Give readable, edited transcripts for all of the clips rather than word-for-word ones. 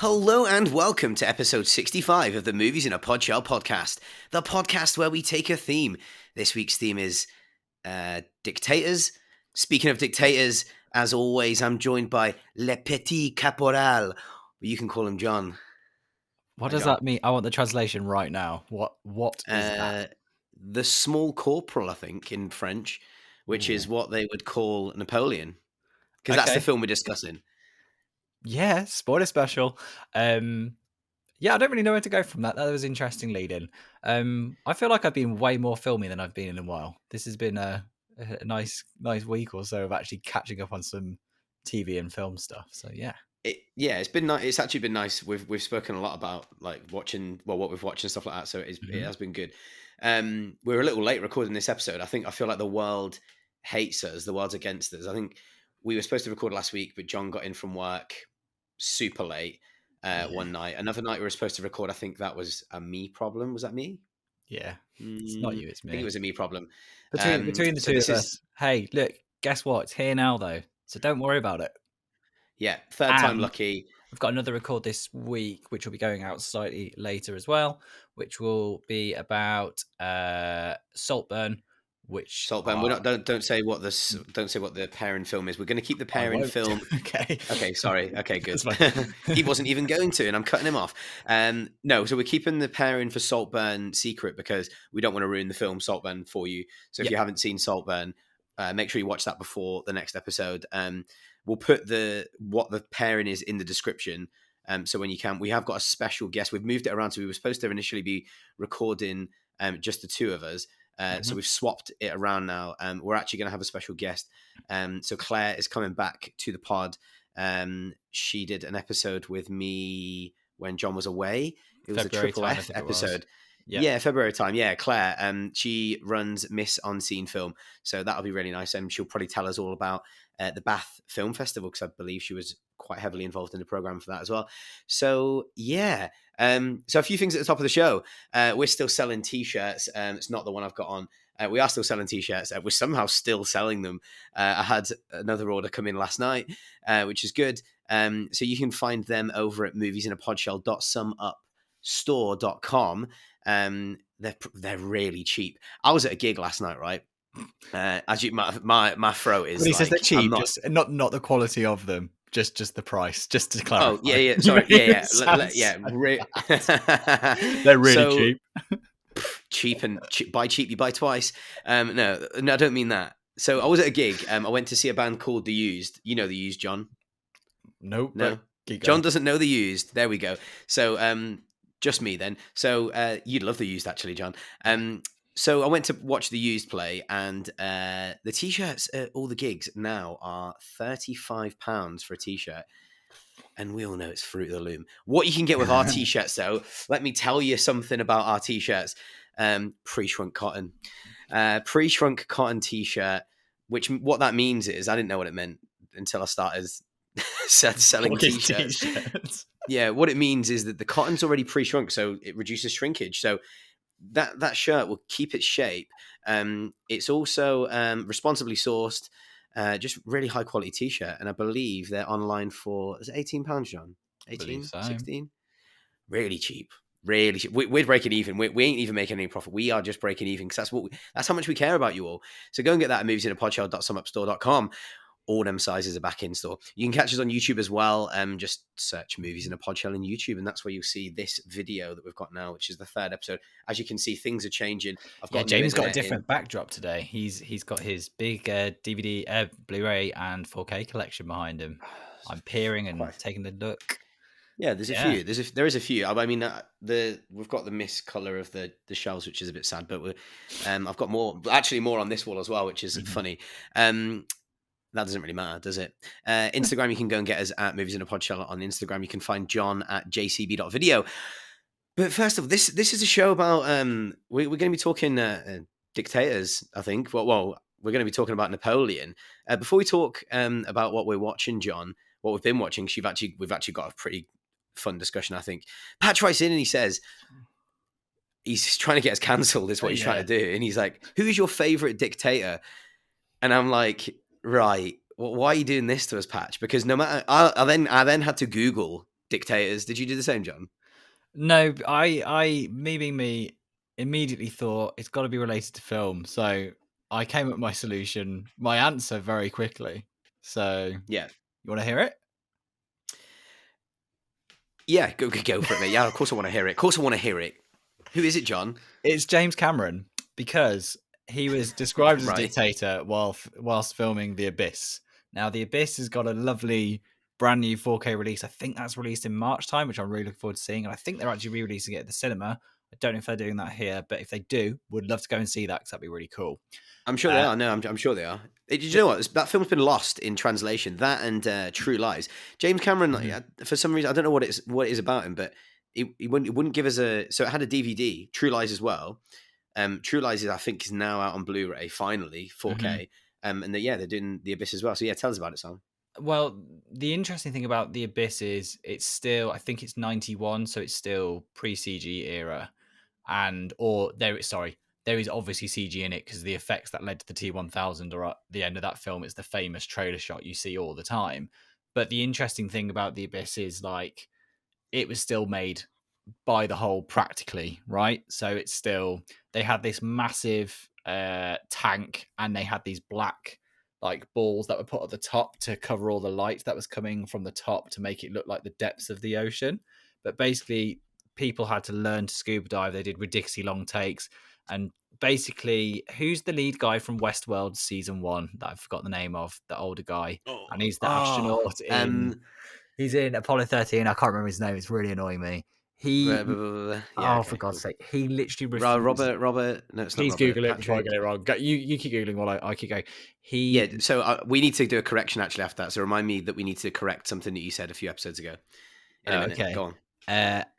Hello and welcome to episode 65 of the Movies in a Podshell podcast, the podcast where we take a theme. This week's theme is dictators. Speaking of dictators, as always, I'm joined by Le Petit Caporal. You can call him John. What Hi, does John. that mean? I want the translation right now. What is that? The small corporal, I think, in French, which is what they would call Napoleon, because that's the film we're discussing. Yeah, spoiler special. Yeah, I don't really know where to go from that. That was interesting lead in. I feel like I've been way more filmy than I've been in a while. This has been a nice week or so of actually catching up on some TV and film stuff. So yeah. It's been nice. It's actually been nice. We've spoken a lot about like watching, what we've watched and stuff like that. So it has been good. We're a little late recording this episode. I feel like the world hates us. The world's against us. I think we were supposed to record last week, but John got in from work super late one night. Another night we were supposed to record. I think that was a me problem. Was that me? Yeah. It's not you, it's me. I think it was a me problem. Between the two of us. Hey, look, guess what? It's here now though. So don't worry about it. Yeah, third time lucky. We've got another record this week, which will be going out slightly later as well, which will be about Saltburn. Saltburn. We're not. Don't say what the pairing film is. We're going to keep the pairing film. Okay. Okay. Sorry. Okay. Good. He wasn't even going to, and I'm cutting him off. No. So we're keeping the pairing for Saltburn secret because we don't want to ruin the film Saltburn for you. So if you haven't seen Saltburn, make sure you watch that before the next episode. We'll put what the pairing is in the description. So when you can, we have got a special guest. We've moved it around. So we were supposed to initially be recording just the two of us. So we've swapped it around now. We're actually going to have a special guest. So Claire is coming back to the pod. She did an episode with me when John was away. It was February a Triple F episode. Yeah, February time. Yeah, Claire. She runs Miss On Scene Film. So that'll be really nice. And she'll probably tell us all about the Bath Film Festival, because I believe she was quite heavily involved in the program for that as well. So yeah. So a few things at the top of the show. We're still selling t-shirts. It's not the one I've got on. We are still selling t-shirts. We're somehow still selling them. I had another order come in last night, which is good. So you can find them over at moviesinapodshell.sumupstore.com. They're really cheap. I was at a gig last night, right? As you, my throat is. When he like, says they're cheap, not the quality of them, just the price. Just to clarify. Oh yeah. Sorry, yeah. They're really cheap. Cheap and buy cheap, you buy twice. No, I don't mean that. So I was at a gig. I went to see a band called The Used. You know The Used, John? Nope. No. John doesn't know The Used. There we go. So just me then. So you'd love The Used actually, John. So I went to watch The Used play, and the t-shirts at all the gigs now are £35 for a t-shirt. And we all know it's fruit of the loom. What you can get with our t-shirts, though, let me tell you something about our t-shirts. Pre-shrunk cotton. Pre-shrunk cotton t-shirt, which what that means is, I didn't know what it meant until I started selling t-shirts. Yeah, what it means is that the cotton's already pre-shrunk, so it reduces shrinkage. So that shirt will keep its shape. It's also responsibly sourced, just really high quality t-shirt, and I believe they're online for, is it £18, John? 18, so. 16? Really cheap. Really cheap. We're breaking even. We ain't even making any profit. We are just breaking even, because that's how much we care about you all. So go and get that at moviesinapodshell.sumupstore.com. All them sizes are back in store. You can catch us on YouTube as well. Just search Movies in a Podshell in YouTube, and that's where you'll see this video that we've got now, which is the third episode. As you can see, things are changing. Jamie's got a different backdrop today. He's got his big DVD, Blu-ray, and 4K collection behind him. I'm peering and taking a look. Yeah, there's a few. There is a few. I mean, we've got the mist color of the shelves, which is a bit sad, but I've got more on this wall as well, which is funny. That doesn't really matter, does it? Instagram, you can go and get us at Movies in a Podshell on Instagram. You can find John at jcb.video. But first of all, this is a show about we're going to be talking dictators, I think. Well, we're going to be talking about Napoleon. Before we talk about what we're watching, John, what we've been watching, we've actually got a pretty fun discussion, I think. Pat writes in and he says he's trying to get us cancelled, is what he's trying to do. And he's like, who is your favorite dictator? And I'm like, right, well, why are you doing this to us, Patch? Because no matter, I then had to Google dictators. Did you do the same, John? No, me being me, immediately thought it's got to be related to film. So I came up with my solution, my answer very quickly. So Yeah. you want to hear it? Yeah, go for it, mate. Yeah, of course I want to hear it. Of course I want to hear it. Who is it, John? It's James Cameron because he was described as a Right. dictator whilst filming The Abyss. Now, The Abyss has got a lovely brand new 4K release. I think that's released in March time, which I'm really looking forward to seeing. And I think they're actually re-releasing it at the cinema. I don't know if they're doing that here, but if they do, would love to go and see that because that'd be really cool. I'm sure they Uh, are. No, I'm sure they are. Did you know what? That film's been lost in translation. That and True Lies. James Cameron, like, mhm, for some reason, I don't know what it is about him, but he wouldn't give us a. So it had a DVD, True Lies as well. True Lies I think is now out on Blu-ray finally, mhm. 4K. And they're doing The Abyss as well. So yeah, tell us about it, Sam. Well, the interesting thing about The Abyss is it's still, I think it's 91, so it's still pre-CG era. And or there sorry, there is obviously CG in it because the effects that led to the T1000 are at the end of that film. It's the famous trailer shot you see all the time. But the interesting thing about The Abyss is like it was still made by the hole practically, right? So it's still they had this massive tank and they had these black like balls that were put at the top to cover all the light that was coming from the top to make it look like the depths of the ocean. But basically, people had to learn to scuba dive. They did ridiculously long takes. And basically, who's the lead guy from Westworld season one that I've forgot the name of, the older guy? And Oh, he's the astronaut in um, he's in Apollo 13. I can't remember his name. It's really annoying me. He yeah, Oh, for okay, God's cool. sake, he literally refused. Robert, no, it's not Please Robert. Google it before I Patrick. get it wrong. You keep Googling while I keep going. Yeah, He so we need to do a correction actually after that. So remind me that we need to correct something that you said a few episodes ago. In a Oh, minute, okay. go on.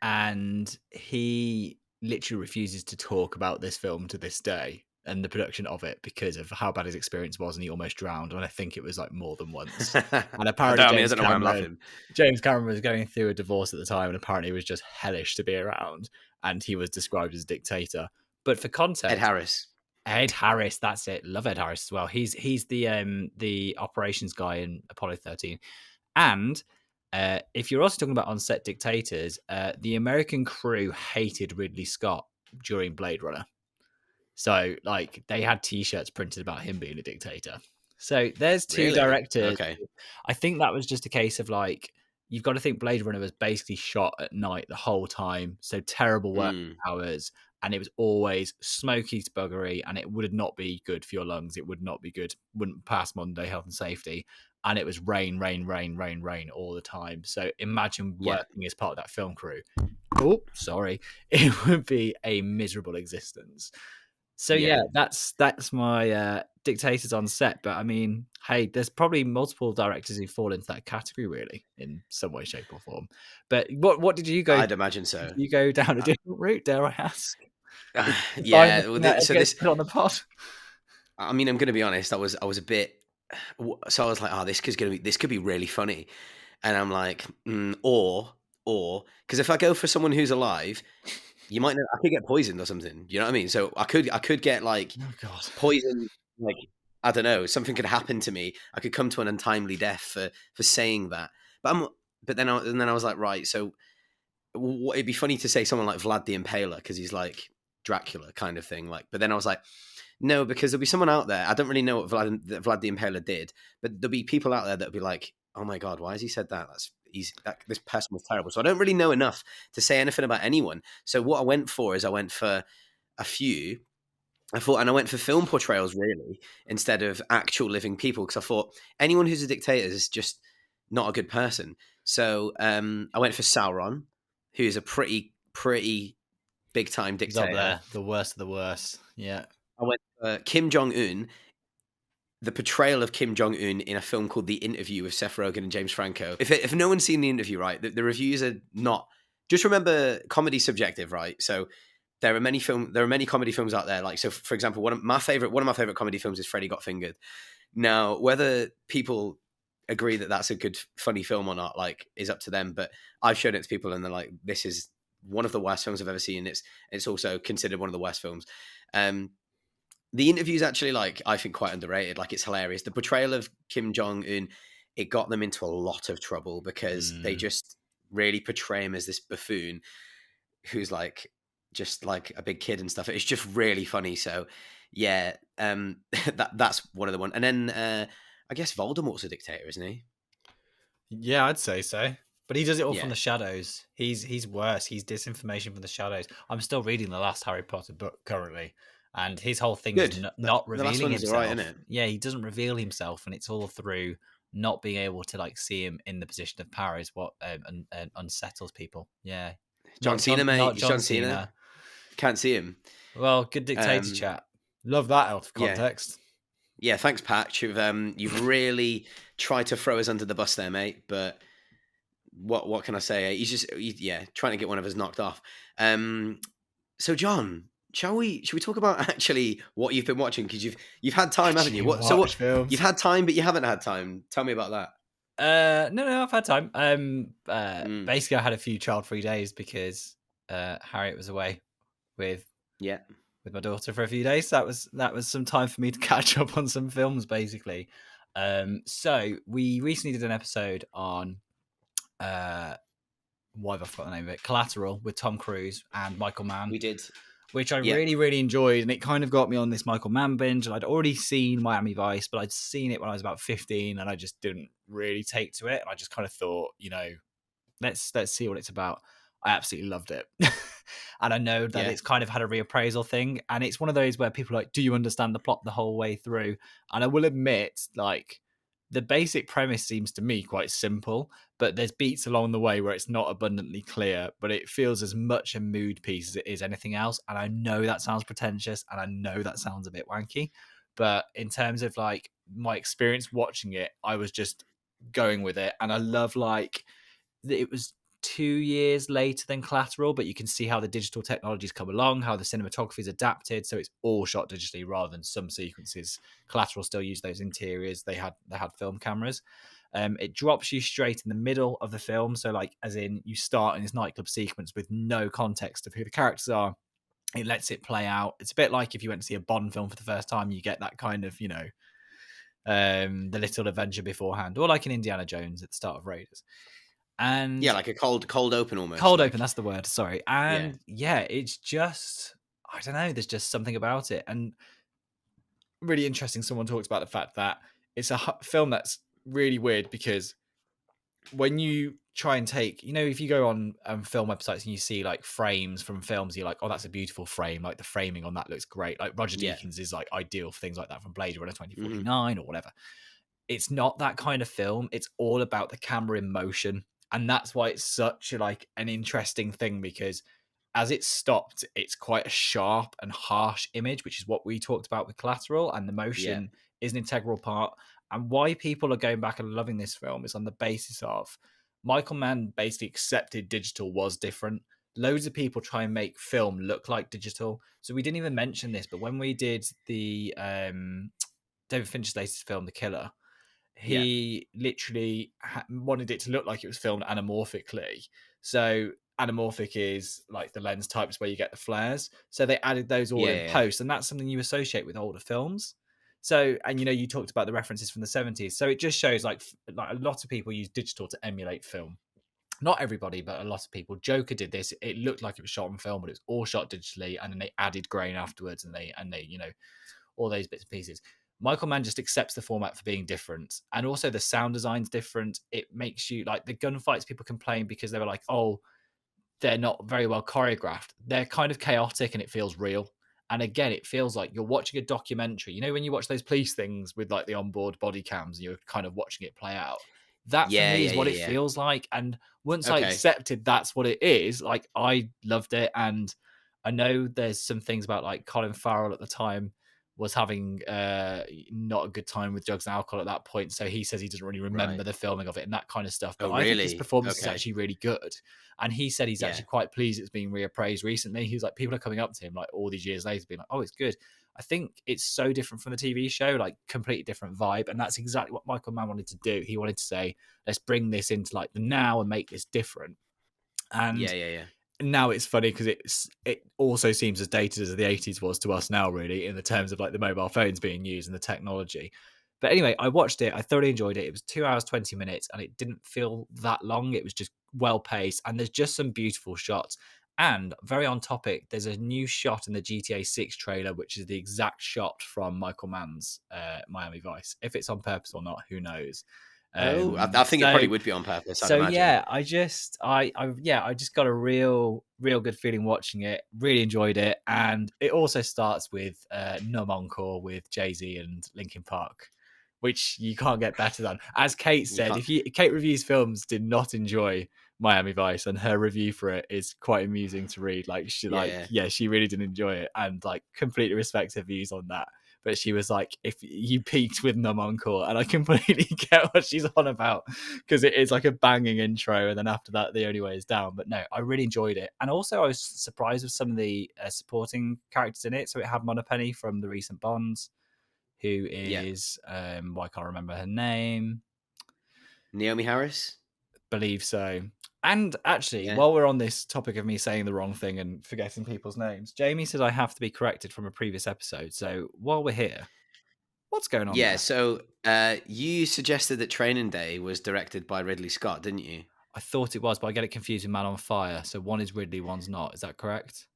And he literally refuses to talk about this film to this day and the production of it because of how bad his experience was, and he almost drowned. And I think it was like more than once. And apparently, I don't know why I'm laughing. James Cameron was going through a divorce at the time, and apparently, it was just hellish to be around. And he was described as a dictator. But for Ed context, Harris. Ed Harris, that's it. Love Ed Harris as well. He's the operations guy in Apollo 13. And if you're also talking about on-set dictators, the American crew hated Ridley Scott during Blade Runner. So, like, they had T-shirts printed about him being a dictator. So there's two Really? directors. Okay. I think that was just a case of like you've got to think Blade Runner was basically shot at night the whole time, so terrible work Mm, hours, and it was always smoky to buggery, and it would not be good for your lungs. It would not be good. Wouldn't pass modern day health and safety. And it was rain, rain, rain, rain, rain all the time. So imagine yeah. working as part of that film crew. Oh, sorry, it would be a miserable existence. So yeah, Yeah. that's my dictators on set. But I mean, hey, there's probably multiple directors who fall into that category, really, in some way, shape, or form. But what did you go? I'd Did imagine so. you go down a Uh, different route? Dare I ask? Did you find yeah. the Well, thing that so gets this. put on the pod? I mean, I'm going to be honest. I was a bit. So I was like, oh, this could be really funny, and I'm like, or because if I go for someone who's alive, you might know I could get poisoned or something. You know what I mean? So I could get like Oh God. poison. Like I don't know, something could happen to me. I could come to an untimely death for saying that. But then I was like, right. So it'd be funny to say someone like Vlad the Impaler because he's like Dracula kind of thing. Like, but then I was like, no, because there'll be someone out there. I don't really know what Vlad the Impaler did, but there'll be people out there that'll be like, oh my god, why has he said that? This person was terrible. So I don't really know enough to say anything about anyone. So what I went for is I went for a few. And I went for film portrayals really instead of actual living people because I thought anyone who's a dictator is just not a good person. So I went for Sauron, who is a pretty big time He's up dictator. there, the worst of the worst. Yeah. I went for Kim Jong Un, the portrayal of Kim Jong Un in a film called The Interview with Seth Rogen and James Franco. If no one's seen The Interview, right, the reviews are not. Just remember, comedy subjective, right? So there are many comedy films out there. Like, so for example, one of my favorite comedy films is Freddy Got Fingered. Now, whether people agree that that's a good funny film or not, like, is up to them. But I've shown it to people, and they're like, "This is one of the worst films I've ever seen." It's also considered one of the worst films. The interview is actually, like, I think, quite underrated. Like, it's hilarious. The portrayal of Kim Jong Un, it got them into a lot of trouble because they Mm. just really portray him as this buffoon who's like just like a big kid and stuff. It's just really funny. So yeah, that's one of the one. And then I guess Voldemort's a dictator, isn't he? Yeah, I'd say so. But he does it all from Yeah, the shadows. He's worse. He's disinformation from the shadows. I'm still reading the last Harry Potter book currently, and his whole thing is good. not The last revealing one's alright, isn't himself. it? Yeah, he doesn't reveal himself, and it's all through not being able to like see him in the position of power is what unsettles people. Yeah, John Cena, mate. not He's John John Cena. Cena. Can't see him. Well, good dictator Um, chat. Love that out of yeah, context. yeah. Thanks, Patch. You've really tried to throw us under the bus there, mate. But what can I say? Yeah, trying to get one of us knocked off. So John, should we talk about actually what you've been watching? Because you've had time, haven't you? Actually, What watch you've films. had time, but you haven't had time. Tell me about that. No, I've had time. Mm, Basically, I had a few child-free days because Harriet was away with yeah, my daughter for a few days. That was some time for me to catch up on some films, basically. So we recently did an episode on why have I forgotten the name of it? Collateral with Tom Cruise and Michael Mann, we did. which I Yeah, really, really enjoyed. And it kind of got me on this Michael Mann binge. And I'd already seen Miami Vice, but I'd seen it when I was about 15 and I just didn't really take to it. And I just kind of thought, let's see what it's about. I absolutely loved it. And I know that yeah, it's kind of had a reappraisal thing. And it's one of those where people are like, do you understand the plot the whole way through? And I will admit, like, the basic premise seems to me quite simple, but there's beats along the way where it's not abundantly clear, but it feels as much a mood piece as it is anything else. And I know that sounds pretentious and I know that sounds a bit wanky, but in terms of like my experience watching it, I was just going with it. And I love like that it was 2 years later than Collateral, but you can see how the digital technologies come along, how the cinematography is adapted, so it's all shot digitally rather than some sequences. Collateral still used those interiors; they had film cameras. It drops you straight in the middle of the film, so like as in you start in this nightclub sequence with no context of who the characters are. It lets it play out. It's a bit like if you went to see a Bond film for the first time, you get that kind of the little adventure beforehand, or like in Indiana Jones at the start of Raiders. And yeah. Like a cold open almost. cold open, Like that's the word. Sorry. yeah, And yeah, it's just I don't know. There's just something about it, and really interesting. Someone talks about the fact that it's a film that's really weird because when you try and take, if you go on film websites and you see like frames from films, you're like, oh, that's a beautiful frame. Like the framing on that looks great. Like Roger yeah. Deakins is like ideal for things like that from Blade Runner Hmm. 2049 or whatever. It's not that kind of film. It's all about the camera in motion. And that's why it's such like an interesting thing because as it stopped, it's quite a sharp and harsh image, which is what we talked about with Collateral, and the Yeah, motion is an integral part. And why people are going back and loving this film is on the basis of Michael Mann basically accepted digital was different. Loads of people try and make film look like digital. So we didn't even mention this, but when we did the David Fincher's latest film, The Killer, yeah, he literally wanted it to look like it was filmed anamorphically. So anamorphic is like the lens types where you get the flares. So they added those all yeah, in yeah. post, and that's something you associate with older films. So, and you talked about the references from the 70s. So it just shows like a lot of people use digital to emulate film. Not everybody, but a lot of people. Joker did this. It looked like it was shot on film, but it was all shot digitally, and then they added grain afterwards, and they all those bits and pieces. Michael Mann just accepts the format for being different. And also the sound design's different. It makes you like the gunfights people complain because they were like, oh, they're not very well choreographed. They're kind of chaotic and it feels real. And again, it feels like you're watching a documentary. You know, when you watch those police things with like the onboard body cams and you're kind of watching it play out. That for Yeah, me yeah, is what yeah, it yeah. feels like. And once I Okay. accepted that's what it is, like I loved it. And I know there's some things about like Colin Farrell at the time was having not a good time with drugs and alcohol at that point. So he says he doesn't really remember Right. the filming of it and that kind of stuff. Oh, But I think his really? performance is Okay. actually really good. And he said he's Yeah. actually quite pleased it's being reappraised recently. He was like, people are coming up to him like all these years later, being like, oh, it's good. I think it's so different from the TV show, like completely different vibe. And that's exactly what Michael Mann wanted to do. He wanted to say, let's bring this into like the now and make this different. Yeah, And yeah, yeah. now it's funny because it also seems as dated as the 80s was to us now, really, in the terms of like the mobile phones being used and the technology. But anyway, I watched it. I thoroughly enjoyed it. It was 2 hours, 20 minutes, and it didn't feel that long. It was just well paced, and there's just some beautiful shots. And very on topic, there's a new shot in the GTA 6 trailer, which is the exact shot from Michael Mann's Miami Vice. If it's on purpose or not, who knows? Oh, I think it probably would be on purpose, I'd imagine. Yeah, I just got a real good feeling watching it. Really enjoyed it, and it also starts with Numb Encore with Jay-Z and Linkin Park, which you can't get better than. As Kate You said, can't. if you Kate Reviews Films did not enjoy Miami Vice, and her review for it is quite amusing to read. Yeah, She really did enjoy it, and like completely respects her views on that. But she was like, if you peaked with Numb Encore, and I completely get what she's on about, because it is like a banging intro, and then after that, the only way is down. But no, I really enjoyed it, and also I was surprised with some of the supporting characters in it. So it had Moneypenny from the recent Bonds, who yeah. is why I can't remember her name. Naomi Harris. Believe so. And actually, Yeah. while we're on this topic of me saying the wrong thing and forgetting people's names, Jamie said I have to be corrected from a previous episode. So while we're here, what's going on Yeah, there? so you suggested that Training Day was directed by Ridley Scott, didn't you? I thought it was, but I get it confused with Man on Fire. So one is Ridley, one's not. Is that correct?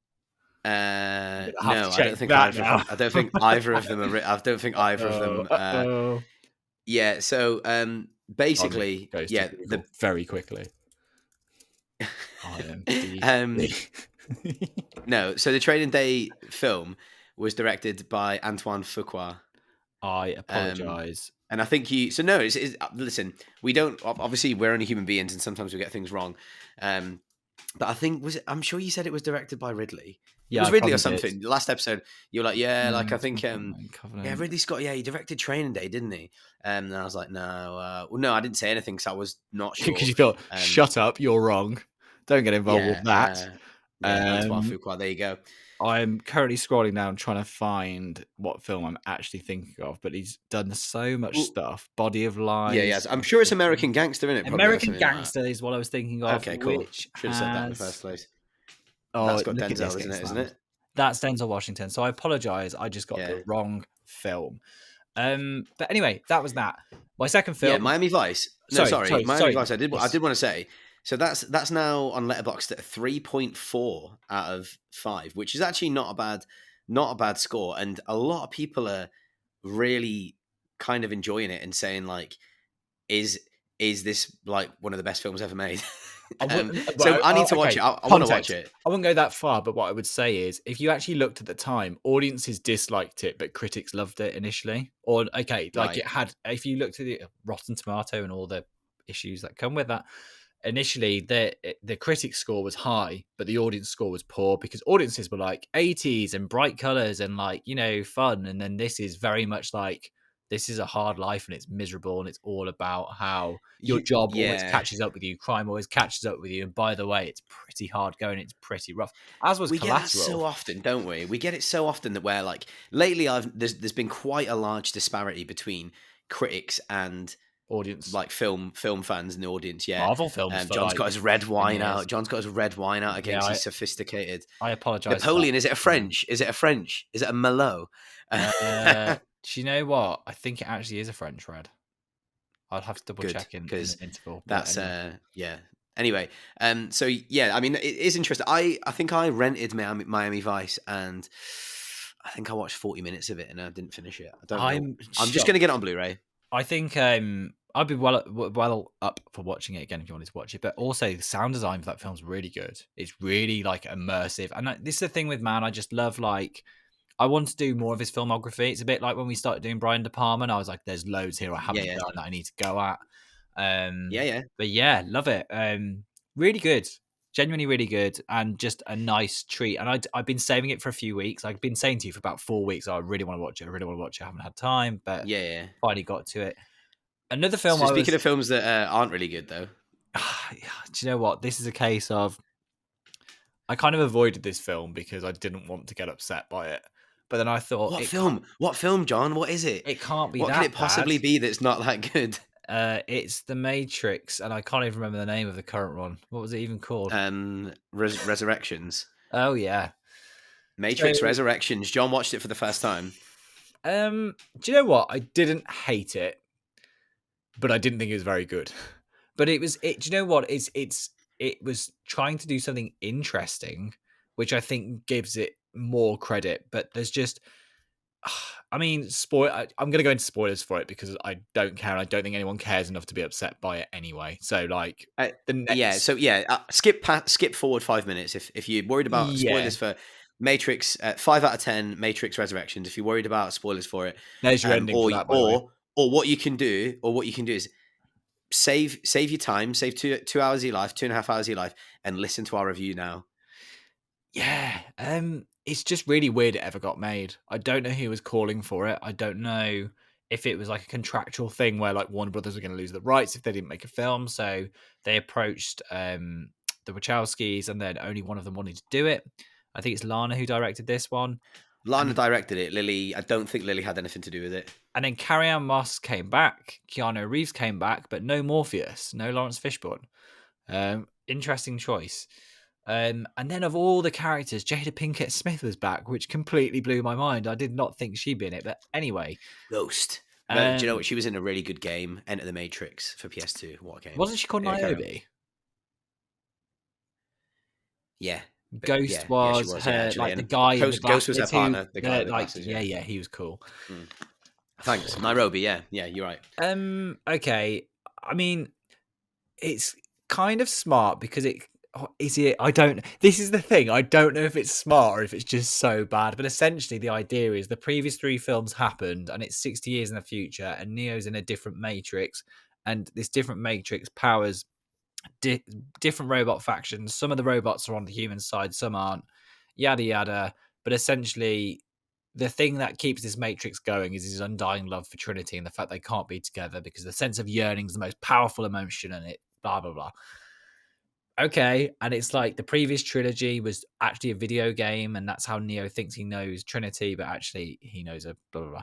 I'm gonna have to No, I check don't think that either of now. I don't think either of them are. I don't think either of Uh-oh, them. uh-oh. Yeah. So Johnny basically, goes to yeah. Google very quickly. Um, IMDb. no. So the Training Day film was directed by Antoine Fuqua. I Um, apologize. and I think you. So no, listen. We don't. Obviously, we're only human beings, and sometimes we get things wrong. But I think I'm sure you said it was directed by Ridley. It Yeah, was I Ridley or probably did. something. The last episode, you were like, yeah, like I think, yeah, Covenant. Ridley Scott. Yeah, he directed Training Day, didn't he? And I was like, no, well, no, I didn't say anything because I was not Because sure. you feel, Um, shut up, you're wrong. Don't get involved yeah, with that. yeah, Antoine Fuqua. There you go. I'm currently scrolling down trying to find what film I'm actually thinking of, but he's done so much Well, stuff. Body of yeah, Lies. yeah. I'm sure it's American Gangster in it, probably or American something like Gangster is what I was thinking that. of, Okay, cool. which Should have said that in the first has. place. Oh, That's got look at this Denzel, getting isn't it? Isn't slammed. it? That's Denzel Washington. So I apologize. I just got Yeah. the wrong film. But anyway, that was that. My second Yeah, film. Miami Vice. No, sorry, Miami Vice. I did Yes. want to say. So that's now on Letterboxd at a 3.4 out of 5, which is actually not a bad score. And a lot of people are really kind of enjoying it and saying like, is this like one of the best films ever made? So I need to watch Okay, it. I want to watch context. it. I wouldn't go that far, but what I would say is, if you actually looked at the time, audiences disliked it, but critics loved it initially. Or okay, like Right. it had. If you looked at the Rotten Tomato and all the issues that come with that, initially the critic score was high, but the audience score was poor because audiences were like 80s and bright colors and like fun, and then this is very much like, this is a hard life and it's miserable, and it's all about how your job always Yeah. catches up with you, crime always catches up with you, and by the way, it's pretty hard going, it's pretty rough, as was We get that Collateral. so often, don't we? We get it so often that we're like, lately there's been quite a large disparity between critics and Audience. like film fans in the audience. Yeah, Marvel films for John's like got his red 10 wine years. out. John's got his red wine out Yeah, against his sophisticated I apologize for Napoleon. that. Is it a French? Is it a French? Is it a Merlot? Do you know what? I think it actually is a French red. I'd have to double Good, check in because the interval. But that's anyway. yeah. Anyway, so yeah, I mean, it is interesting. I think I rented Miami Vice, and I think I watched 40 minutes of it, and I didn't finish it. I don't know. I'm I'm just shocked. gonna get it on Blu-ray. I think I'd be well up for watching it again if you wanted to watch it. But also, the sound design for that film's really good. It's really like immersive, and this is the thing with Man. I just love like. I want to do more of his filmography. It's a bit like when we started doing Brian De Palma. And I was like, "There's loads here I haven't Yeah, done that I need to go at." yeah. But yeah, love it. Really good, genuinely really good, and just a nice treat. And I've been saving it for a few weeks. I've been saying to you for about 4 weeks, "Oh, I really want to watch it. I really want to watch it. I haven't had time, but Yeah. finally got to it." Another film So I speaking was. of films that aren't really good, though, Do you know what? This is a case of. I kind of avoided this film because I didn't want to get upset by it. But then I thought, what film? What film, John? What is it? it can't be What can that it possibly bad. be that's not that good? It's The Matrix, and I can't even remember the name of the current one. What was it even called? Resurrections. Oh yeah. Matrix So, Resurrections. John watched it for the first time. do you know what? I didn't hate it, but I didn't think it was very good. But it was. Do you know what? It's it was trying to do something interesting, which I think gives it more credit. But there's just, I mean, I'm going to go into spoilers for it because I don't care. I don't think anyone cares enough to be upset by it anyway. So, like, Uh, the yeah, next, so yeah, skip forward 5 minutes if you're worried about yeah, spoilers for Matrix. 5 out of 10 Matrix Resurrections. If you're worried about spoilers for it, there's your ending or for that, by the way. what you can do, is save your time, save 2 hours of your life, 2.5 hours of your life, and listen to our review now. Yeah, it's just really weird it ever got made. I don't know who was calling for it. I don't know if it was like a contractual thing where like Warner Brothers were going to lose the rights if they didn't make a film, so they approached the Wachowskis, and then only one of them wanted to do it. I think it's Lana who directed this one, Lana and directed it. Lily, I don't think Lily had anything to do with it. then Carrie-Anne Moss came back, Keanu Reeves came back, but no Morpheus, no Lawrence Fishburne. Interesting choice. And then of all the characters, Jada Pinkett Smith was back, which completely blew my mind. I did not think she'd be in it, but anyway. Ghost. But do you know what? Um, She was in a really good game, Enter the Matrix for PS2. What a game! wasn't she called Yeah, carry on. Niobe? Yeah, but Ghost yeah, she was was. Yeah, her, actually, like the and guy in the Ghost was her glasses who, partner, the guy with the like, glasses. yeah, Yeah. yeah, he was cool. Mm. Thanks, Nairobi. Yeah, you're right. Okay. I mean, it's kind of smart because is it? I don't. This is the thing. I don't know if it's smart or if it's just so bad. But essentially, the idea is the previous 3 films happened, and it's 60 years in the future, and Neo's in a different Matrix, and this different Matrix powers different robot factions. Some of the robots are on the human side, some aren't. Yada yada. But essentially, the thing that keeps this Matrix going is his undying love for Trinity and the fact they can't be together because the sense of yearning is the most powerful emotion, and it blah blah blah. Okay, and it's like the previous trilogy was actually a video game, and that's how Neo thinks he knows Trinity, but actually he knows a blah blah blah.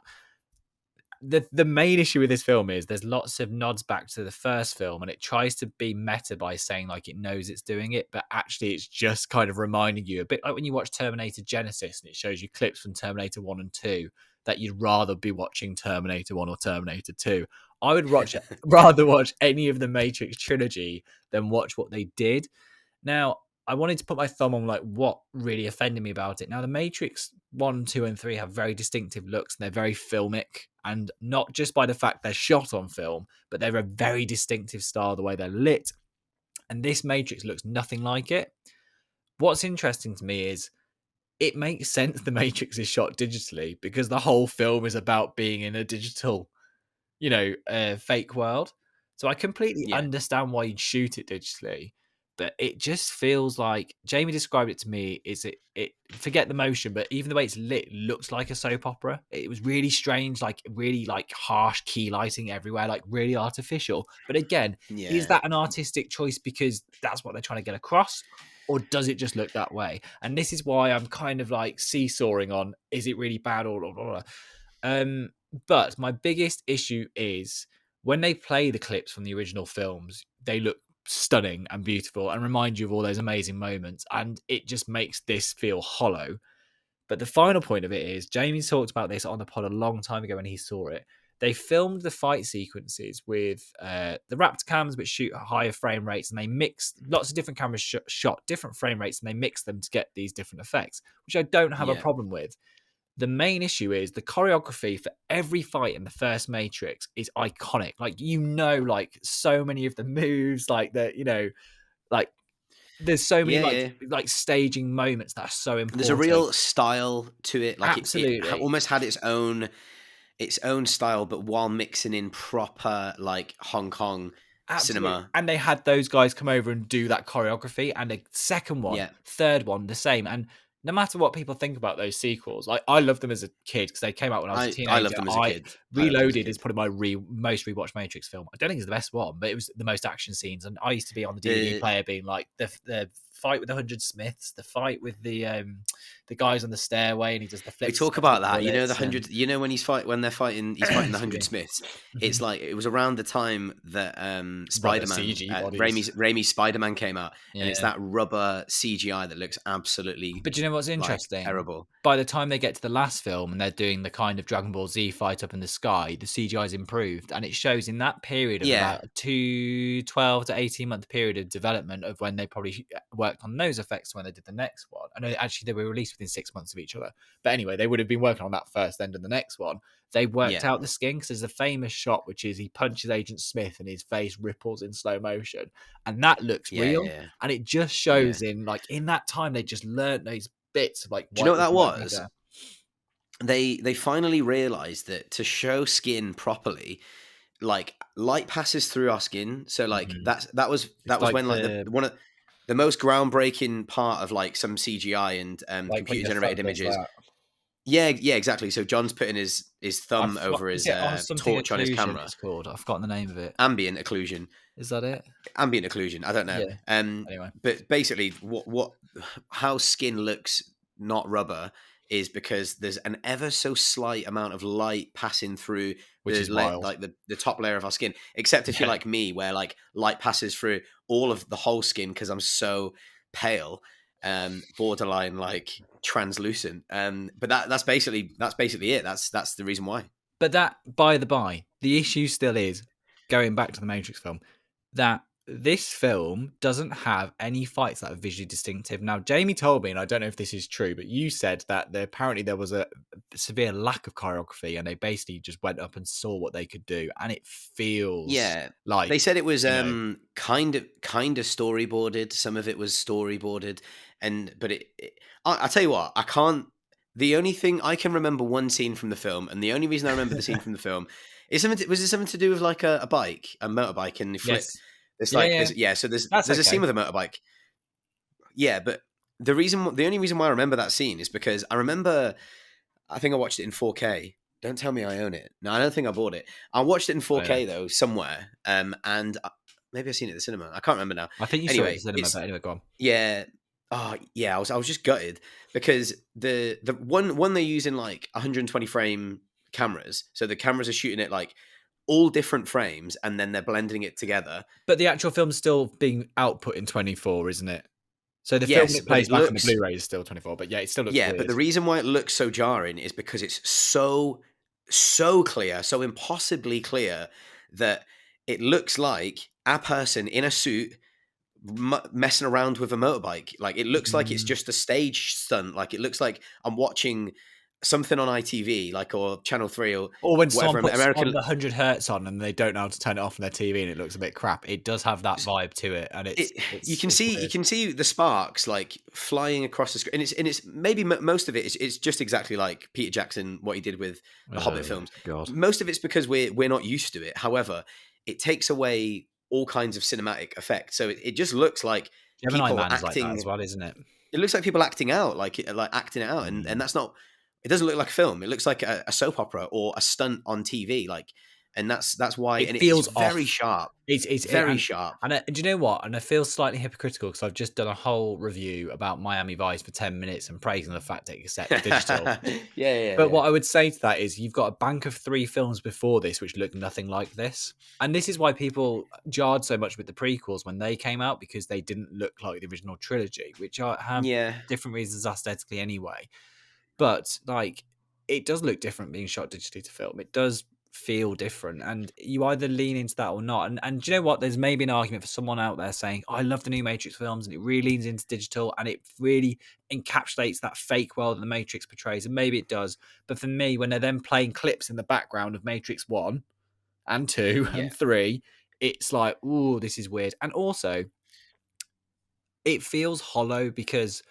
The main issue with this film is there's lots of nods back to the first film, and it tries to be meta by saying like it knows it's doing it, but actually it's just kind of reminding you, a bit like when you watch Terminator Genesis and it shows you clips from Terminator 1 and 2, that you'd rather be watching Terminator 1 or Terminator 2. I would rather watch any of the Matrix trilogy than watch what they did. Now, I wanted to put my thumb on like what really offended me about it. Now, the Matrix 1, 2, and 3 have very distinctive looks, and they're very filmic, and not just by the fact they're shot on film, but they're a very distinctive style, the way they're lit. And this Matrix looks nothing like it. What's interesting to me is it makes sense the Matrix is shot digitally because the whole film is about being in a digital, fake world. So I completely Yeah, understand why you'd shoot it digitally, but it just feels like Jamie described it to me. Is it forget the motion, but even the way it's lit looks like a soap opera. It was really strange, like really like harsh key lighting everywhere, like really artificial. But again, is yeah. that an artistic choice because that's what they're trying to get across? Or does it just look that way? And this is why I'm kind of like seesawing on, is it really bad or blah, blah, blah. But my biggest issue is when they play the clips from the original films, they look stunning and beautiful and remind you of all those amazing moments. And it just makes this feel hollow. But the final point of it is, Jamie talked about this on the pod a long time ago when he saw it. They filmed the fight sequences with the Raptor cams, which shoot at higher frame rates, and they mix lots of different cameras shot different frame rates, and they mix them to get these different effects, which I don't have a Yeah. problem with. The main issue is the choreography for every fight in the first Matrix is iconic. Like, like so many of the moves, like like there's so many Yeah. like staging moments that are so There's a important. real style to it. Like Absolutely. almost had its own style, but while mixing in proper like Hong Kong Absolutely. cinema. And they had those guys come over and do that choreography. And a second one, Yeah, third one, the same. And no matter what people think about those sequels, like I loved them as a kid because they came out when I was a I teenager. loved them as a kid. I loved them as a Reloaded is kid. probably my most rewatched Matrix film. I don't think it's the best one, but it was the most action scenes. And I used to be on the DVD The player being like, the fight with the 100 Smiths, the fight with the guys on the stairway, and he does the We flips, talk stops about with the that. You know the bullets, and 100. You know when when they're fighting, he's fighting the excuse 100 me, Smiths. It's Mhm. like it was around the time that Rubber Spider-Man, CG bodies. Raimi's Spider-Man came out, and it's Yeah. that rubber CGI that looks absolutely But do you know what's like interesting? terrible. By the time they get to the last film and they're doing the kind of Dragon Ball Z fight up in the sky, the CGI's improved, and it shows in that period of Yeah, about a 12 to 18-month period of development of when they probably worked on those effects when they did the next one. I know actually they were released within 6 months of each other, but anyway, they would have been working on that first end of the next one. They worked yeah, out the skin because there's a famous shot which is he punches Agent Smith and his face ripples in slow motion, and that looks yeah, real. yeah, And it just yeah. shows in like in that time they just learned those bits of like Do you know white what that white was? matter. They finally realized that to show skin properly, like light passes through our skin. So like Mhm. that It's was like when like the one of the most groundbreaking part of like some CGI and when computer your thumb generated does images. that. Yeah, yeah, exactly. So John's putting his I've thumb forgot over is his it on something torch on his occlusion camera. it's called? I've forgotten the name of it. Ambient occlusion. Is that it? Ambient occlusion. I don't know. Yeah. Anyway. But basically, what how skin looks not rubber is because there's an ever so slight amount of light passing through Which is wild. like the top layer of our skin. Except if you're Yeah. like me, where like light passes through all of the whole skin because I'm so pale, borderline like translucent. But that's basically it. That's the reason why. But that, by the by, the issue still is, going back to the Matrix film, that this film doesn't have any fights that are visually distinctive. Now, Jamie told me, and I don't know if this is true, but you said that apparently there was a severe lack of choreography, and they basically just went up and saw what they could do, and it feels Yeah. like, They said it was you know, kind of storyboarded. Some of it was storyboarded, and but I tell you what, I can't. The only thing I can remember one scene from the film, and the only reason I remember the scene from the film is was it something to do with like a bike, a motorbike, and you flip. yes, It's yeah, like yeah, there's yeah, so that's there's a scene okay. with a motorbike. Yeah, but the only reason why I remember that scene is because I remember I think I watched it in 4K. Don't tell me I own it. No, I don't think I bought it. I watched it in Oh, yeah. 4K though somewhere, and maybe I've seen it at the cinema. I can't remember now. I think you saw it at the Anyway, cinema, it's but anyway, go on. yeah. Oh yeah, I was just gutted because the one they're using like 120 frame cameras, so the cameras are shooting it like all different frames, and then they're blending it together. But the actual film's still being output in 24, isn't it? So the film Yes, that but plays it back on the looks Blu-ray is still 24, but yeah, it still looks yeah, but weird. the reason why it looks so jarring is because it's so clear, so impossibly clear that it looks like a person in a suit messing around with a motorbike. Like it looks like it's Mm. just a stage stunt. Like it looks like I'm watching something on ITV, like or Channel 3 or Or when whatever someone puts on American. the 100 hertz on and they don't know how to turn it off on their TV and it looks a bit crap. It does have that vibe to it, and It, it's you weird. can see the sparks like flying across the screen, and it's maybe most of it is it's just exactly like Peter Jackson what he did with the Hobbit Oh films. god. Most of it's because we're not used to it. However, it takes away all kinds of cinematic effects, so it just looks like Gemini people Man is like that as acting. well, isn't it? It looks like people acting out, like acting it out, and Mm. that's not. It doesn't look like a film. It looks like a soap opera or a stunt on TV, like, and that's why. It And it's feels very off. sharp, It's very sharp. do you know what? And I feel slightly hypocritical because I've just done a whole review about Miami Vice for 10 minutes and praising the fact that it's set to digital. Yeah, yeah, But yeah. what I would say to that is you've got a bank of 3 films before this which look nothing like this. And this is why people jarred so much with the prequels when they came out, because they didn't look like the original trilogy, which have Yeah, different reasons aesthetically anyway. But like, it does look different being shot digitally to film. It does feel different, and you either lean into that or not. And do you know what? There's maybe an argument for someone out there saying, oh, I love the new Matrix films and it really leans into digital and it really encapsulates that fake world that the Matrix portrays. And maybe it does. But for me, when they're then playing clips in the background of Matrix 1 and 2 yeah, and 3, it's like, ooh, this is weird. And also, it feels hollow because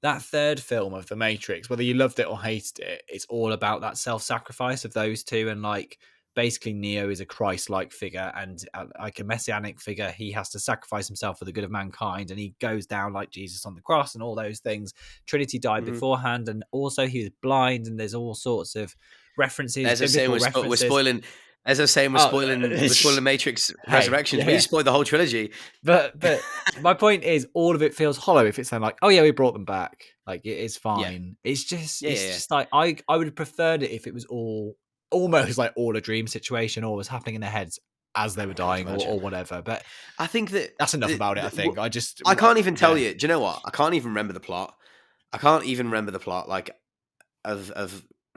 that third film of The Matrix, whether you loved it or hated it, it's all about that self-sacrifice of those two. And like, basically Neo is a Christ-like figure and like a messianic figure. He has to sacrifice himself for the good of mankind, and he goes down like Jesus on the cross and all those things. Trinity died mhm. beforehand, and also he was blind, and there's all sorts of references, There's a saying biblical we're references. spoiling. As I was saying, Oh, we're spoiling Matrix hey, Resurrections. yeah, We yeah. just spoiled the whole trilogy. But my point is, all of it feels hollow if it's then like, oh yeah, we brought them back. Like it is Yeah, fine. yeah, yeah, It's yeah. just like I would have preferred it if it was all almost like all a dream situation, or was happening in their heads as they Oh were my god, dying, imagine. or whatever. But I think that that's enough about it. I think I can't even tell yeah. you. Do you know what? I can't even remember the plot. I can't even remember the plot, like of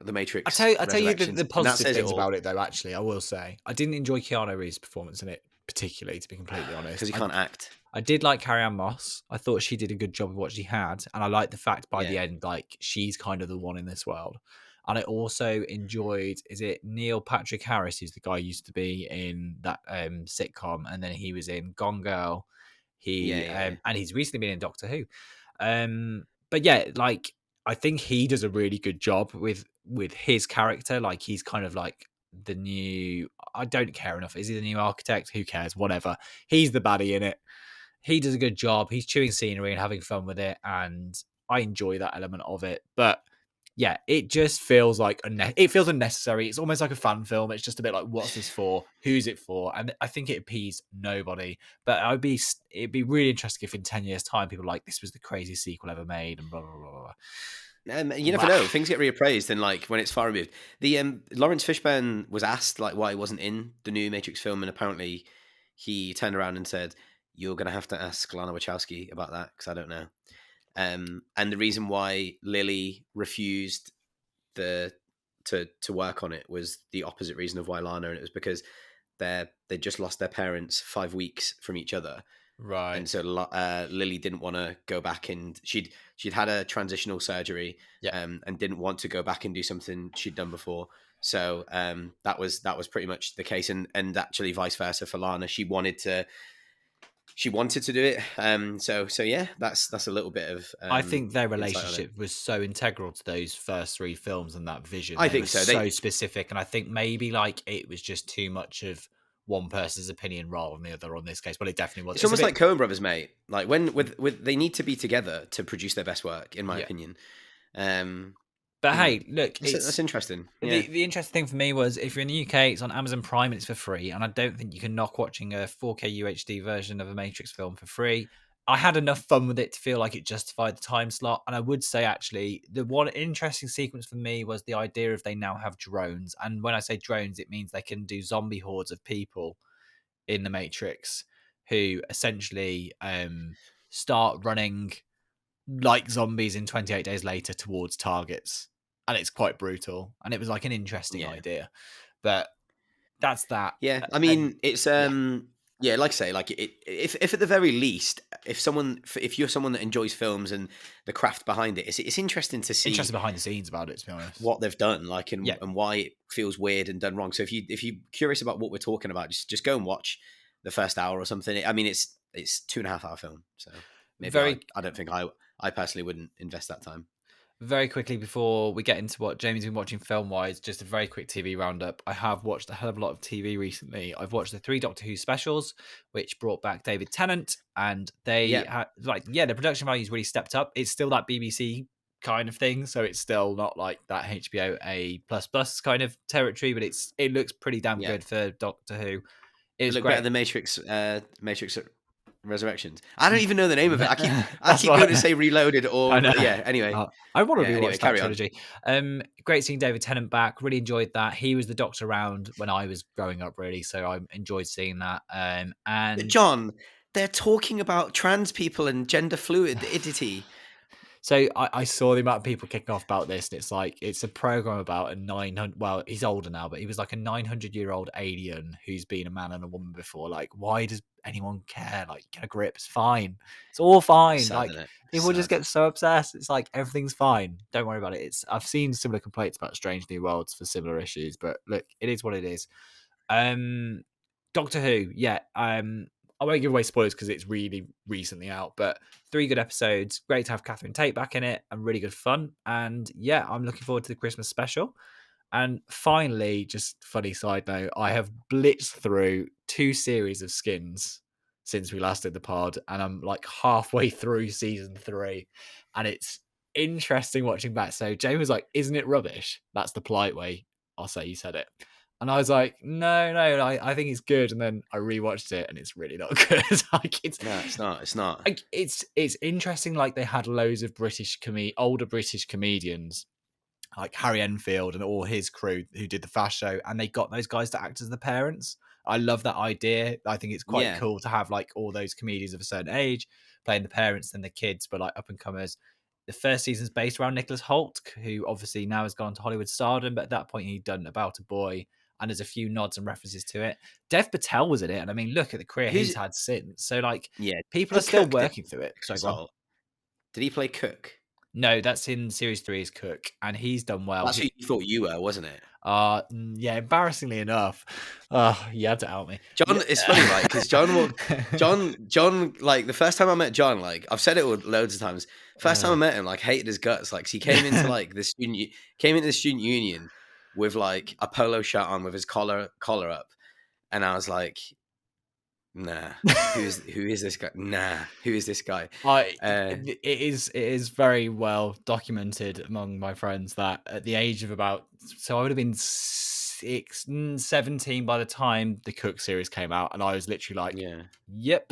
the Matrix I tell you Resurrections, the and that positive says it things all about it though. Actually, I will say I didn't enjoy Keanu Reeves' performance in it particularly. To be completely because honest, he can't act. I did like Carrie Ann Moss. I thought she did a good job of what she had, and I like the fact by Yeah, the end, like she's kind of the one in this world. And I also enjoyed, is it Neil Patrick Harris, who's the guy who used to be in that sitcom, and then he was in Gone Girl. yeah, He yeah, yeah. and he's recently been in Doctor Who. But yeah, like I think he does a really good job with his character. Like he's kind of like the new. I don't care enough. Is he the new architect? Who cares? Whatever. He's the baddie in it. He does a good job. He's chewing scenery and having fun with it, and I enjoy that element of it. But yeah, it just feels like it feels unnecessary. It's almost like a fan film. It's just a bit like, what's this for? Who's it for? And I think it appeased nobody. But it'd be really interesting if in 10 years' time people are like, this was the craziest sequel ever made, and blah blah blah. You never Blah. know. Things get reappraised, and like when it's far removed. The Lawrence Fishburne was asked like why he wasn't in the new Matrix film, and apparently he turned around and said, "You're gonna have to ask Lana Wachowski about that because I don't know." And the reason why Lily refused the to work on it was the opposite reason of why Lana, and it was because they just lost their parents 5 weeks from each other, Right. and so Lily didn't want to go back, and she'd had a transitional surgery, Yeah. and didn't want to go back and do something she'd done before. So that was pretty much the case, and actually vice versa for Lana. She wanted to do it. So yeah, that's a little bit of I think their insight on it. relationship was so integral to those first three films and that vision. I They were think so. so specific, and I think maybe like it was just too much of one person's opinion rather than the other on this case. But it definitely was. It's It's a almost like bit, Coen Brothers, mate. Like when with they need to be together to produce their best work, in my yeah. opinion. Um, But you know, hey, look, that's it's interesting. Yeah, the interesting thing for me was if you're in the UK, it's on Amazon Prime and it's for free. And I don't think you can knock watching a 4K UHD version of a Matrix film for free. I had enough fun with it to feel like it justified the time slot. And I would say, actually, the one interesting sequence for me was the idea of they now have drones. And when I say drones, it means they can do zombie hordes of people in the Matrix who essentially start running like zombies in 28 days later towards targets. And it's quite brutal. And it was like an interesting yeah, idea. But that's that. yeah. I And mean, it's yeah, yeah, like I say, like if at the very least, if you're someone that enjoys films and the craft behind it, it's interesting to interested see behind the scenes about it, to be honest. what they've done, like, Yeah, and why it feels weird and done wrong. So if you're curious about what we're talking about, just go and watch the first hour or something. I mean, it's 2.5 hour film, so maybe very I don't think I personally wouldn't invest that time. very quickly before we get into what Jamie's been watching film wise, just a very quick TV roundup. I have watched a hell of a lot of TV recently. I've watched the 3 Doctor Who specials, which brought back David Tennant, and they Yeah, had like, yeah, the production value's really stepped up. It's still that BBC kind of thing, so it's still not like that HBO A plus plus kind of territory, but it looks pretty damn yeah. good for Doctor Who. It It was looked better great. than Matrix Resurrections. I don't even know the name of it. I That's keep going to what say Reloaded I or, know. but yeah. Anyway, I want to yeah. Anyway, rewatch that carry on. trilogy. Great seeing David Tennant back. Really enjoyed that. He was the Doctor around when I was growing up, really. So I enjoyed seeing that. And John, they're talking about trans people and gender fluidity. so I saw the amount of people kicking off about this, and it's like it's a program about a 900. Well, he's older now, but he was like a 900-year-old alien who's been a man and a woman before. Like, why does anyone care? Like, get a grip. It's fine. It's all It's fine. sad, Like, isn't it? It's people just sad. get so obsessed. It's like everything's fine. Don't worry about it. It's I've seen similar complaints about Strange New Worlds for similar issues, but look, it is what it is. Um, Doctor Who, yeah. I won't give away spoilers because it's really recently out, but 3 good episodes. Great to have Catherine Tate back in it and really good fun. And yeah, I'm looking forward to the Christmas special. And finally, just funny side note, I have blitzed through 2 series of Skins since we last did the pod, and I'm like halfway through season 3, and it's interesting watching back. So Jane was like, "Isn't it rubbish?" That's the polite way I'll say you said it. And I was like, no, I think it's good. And then I rewatched it, and it's really not good. Like No, it's not. It's not. it's interesting. Like they had loads of older British comedians like Harry Enfield and all his crew who did the Fast Show, and they got those guys to act as the parents. I love that idea. I think it's quite Yeah. cool to have like all those comedians of a certain age playing the parents and the kids, but like up and comers. The first season's based around Nicholas Hoult, who obviously now has gone to Hollywood stardom, but at that point he'd done About a Boy, and there's a few nods and references to it. Dev Patel was in it, and I mean, look at the career Who's? he's had since. So like, Yeah. people Play are still Cook. Did working through it. So Nicholas go on. Hoult? Did he play Cook? No, that's in series 3 is Cook, and he's done well. That's who you thought you were, wasn't it? Yeah, embarrassingly enough. You had to out me. John, Yeah. it's funny, right? Because John, like the first time I met John, like I've said it loads of times. First time I met him, like hated his guts. Like 'cause he came into like came into the student union with like a polo shirt on with his collar up, and I was like, nah, who is this guy? Nah, who is this guy? It is very well documented among my friends that at the age of about, so I would have been 17 by the time the Cook series came out, and I was literally like, Yeah, yep.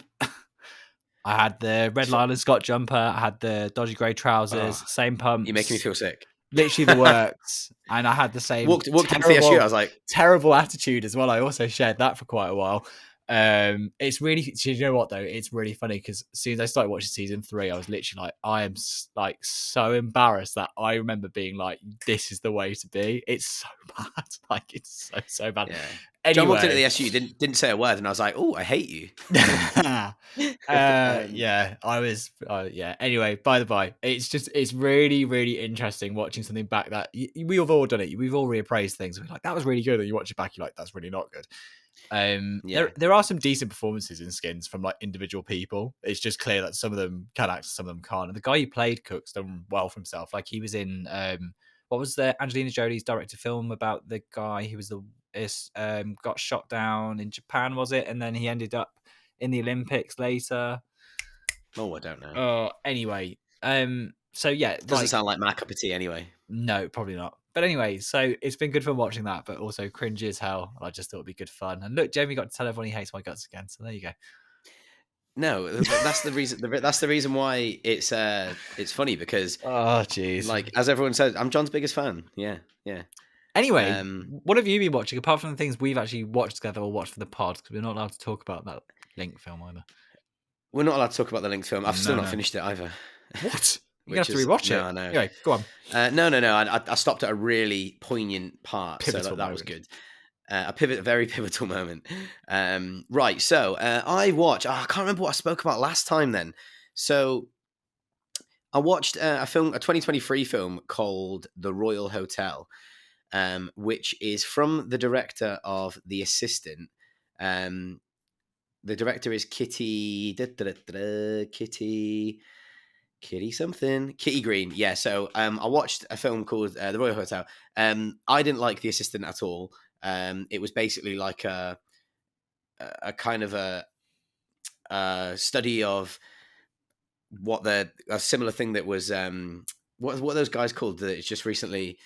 I had the red Lylan Scott jumper, I had the dodgy grey trousers, oh, same pumps. you're making me feel sick. Literally the works, and I had the same walked into the SU. I was like, terrible attitude as well. I also shared that for quite a while. It's really, you know what though? It's really funny because as soon as I started watching season 3, I was literally like, I am like so embarrassed that I remember being like, this is the way to be. It's so bad, like it's so bad. yeah. Anyway, John walked into the SU, didn't say a word, and I was like, oh, I hate you. Yeah, I was. Yeah. Anyway, by the by, it's really, really interesting watching something back that we've all done it. We've all reappraised things. We're like, that was really good, and you watch it back, you're like, that's really not good. Yeah. There are some decent performances in Skins from like individual people. It's just clear that some of them can act, some of them can't. And the guy who played Cook's done well for himself. Like he was in what was the Angelina Jolie's directed film about the guy who was got shot down in Japan, was it? And then he ended up in the Olympics later. Oh, I don't know. Anyway, so yeah, Doesn't sound like my cup of tea anyway. No, probably not. But anyway, so it's been good fun watching that, but also cringy as hell. I just thought it'd be good fun. And look, Jamie got to tell everyone he hates my guts again. So there you go. No, that's the reason. That's the reason why it's funny because Oh, jeez. like as everyone says, I'm John's biggest fan. Yeah. Anyway, what have you been watching apart from the things we've actually watched together or watched for the pod? Because we're not allowed to talk about that Link film either. We're not allowed to talk about the Link film. I've still not finished it either. What? You're gonna have to rewatch it. No, I know. Anyway, go on. No. I stopped at a really poignant part, Pivotal so that was moment. good. A very pivotal moment. Right. So I watched. I can't remember what I spoke about last time. Then, so I watched a 2023 film called The Royal Hotel, which is from the director of The Assistant. The director is Kitty Green. Yeah. So I watched a film called The Royal Hotel. I didn't like The Assistant at all. It was basically like a kind of a study of a similar thing that was what are those guys called that it's just recently.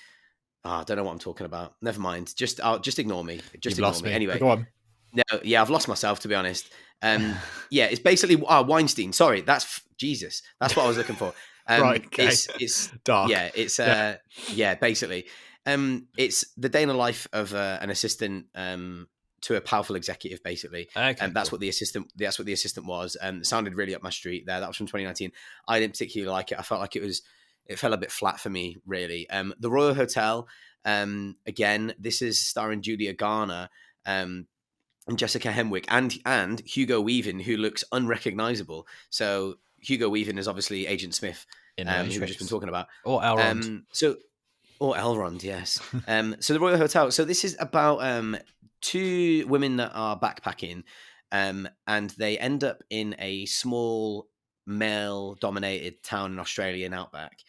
I don't know what I'm talking about. Never mind. Just ignore me. Just ignore me. Anyway, go on. No, yeah, I've lost myself to be honest. Yeah, it's basically Weinstein. Sorry, that's Jesus. That's what I was looking for. Right. Okay. It's dark. Yeah, it's basically. It's the day in the life of an assistant to a powerful executive, basically. Okay, that's what the assistant was. It sounded really up my street there. That was from 2019. I didn't particularly like it. I felt like it fell a bit flat for me, really. The Royal Hotel. Again, this is starring Julia Garner. And Jessica Henwick and Hugo Weaving, who looks unrecognizable. So Hugo Weaving is obviously Agent Smith, who we've just been talking about. Or Elrond. Or Elrond, yes. So the Royal Hotel. So this is about 2 women that are backpacking, and they end up in a small male-dominated town in Australian outback.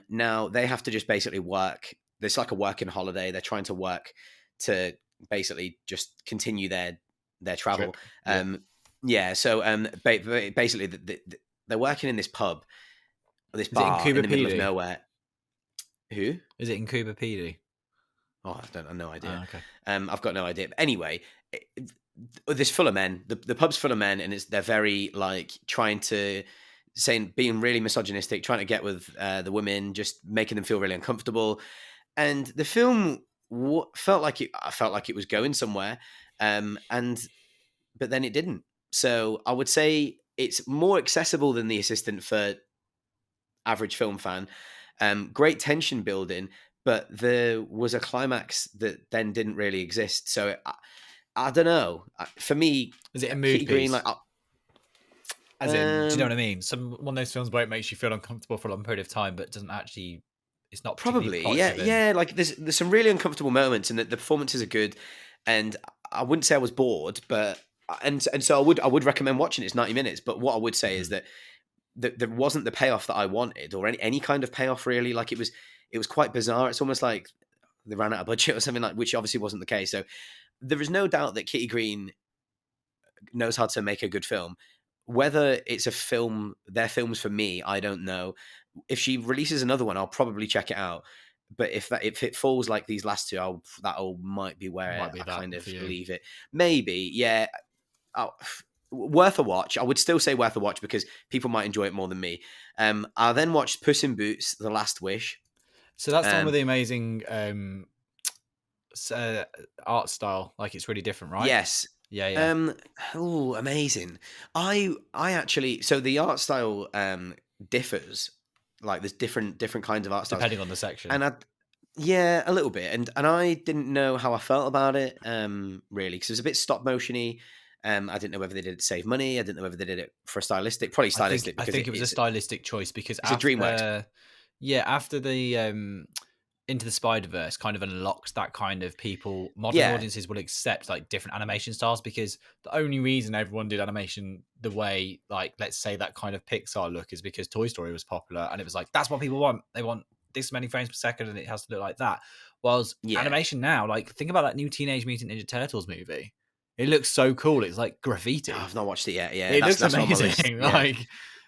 Now they have to just basically work. It's like a working holiday. They're trying to work to basically just continue their travel. So basically they're working in this pub, this bar in the middle of nowhere. Who is it in Cooper PD? Oh, I don't. I have no idea. Okay. I've got no idea. But anyway, this full of men. The pub's full of men, and they're very like trying to being really misogynistic, trying to get with the women, just making them feel really uncomfortable. And the film felt like it. I felt like it was going somewhere, and but then it didn't. So I would say it's more accessible than The Assistant for average film fan. Great tension building, but there was a climax that then didn't really exist. So I don't know. For me, Is it a Kitty mood Green, piece? like, As in, do you know what I mean? One of those films where it makes you feel uncomfortable for a long period of time, but doesn't actually. It's not particularly probably, plot yeah, driven. yeah. Like there's some really uncomfortable moments, and the performances are good. And I wouldn't say I was bored, but and so I would recommend watching it. It's 90 minutes, but what I would say is Mhm. that there wasn't the payoff that I wanted, or any kind of payoff really. Like it was quite bizarre. It's almost like they ran out of budget or something, like, which obviously wasn't the case. So there is no doubt that Kitty Green knows how to make a good film. Whether it's a film, their films for me, I don't know. If she releases another one, I'll probably check it out. But if it falls like these last two, that'll might be Might where be I that kind for of you. leave it. Maybe, yeah. I'll, worth a watch. I would still say worth a watch because people might enjoy it more than me. I then watched Puss in Boots: The Last Wish. So that's the one with Um, the amazing art style. Like it's really different, right? yes. Yeah, yeah. Um, oh, amazing. I actually, so the art style differs. Like there's different kinds of art styles, Depending on the section. and yeah, a little bit, and I didn't know how I felt about it, really, because it was a bit stop motiony. I didn't know whether they did it to save money. I didn't know whether they did it for stylistic, probably stylistic I because think it was a stylistic choice because it's a DreamWorks. after the Into the Spider-Verse kind of unlocks that kind of people, modern Yeah, audiences will accept like different animation styles because the only reason everyone did animation the way, like, let's say that kind of Pixar look is because Toy Story was popular and it was like, that's what people want. They want this many frames per second and it has to look like that. Whilst yeah. animation now, like, think about that new Teenage Mutant Ninja Turtles movie. It looks so cool. It's like Oh, graffiti. I've not watched it yet. Yeah, It looks that's on my list. amazing. Yeah, Like,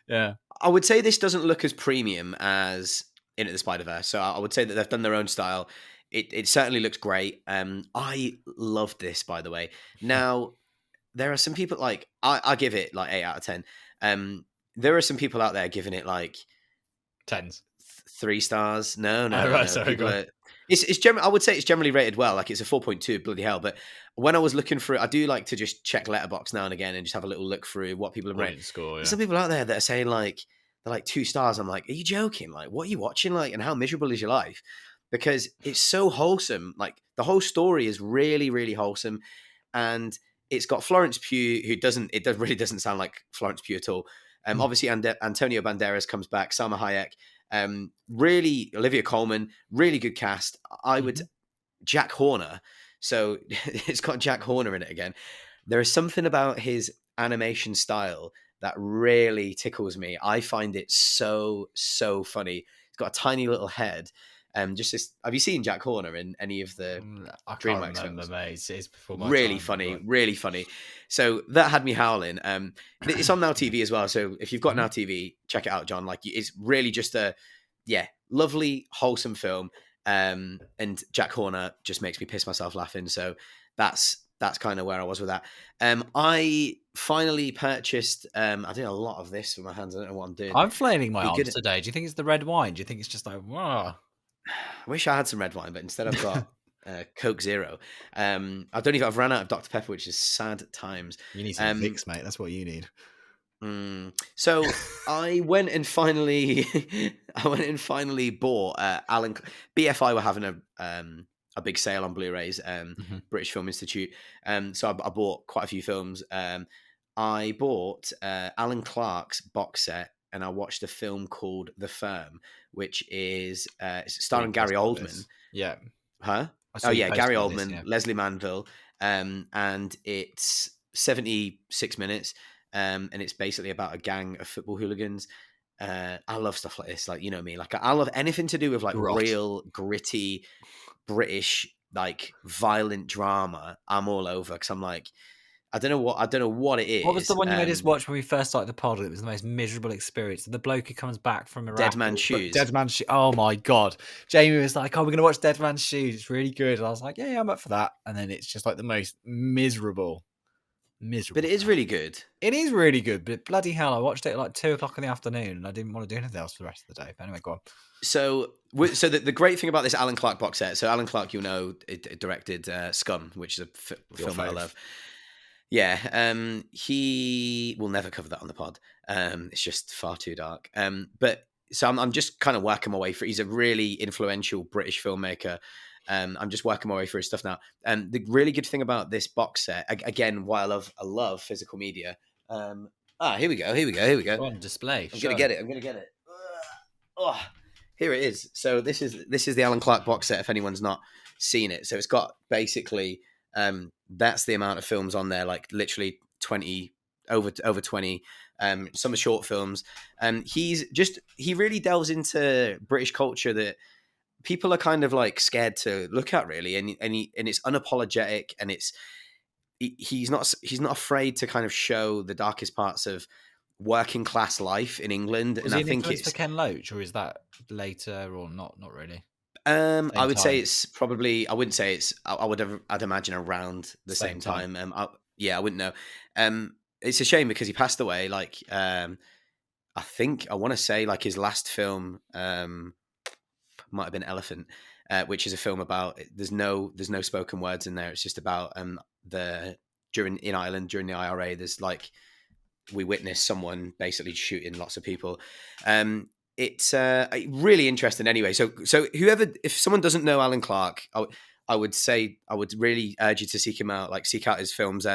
yeah. I would say this doesn't look as premium as Into the Spider Verse. So I would say that they've done their own style. It certainly looks great. I loved this, by the way. Now there are some people like I give it like 8 out of 10. There are some people out there giving it like Tens. 3 stars. No, no, Oh, no, right. no. Sorry, go People on. are. It's generally. I would say it's generally rated well. Like it's a 4.2. Bloody hell! But when I was looking through, I do like to just check Letterboxd now and again and just have a little look through what people have rated. Audience score, There's yeah. some people out there that are saying like they're like 2 stars. I'm like, are you joking? Like, what are you watching? Like, and how miserable is your life? Because it's so wholesome. Like the whole story is really, really wholesome, and it's got Florence Pugh, who doesn't. Really doesn't sound like Florence Pugh at all. Mm. Obviously, Antonio Banderas comes back. Salma Hayek. Really, Olivia Colman, really good cast. I would Mhm. Jack Horner. So it's got Jack Horner in it again. There is something about his animation style that really tickles me. I find it so funny. He's got a tiny little head. Just this. Have you seen Jack Horner in any of the I can't DreamWorks remember, films? mate. It's before my Really time. funny, But really funny. So that had me howling. It's on Now yeah. TV as well. So if you've got Mhm. Now TV, check it out, John. Like it's really just a lovely, wholesome film. And Jack Horner just makes me piss myself laughing. So that's kind of where I was with that. I finally purchased. I did a lot of this with my hands. I don't know what I'm doing. I'm flailing my Be arms good. today. Do you think it's the red wine? Do you think it's just like, wow? I wish I had some red wine, but instead I've got Coke Zero. I've run out of Dr Pepper, which is sad times. You need some Um, Vicks, mate. That's what you need. so I went and finally, bought Alan. BFI were having a big sale on Blu-rays. Mhm. British Film Institute. So I bought quite a few films. I bought Alan Clark's box set, and I watched a film called The Firm, which is Saw you starring post Gary about Oldman. this. Yeah, Huh? I Oh saw you yeah, post Gary about this. Oldman, Yeah. Leslie Manville, and it's 76 minutes, and it's basically about a gang of football hooligans. I love stuff like this, like you know me, like I love anything to do with like Grot. real gritty British like violent drama. I'm all over because I'm like I don't know what it What was the is. one you made us watch when we first started the pod? It was the most miserable experience. The bloke who comes back from Dead Iraq, Man's but Shoes. Dead Man's Shoes. Oh my god! Jamie was like, "Oh, we're gonna watch Dead Man's Shoes. It's really good." And I was like, "Yeah, I'm up for that." And then it's just like the most miserable But it is film. really good. It is really good, but bloody hell, I watched it at like 2 o'clock in the afternoon, and I didn't want to do anything else for the rest of the day. But anyway, go on. So the great thing about this Alan Clark box set. So Alan Clark, it directed Scum, which is a Your film that I fave. love. Yeah, he will never cover that on the pod. It's just far too dark. But so I'm just kind of working my way through. He's a really influential British filmmaker. I'm just working my way through his stuff now. The really good thing about this box set, again, why I love physical media. Here we go. Go on, display. I'm gonna get it. Oh, here it is. So this is the Alan Clark box set. If anyone's not seen it, so it's got basically that's the amount of films on there, like literally 20 over 20. Some are short films. He really delves into British culture that people are kind of like scared to look at, really, and it's unapologetic, and he's not afraid to kind of show the darkest parts of working class life in England, Was and he I an think influence for it's Ken Loach, or is that later or not? Not really. I Same would say time. it's probably. I wouldn't say it's. I'd imagine around the Same same time. time. Yeah, I wouldn't know. It's a shame because he passed away. Like, I think I want to say like his last film might have been Elephant, which is a film about. There's no spoken words in there. It's just about the during in Ireland during the IRA. There's like we witnessed someone basically shooting lots of people. It's really interesting anyway. So whoever, if someone doesn't know Alan Clark, I would say I would really urge you to seek him out, like seek out his films.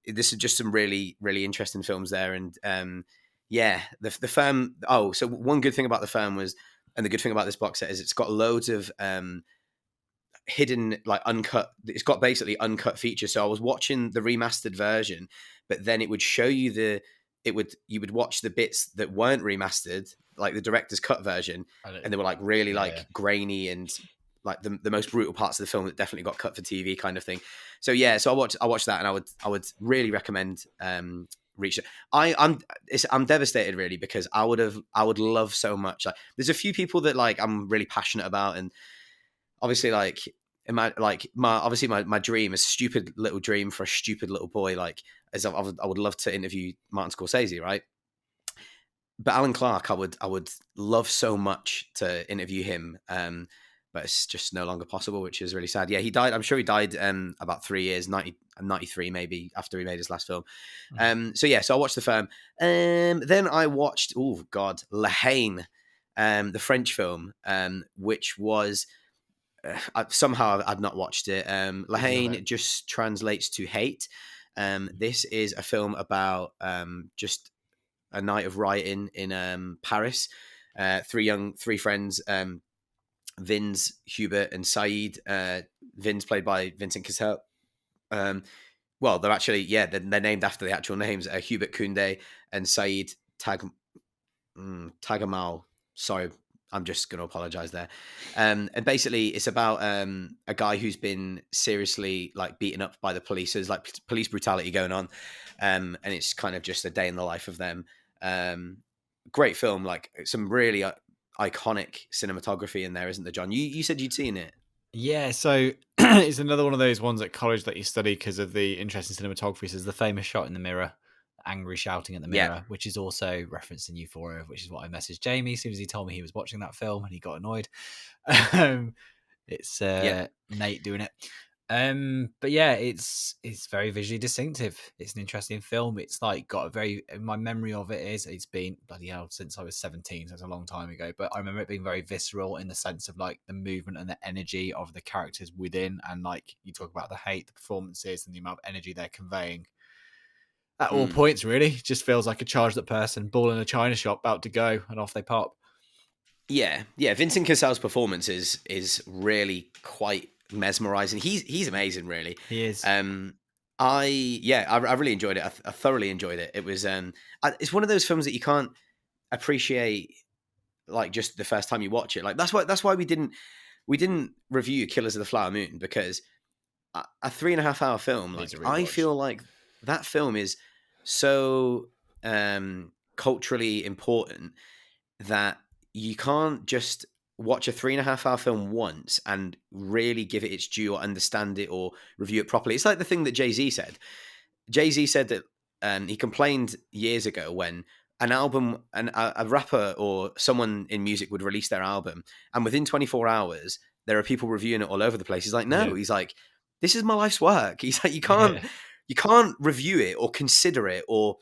This is just some really interesting films there. And yeah, the firm. Oh, so one good thing about the firm was, and the good thing about this box set is it's got loads of hidden, like uncut. It's got basically uncut features. So I was watching the remastered version, but then it would show you you would watch the bits that weren't remastered, like the director's cut version, and they were like really Yeah. like grainy and like the most brutal parts of the film that definitely got cut for TV kind of thing. So yeah, so I watched that, and I would really recommend Reach. I'm devastated really, because I would love so much. Like there's a few people that like I'm really passionate about, and obviously like my dream, a stupid little dream for a stupid little boy, like as I would love to interview Martin Scorsese, right? But Alan Clark, I would love so much to interview him, but it's just no longer possible, which is really sad. Yeah, he died. I'm sure he died about 3 years, 93 maybe, after he made his last film. So yeah, so I watched The Firm. Then I watched, oh God, La Haine, the French film, which was somehow I'd not watched it. La Did you love Haine it? just translates to hate. This is a film about just a night of rioting in Paris. Three friends, Vince, Hubert, and Saeed. Vince played by Vincent Cassel. Well, they're actually they're named after the actual names. Hubert Koundé and Saeed Tagamal. Sorry, I'm just going to apologize there. And basically, it's about a guy who's been seriously like beaten up by the police. So there's like police brutality going on, and it's kind of just a day in the life of them. Great film, like some really iconic cinematography in there, isn't there, John? You said you'd seen it. Yeah, so it's another one of those ones at college that you study because of the interest in cinematography. So there's the famous shot in the mirror, angry shouting at the Yeah, mirror, which is also referenced in Euphoria, which is what I messaged Jamie as soon as he told me he was watching that film, and he got annoyed. It's yeah, Nate doing it. But yeah, it's very visually distinctive. It's an interesting film. It's like got a very, my memory of it is it's been bloody hell since I was 17, so it's a long time ago. But I remember it being very visceral in the sense of like the movement and the energy of the characters within, and like you talk about the hate, the performances, and the amount of energy they're conveying at all mm. points. Really, just feels like a charged up person, ball in a china shop, about to go, and off they pop. Yeah. Vincent Cassel's performance is really quite mesmerizing. He's amazing, really. He is. I really enjoyed it. I thoroughly enjoyed it. It was it's one of those films that you can't appreciate like just the first time you watch it. Like that's why we didn't review Killers of the Flower Moon, because a 3.5 hour film, Needs like a I rewatch. feel like that film is so culturally important that you can't just watch a 3.5 hour film once and really give it its due or understand it or review it properly. It's like the thing that Jay-Z said. Jay-Z said that he complained years ago when an album, a rapper or someone in music would release their album, and within 24 hours, there are people reviewing it all over the place. He's like, no, he's like, this is my life's work. He's like, you can't review it or consider it or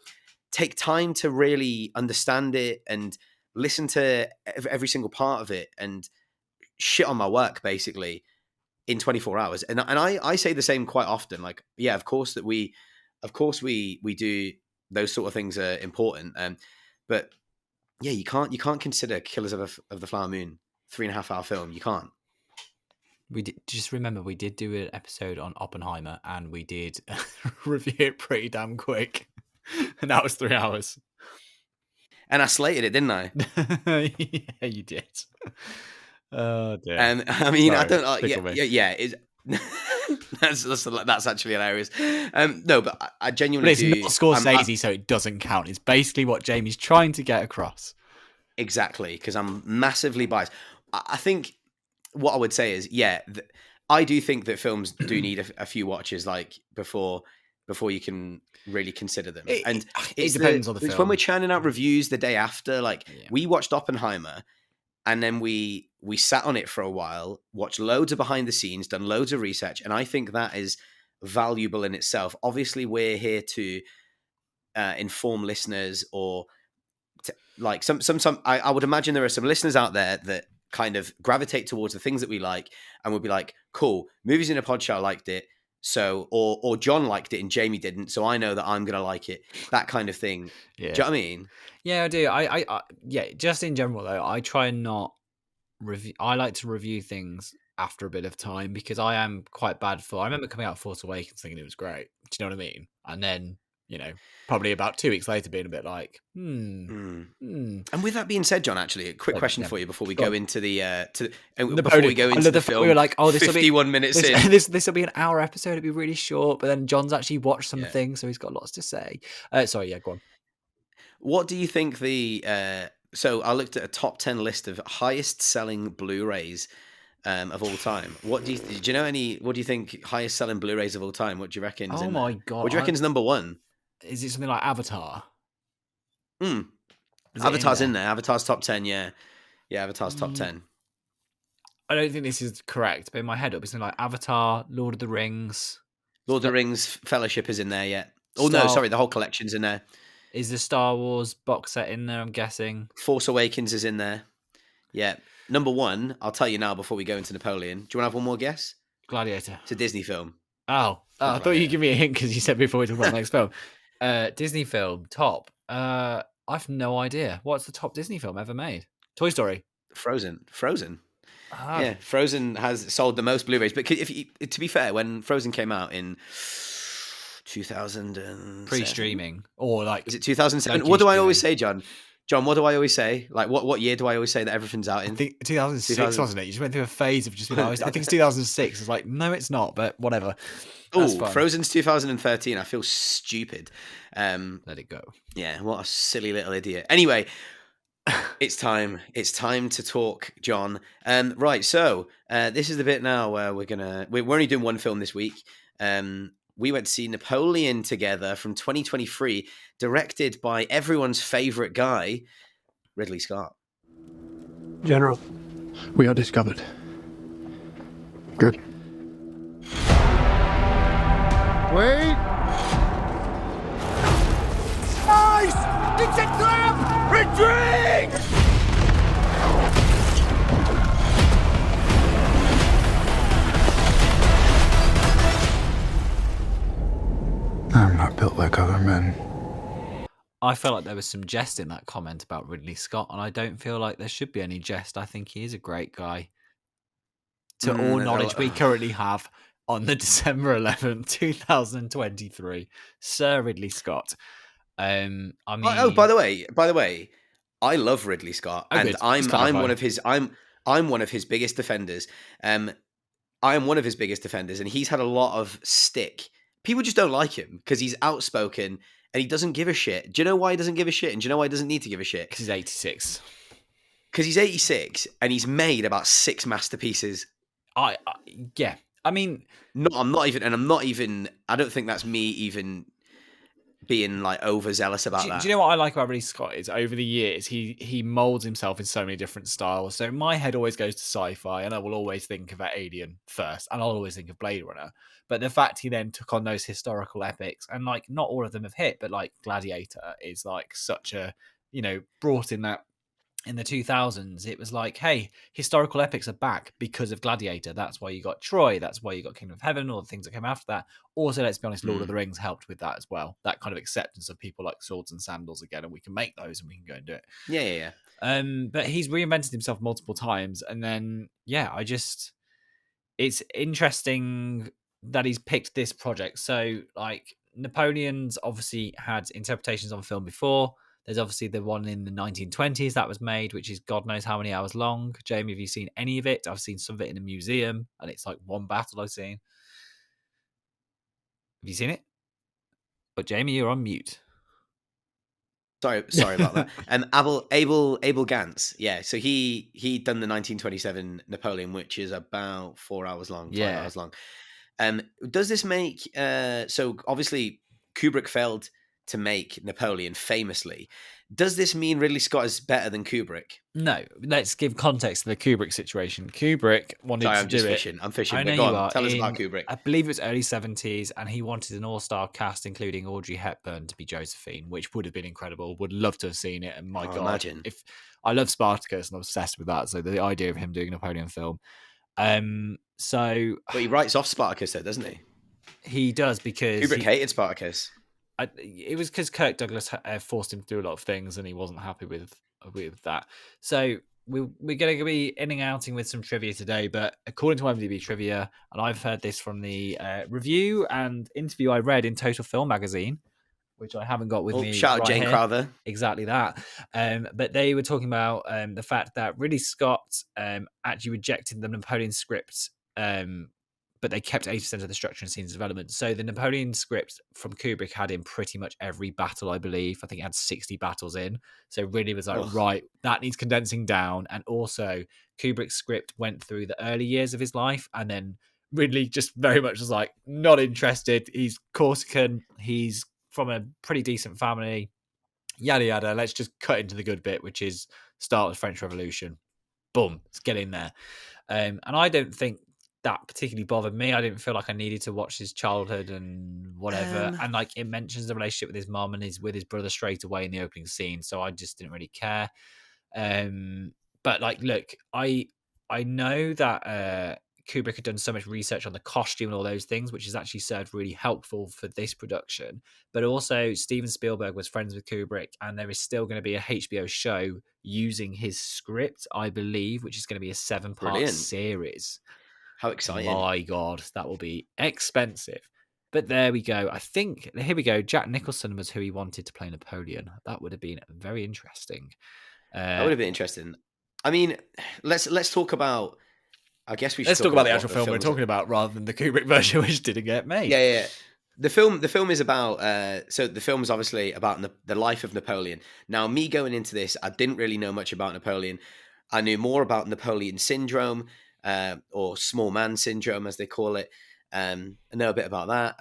take time to really understand it and listen to every single part of it and shit on my work basically in 24 hours. And I say the same quite often. Like, yeah, of course we do, those sort of things are important. But yeah, you can't consider Killers of the Flower Moon 3.5 hour film. You can't. We did, just remember we did do an episode on Oppenheimer and we did review it pretty damn quick. And that was 3 hours. And I slated it, didn't I? Yeah, you did. Oh dear. I mean, Sorry, I don't. Yeah. That's actually hilarious. No, but I genuinely but it's not Scorsese, so it doesn't count. It's basically what Jamie's trying to get across. Exactly, because I'm massively biased. I think what I would say is, yeah, I do think that films do need a few watches, like before you can really consider them. And it depends on the film. When we're churning out reviews the day after, like we watched Oppenheimer, and then we sat on it for a while, watched loads of behind the scenes, done loads of research, and I think that is valuable in itself. Obviously, we're here to inform listeners, or like some. I would imagine there are some listeners out there that kind of gravitate towards the things that we like, and would be like, "Cool, Movies in a Pod Show liked it." So, or John liked it and Jamie didn't, so I know that I'm gonna like it. That kind of thing. Yeah. Do you know what I mean? Yeah, I do. I yeah. Just in general though, I try and not review. I like to review things after a bit of time because I am quite bad for. I remember coming out of Force Awakens thinking it was great. Do you know what I mean? And then probably about 2 weeks later being a bit like, And with that being said, John, actually, a quick question for you before we go into the before we go into the film. We were like, oh, this will be 51 minutes in. This will be an hour episode. It'll be really short. But then John's actually watched some things, so he's got lots to say. Sorry, yeah, go on. What do you think so I looked at a top 10 list of highest selling Blu-rays of all time. Do you know any? What do you think highest selling Blu-rays of all time? What do you reckon? Oh my god! What do you reckon is number one? Is it something like Avatar? Avatar's in there. Avatar's top 10. Yeah, Avatar's top 10. I don't think this is correct, but in my head it'll be something like Avatar, Lord of the Rings. Lord of the Rings Fellowship is in there. Yeah. Oh no, sorry, the whole collection's in there. Is the Star Wars box set in there? I'm guessing. Force Awakens is in there. Yeah. Number one, I'll tell you now before we go into Napoleon. Do you want to have one more guess? Gladiator. It's a Disney film. Oh, I thought you'd give me a hint because you said before we talk about the next film. Disney film, top. I've no idea. What's the top Disney film ever made? Toy Story. Frozen. Yeah, Frozen has sold the most Blu-rays. But to be fair, when Frozen came out in 2007, pre-streaming, or like, is it 2007? What do I always say, John? What do I always say? Like, what year do I always say that everything out in? I think 2006, wasn't it? You just went through a phase of just being like, I think it's 2006. It's like, no, it's not, but whatever. Oh, Frozen's 2013. I feel stupid. Let it go. Yeah, what a silly little idiot. Anyway, it's time. It's time to talk, John. Right, so this is the bit now where we're only doing one film this week. We went to see Napoleon together from 2023, directed by everyone's favorite guy, Ridley Scott. General, we are discovered. Good. Wait! Nice! It's a trap! Retreat! I'm not built like other men. I felt like there was some jest in that comment about Ridley Scott, and I don't feel like there should be any jest. I think he is a great guy. To all knowledge we currently have on the December 11th, 2023, Sir Ridley Scott. I mean, by the way, I love Ridley Scott, and I'm one of his biggest defenders. I am one of his biggest defenders, and he's had a lot of stick people just don't like him because he's outspoken and he doesn't give a shit. Do you know why he doesn't give a shit? And do you know why he doesn't need to give a shit? Because he's 86. Because he's 86 and he's made about 6 masterpieces. Yeah. I mean, No, I'm not even. I don't think that's me even being like overzealous about that. do you know what I like about Ridley Scott is over the years he molds himself in so many different styles. So my head always goes to sci-fi, and I will always think of Alien first, and I'll always think of Blade Runner. But the fact he then took on those historical epics, and like not all of them have hit, but like Gladiator is like such a, brought in that. In the 2000s, it was like, hey, historical epics are back because of Gladiator. That's why you got Troy. That's why you got Kingdom of Heaven, all the things that came after that. Also, let's be honest, Lord of the Rings helped with that as well. That kind of acceptance of people like swords and sandals again, and we can make those and we can go and do it. Yeah. But he's reinvented himself multiple times. And then, it's interesting that he's picked this project. So, like, Napoleon's obviously had interpretations on film before. There's obviously the one in the 1920s that was made, which is God knows how many hours long. Jamie, have you seen any of it? I've seen some of it in a museum, and it's like one battle I've seen. Have you seen it? But Jamie, you're on mute. Sorry about that. Abel Gance, yeah. So he done the 1927 Napoleon, which is about 4 hours long, 5 hours long. Does this make so obviously Kubrick failed to make Napoleon famously. Does this mean Ridley Scott is better than Kubrick? No. Let's give context to the Kubrick situation. Kubrick wanted to do it. I'm fishing. I know But go you on, are. tell us about Kubrick. I believe it was early 70s, and he wanted an all-star cast, including Audrey Hepburn, to be Josephine, which would have been incredible. Would love to have seen it. And my God, imagine. If I love Spartacus and I'm obsessed with that, so the idea of him doing a Napoleon film. But he writes off Spartacus, though, doesn't he? He does, because Kubrick hated Spartacus. It was because Kirk Douglas forced him to do a lot of things, and he wasn't happy with that. So we're going to be in and outing with some trivia today, but according to IMDb trivia, and I've heard this from the review and interview I read in Total Film magazine, which I haven't got with me. Shout out Jane Crowther. Exactly that. But they were talking about the fact that Ridley Scott actually rejected the Napoleon script, but they kept 80% of the structure and scenes development. So the Napoleon script from Kubrick had in pretty much every battle, I believe. I think it had 60 battles in. So really was like, right, that needs condensing down. And also Kubrick's script went through the early years of his life, and then Ridley just very much was like, not interested. He's Corsican. He's from a pretty decent family. Yada, yada. Let's just cut into the good bit, which is start the French Revolution. Boom. Let's get in there. And I don't think that particularly bothered me. I didn't feel like I needed to watch his childhood and whatever. And like, it mentions the relationship with his mom and with his brother straight away in the opening scene, so I just didn't really care. But like, look, I know that Kubrick had done so much research on the costume and all those things, which has actually served really helpful for this production. But also, Steven Spielberg was friends with Kubrick, and there is still going to be a HBO show using his script, I believe, which is going to be a 7-part series. How exciting. My God, that will be expensive. But there we go. I think, here we go. Jack Nicholson was who he wanted to play Napoleon. That would have been very interesting. That would have been interesting. I mean, let's talk about, I guess we should let's talk about the actual film we're talking about rather than the Kubrick version, which didn't get made. Yeah. The film is about, so the film is obviously about the life of Napoleon. Now, me going into this, I didn't really know much about Napoleon. I knew more about Napoleon syndrome, or small man syndrome, as they call it. I know a bit about that.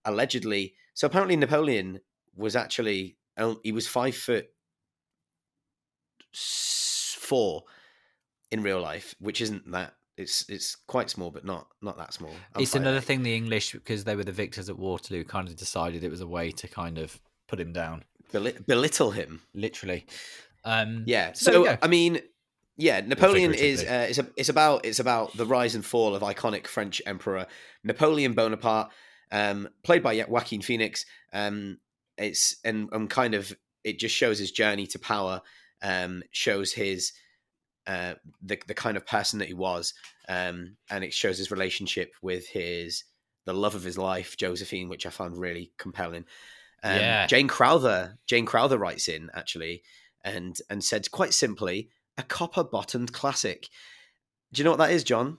Allegedly, so apparently Napoleon was actually, he was 5'4" in real life, which isn't that. It's quite small, but not that small. It's another thing the English, because they were the victors at Waterloo, kind of decided it was a way to kind of put him down, belittle him, literally. Yeah. So I mean, yeah, Napoleon is it's about the rise and fall of iconic French emperor Napoleon Bonaparte, played by Joaquin Phoenix. It's and kind of, it just shows his journey to power, shows his the kind of person that he was, and it shows his relationship with the love of his life, Josephine, which I found really compelling. Jane Crowther writes in actually and said quite simply, a copper-bottomed classic. Do you know what that is, John?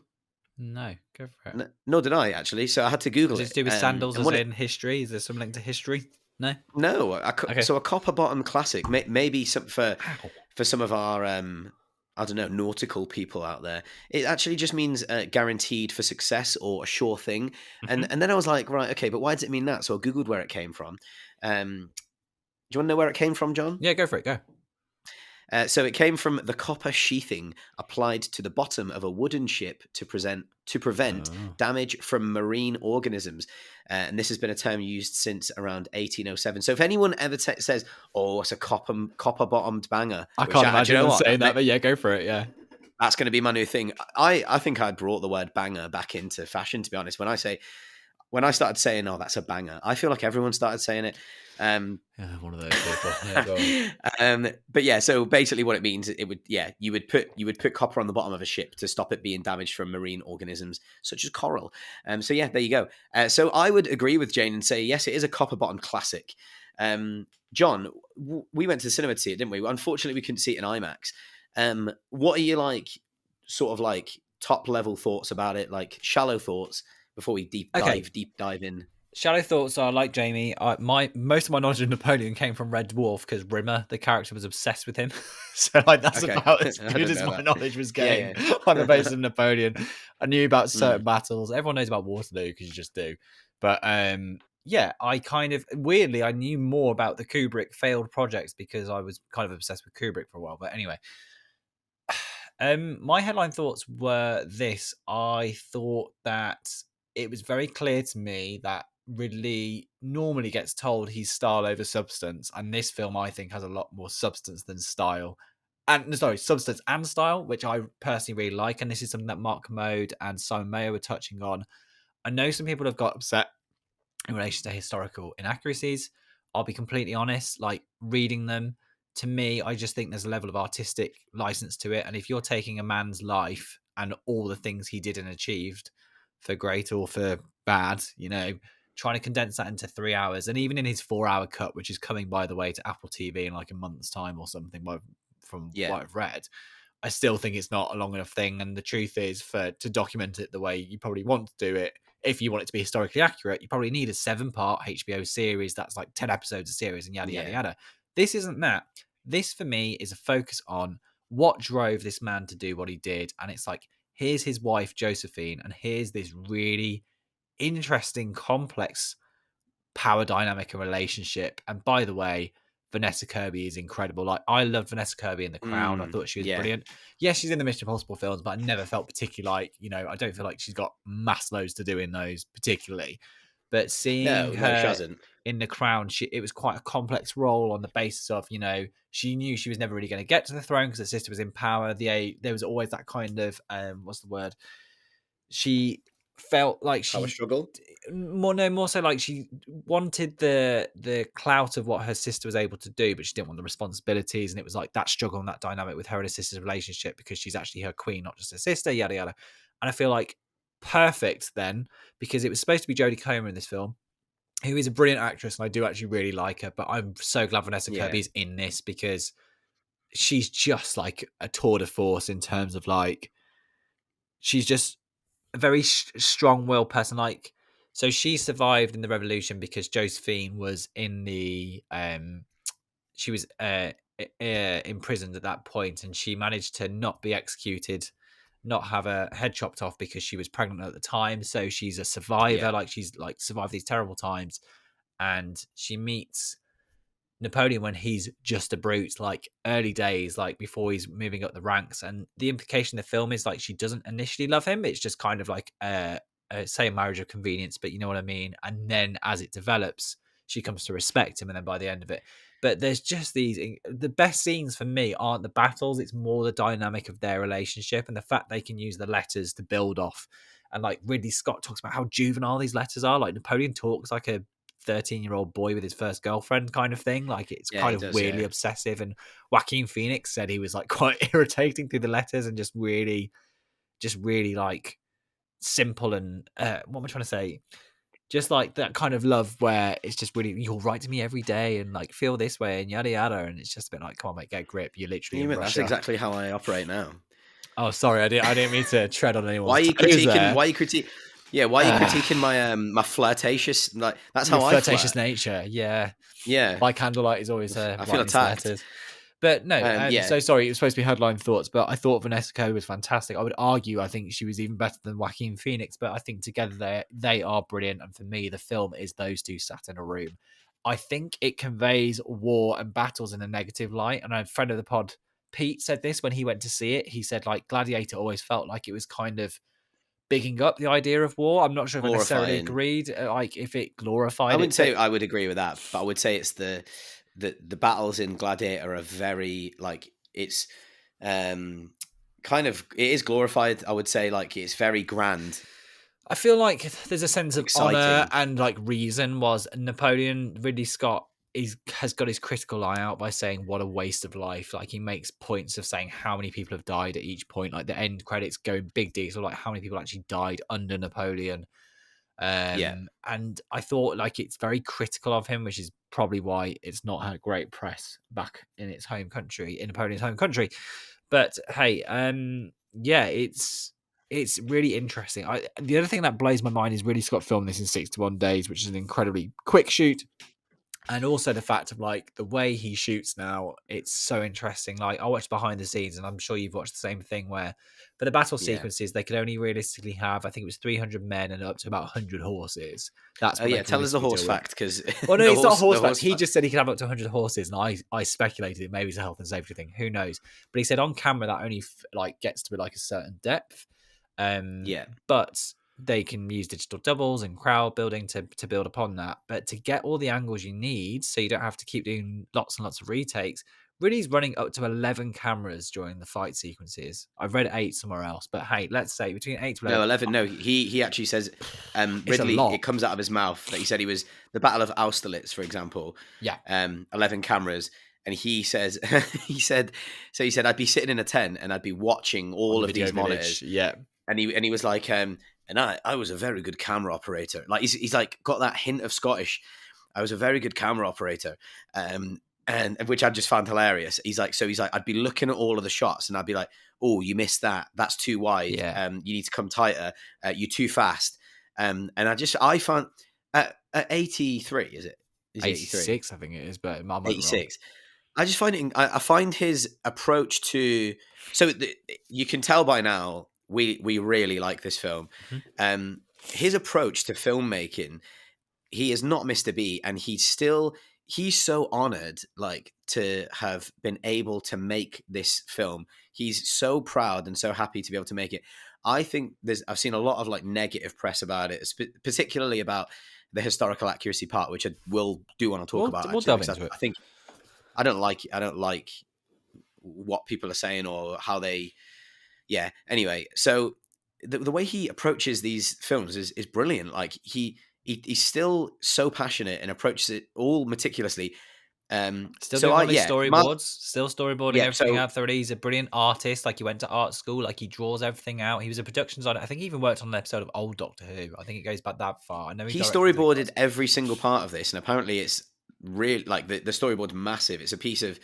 No, go for it. Nor did I, actually. So I had to Google Does it it. do with sandals and as what in history? Is there some link to history? No? No, Okay. so a copper bottom classic, maybe for Ow. some of our I don't know, nautical people out there. It actually just means guaranteed for success or a sure thing. Mhm. And then I was like, right, okay, but why does it mean that? So I googled where it came from. Do you want to know where it came from, John? Yeah, go for it. Go. So it came from the copper sheathing applied to the bottom of a wooden ship to prevent Oh. damage from marine organisms. And this has been a term used since around 1807. So if anyone ever says, "Oh, it's a copper bottomed banger," I which can't do you imagine know them what? saying that, but yeah, go for it. Yeah. That's going to be my new thing. I think I brought the word banger back into fashion. To be honest, when I started saying, "Oh, that's a banger," I feel like everyone started saying it. Yeah, one of those people. Yeah, go on. But yeah, so basically what it means, you would put copper on the bottom of a ship to stop it being damaged from marine organisms such as coral. So yeah, there you go. So I would agree with Jane and say yes, it is a copper bottom classic. John, we went to the cinema to see it, didn't we? Unfortunately, we couldn't see it in IMAX. What are you like, sort of like top level thoughts about it, like shallow thoughts before we deep dive in? Shallow thoughts are like Jamie. Most of my knowledge of Napoleon came from Red Dwarf because Rimmer, the character, was obsessed with him. So like that's Okay. about as I good didn't as know my that. knowledge was Yeah, getting on the basis of Napoleon. I knew about certain Mm. battles. Everyone knows about Waterloo because you just do. But yeah, I kind of weirdly I knew more about the Kubrick failed projects because I was kind of obsessed with Kubrick for a while. But anyway, my headline thoughts were this. I thought that it was very clear to me that Ridley normally gets told he's style over substance, and this film I think has a lot more substance than style. And sorry, substance and style, which I personally really like. And this is something that Mark Commode and Simon Mayo were touching on. I know some people have got upset in relation to historical inaccuracies. I'll be completely honest, like reading them, to me, I just think there's a level of artistic license to it. And if you're taking a man's life and all the things he did and achieved for great or for bad, trying to condense that into 3 hours, and even in his 4 hour cut, which is coming, by the way, to Apple TV in like a month's time or something, from Yeah. what I've read, I still think it's not a long enough thing. And the truth is, to document it the way you probably want to do it, if you want it to be historically accurate, you probably need a 7-part HBO series that's like 10 episodes a series and yada, yada, yada. This isn't that. This, for me, is a focus on what drove this man to do what he did. And it's like, here's his wife, Josephine, and here's this really interesting, complex power dynamic and relationship. And by the way, Vanessa Kirby is incredible. Like, I loved Vanessa Kirby in The Crown. I thought she was brilliant. Yes, she's in the Mission Impossible films, but I never felt particularly like, I don't feel like she's got mass loads to do in those particularly. But seeing her she hasn't. in The Crown, it was quite a complex role on the basis of, she knew she was never really going to get to the throne because her sister was in power. There was always that kind of, what's the word? She felt like Power struggle. more so like she wanted the clout of what her sister was able to do, but she didn't want the responsibilities. And it was like that struggle and that dynamic with her and her sister's relationship, because she's actually her queen, not just her sister, yada yada. And I feel like perfect then, because it was supposed to be Jodie Comer in this film, who is a brilliant actress, and I do actually really like her. But I'm so glad Vanessa Kirby's in this, because she's just like a tour de force in terms of like, she's just a very strong-willed person. Like, so she survived in the revolution because Josephine was in the she was imprisoned at that point, and she managed to not be executed, not have her head chopped off because she was pregnant at the time. So she's a survivor. Like, she's like survived these terrible times, and she meets Napoleon when he's just a brute, like early days, like before he's moving up the ranks. And the implication of the film is like, she doesn't initially love him. It's just kind of like say a marriage of convenience, but you know what I mean? And then as it develops, she comes to respect him. And then by the end of it, but there's just the best scenes for me aren't the battles. It's more the dynamic of their relationship and the fact they can use the letters to build off. And like Ridley Scott talks about how juvenile these letters are. Like, Napoleon talks like a 13-year-old boy with his first girlfriend kind of thing. Like, it's kind of weirdly obsessive. And Joaquin Phoenix said he was like quite irritating through the letters and just really like simple. And what am I trying to say? Just like that kind of love where it's just really, you'll write to me every day and like feel this way and yada yada. And it's just a bit like, come on, mate, get a grip. You're literally in Russia. That's exactly how I operate now. Oh, sorry, I didn't mean to tread on Why anyone's are you toes critiquing? there. Why are you critiquing? Yeah, why are you critiquing my flirtatious? Like that's Your how I flirtatious flirt. nature, yeah. Yeah, By candlelight is always I feel writing some attacked. letters. But no, Yeah, so sorry, it was supposed to be headline thoughts, but I thought Vanessa Coe was fantastic. I would argue I think she was even better than Joaquin Phoenix, but I think together they are brilliant. And for me, the film is those two sat in a room. I think it conveys war and battles in a negative light. And a friend of the pod, Pete, said this when he went to see it. He said, like, Gladiator always felt like it was kind of bigging up the idea of war. I'm not sure if I necessarily glorifying. agreed, like if it I glorified wouldn't it, say but I would agree with that, but I would say it's the battles in Gladiator are very like it's kind of it is glorified. I would say like it's very grand, I feel like there's a sense of honor exciting. and like reason. Was Napoleon Ridley Scott has got his critical eye out by saying what a waste of life. Like he makes points of saying how many people have died at each point. Like the end credits go big deals, so like how many people actually died under Napoleon. Yeah, And I thought like it's very critical of him, which is probably why it's not had great press back in its home country, in Napoleon's home country. But hey, yeah, it's really interesting. The other thing that blows my mind is Ridley Scott filmed this in 61 days, which is an incredibly quick shoot. And also the fact of like the way he shoots now, it's so interesting. Like I watched behind the scenes, and I'm sure you've watched the same thing where for the battle yeah. sequences, they could only realistically have, I think it was 300 men and up to about 100 horses. That's Oh what they yeah, could tell us the realistically horse deal with. fact because Well, no, it's not a horse fact. He fact. just said he could have up to 100 horses, and I speculated it maybe it's a health and safety thing. Who knows? But he said on camera that only like gets to like a certain depth. Yeah, But they can use digital doubles and crowd building to build upon that. But to get all the angles you need, so you don't have to keep doing lots and lots of retakes. Ridley's running up to 11 cameras during the fight sequences. I've read 8 somewhere else, but hey, let's say between 8 to 11. no 11. No, he actually says It's a Ridley. lot. It comes out of his mouth that he said he was the Battle of Austerlitz, for example. Yeah. 11 cameras. And he says, he said I'd be sitting in a tent and I'd be watching all On of the video these monitors. village. Yeah. And he was like, and I was a very good camera operator. Like he's like got that hint of Scottish. I was a very good camera operator, and which I just found hilarious. He's like, I'd be looking at all of the shots and I'd be like, oh, you missed that. That's too wide. Yeah. You need to come tighter. You're too fast. And I found at 83, is it? Is it 86, I think it is, but I might be 86. I just find I find his approach to you can tell by now we really like this film. Mm-hmm. His approach to filmmaking, he is not Mr. B, and he's so honored like to have been able to make this film. He's so proud and so happy to be able to make it. I think I've seen a lot of like negative press about it, particularly about the historical accuracy part, which I will do want to talk about. We'll delve into it. I think I don't like what people are saying or how they. Yeah. Anyway, so the way he approaches these films is brilliant. Like he's still so passionate and approaches it all meticulously. Still so doing all his yeah, storyboards, still storyboarding Yeah, everything so- out. He's a brilliant artist. Like he went to art school. Like he draws everything out. He was a production designer. I think he even worked on an episode of Old Doctor Who. I think it goes back that far. I know he directed storyboarded it. every single part of this, and apparently it's really like the storyboard's massive. It's a piece of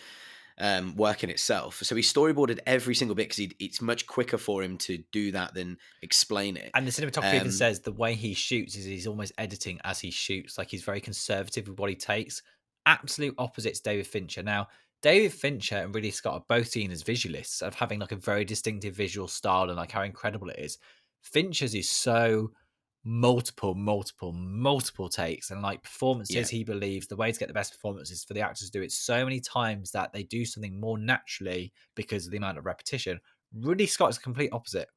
work in itself. So he storyboarded every single bit because it's much quicker for him to do that than explain it. And the cinematographer even says the way he shoots is he's almost editing as he shoots. Like he's very conservative with what he takes. Absolute opposites David Fincher. Now, David Fincher and Ridley Scott are both seen as visualists of having like a very distinctive visual style and like how incredible it is. Fincher's is so multiple takes and like performances. Yeah. He believes the way to get the best performance is for the actors to do it so many times that they do something more naturally because of the amount of repetition. Ridley Scott is the complete opposite.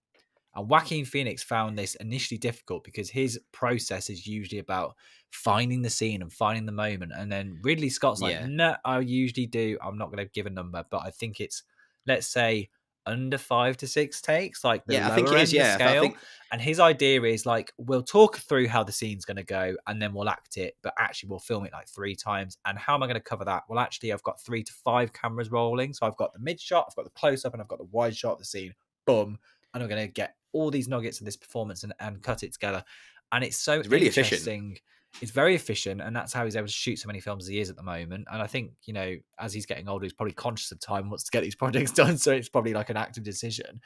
And Joaquin Phoenix found this initially difficult because his process is usually about finding the scene and finding the moment. And then Ridley Scott's like, Yeah. no, I usually do. I'm not going to give a number, but I think it's, let's say, under 5 to 6 takes, like the Yeah, I lower think it end is, of the yeah. I scale. think- And his idea is like, we'll talk through how the scene's going to go and then we'll act it, but actually we'll film it like 3 times. And how am I going to cover that? Well, actually, I've got 3 to 5 cameras rolling. So I've got the mid shot, I've got the close up, and I've got the wide shot of the scene. Boom. And I'm going to get all these nuggets of this performance and cut it together. And it's so really efficient. interesting. It's very efficient, and that's how he's able to shoot so many films as he is at the moment. And I think, you know, as he's getting older, he's probably conscious of time, wants to get these projects done. So it's probably like an active decision.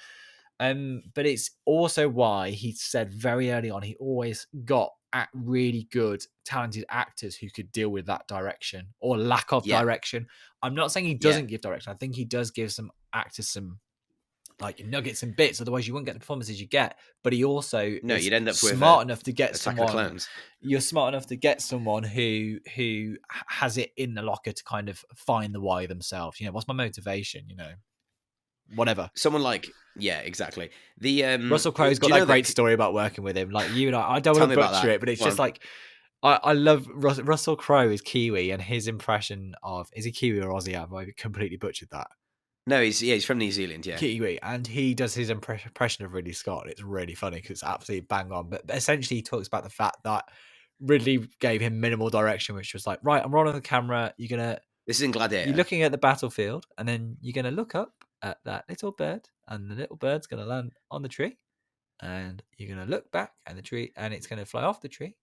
But it's also why he said very early on he always got really good, talented actors who could deal with that direction or lack of Yeah. direction. I'm not saying he Yeah. doesn't give direction. I think he does give some actors some like nuggets and bits. Otherwise, you wouldn't get the performances you get. But he also No, is you'd end up with smart enough to get Attack of the someone. Clones. You're smart enough to get someone who has it in the locker to kind of find the why themselves. You know, what's my motivation? You know, whatever. Someone like, yeah, exactly. The Russell Crowe's got that great story about working with him. Like you and I don't want to butcher it, but it's just like I love Russell Crowe is Kiwi, and his impression of is he Kiwi or Aussie? Have I completely butchered that? No, he's from New Zealand, yeah. Kiwi, and he does his impression of Ridley Scott. And it's really funny because it's absolutely bang on. But essentially, he talks about the fact that Ridley gave him minimal direction, which was like, right, I'm rolling the camera. This is in Gladiator. You're looking at the battlefield, and then you're gonna look up at that little bird, and the little bird's gonna land on the tree, and you're gonna look back at the tree, and it's gonna fly off the tree,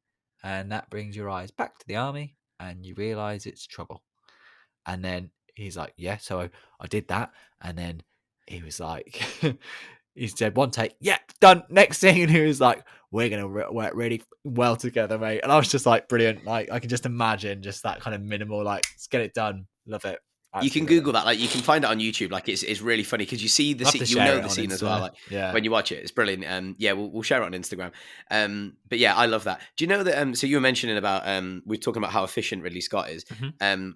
and that brings your eyes back to the army, and you realize it's trouble. And then he's like, yeah, so I did that. And then he was like, he said, one take, yeah, done. Next thing. And he was like, we're going to work really well together, mate. And I was just like, brilliant. Like, I can just imagine just that kind of minimal, like, let's get it done. Love it. You can Google that. Like, you can find it on YouTube. Like, it's really funny because you see the scene, you know the scene as well. Like, when you watch it, it's brilliant. Yeah, we'll share it on Instagram. But yeah, I love that. Do you know that? So you were mentioning about we're talking about how efficient Ridley Scott is. And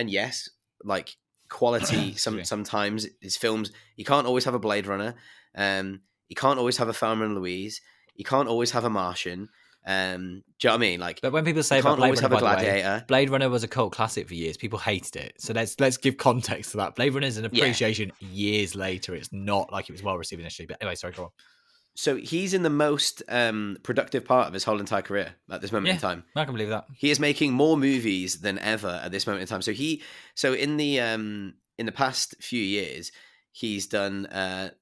yes, like quality. Sometimes his films. You can't always have a Blade Runner. You can't always have a Thelma and Louise. You can't always have a Martian. Do you know what I mean? Like, but when people say about Blade always Runner, have a Gladiator. Way, Blade Runner was a cult classic for years. People hated it, so let's give context to that. Blade Runner is an appreciation years later. It's not like it was well received initially. But anyway, sorry, go on. So he's in the most productive part of his whole entire career at this moment in time. I can believe that. He is making more movies than ever at this moment in time. So in the past few years, he's done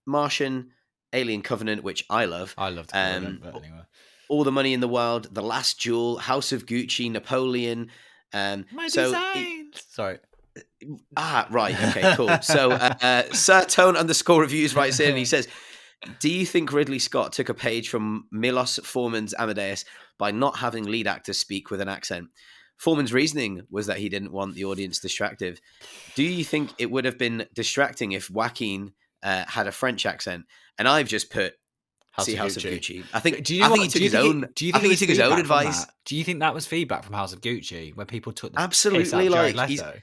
Martian, Alien Covenant, which I love. I loved Covenant, but anyway. All the Money in the World, The Last Duel, House of Gucci, Napoleon. My designs. Sorry. Right. Okay, cool. So Sirtone_reviews writes in and he says, do you think Ridley Scott took a page from Milos Forman's Amadeus by not having lead actors speak with an accent? Forman's reasoning was that he didn't want the audience distracted. Do you think it would have been distracting if Joaquin had a French accent? And I've just put House of Gucci. I think he took his own advice. Do you think that was feedback from House of Gucci where people took the absolutely like Leto?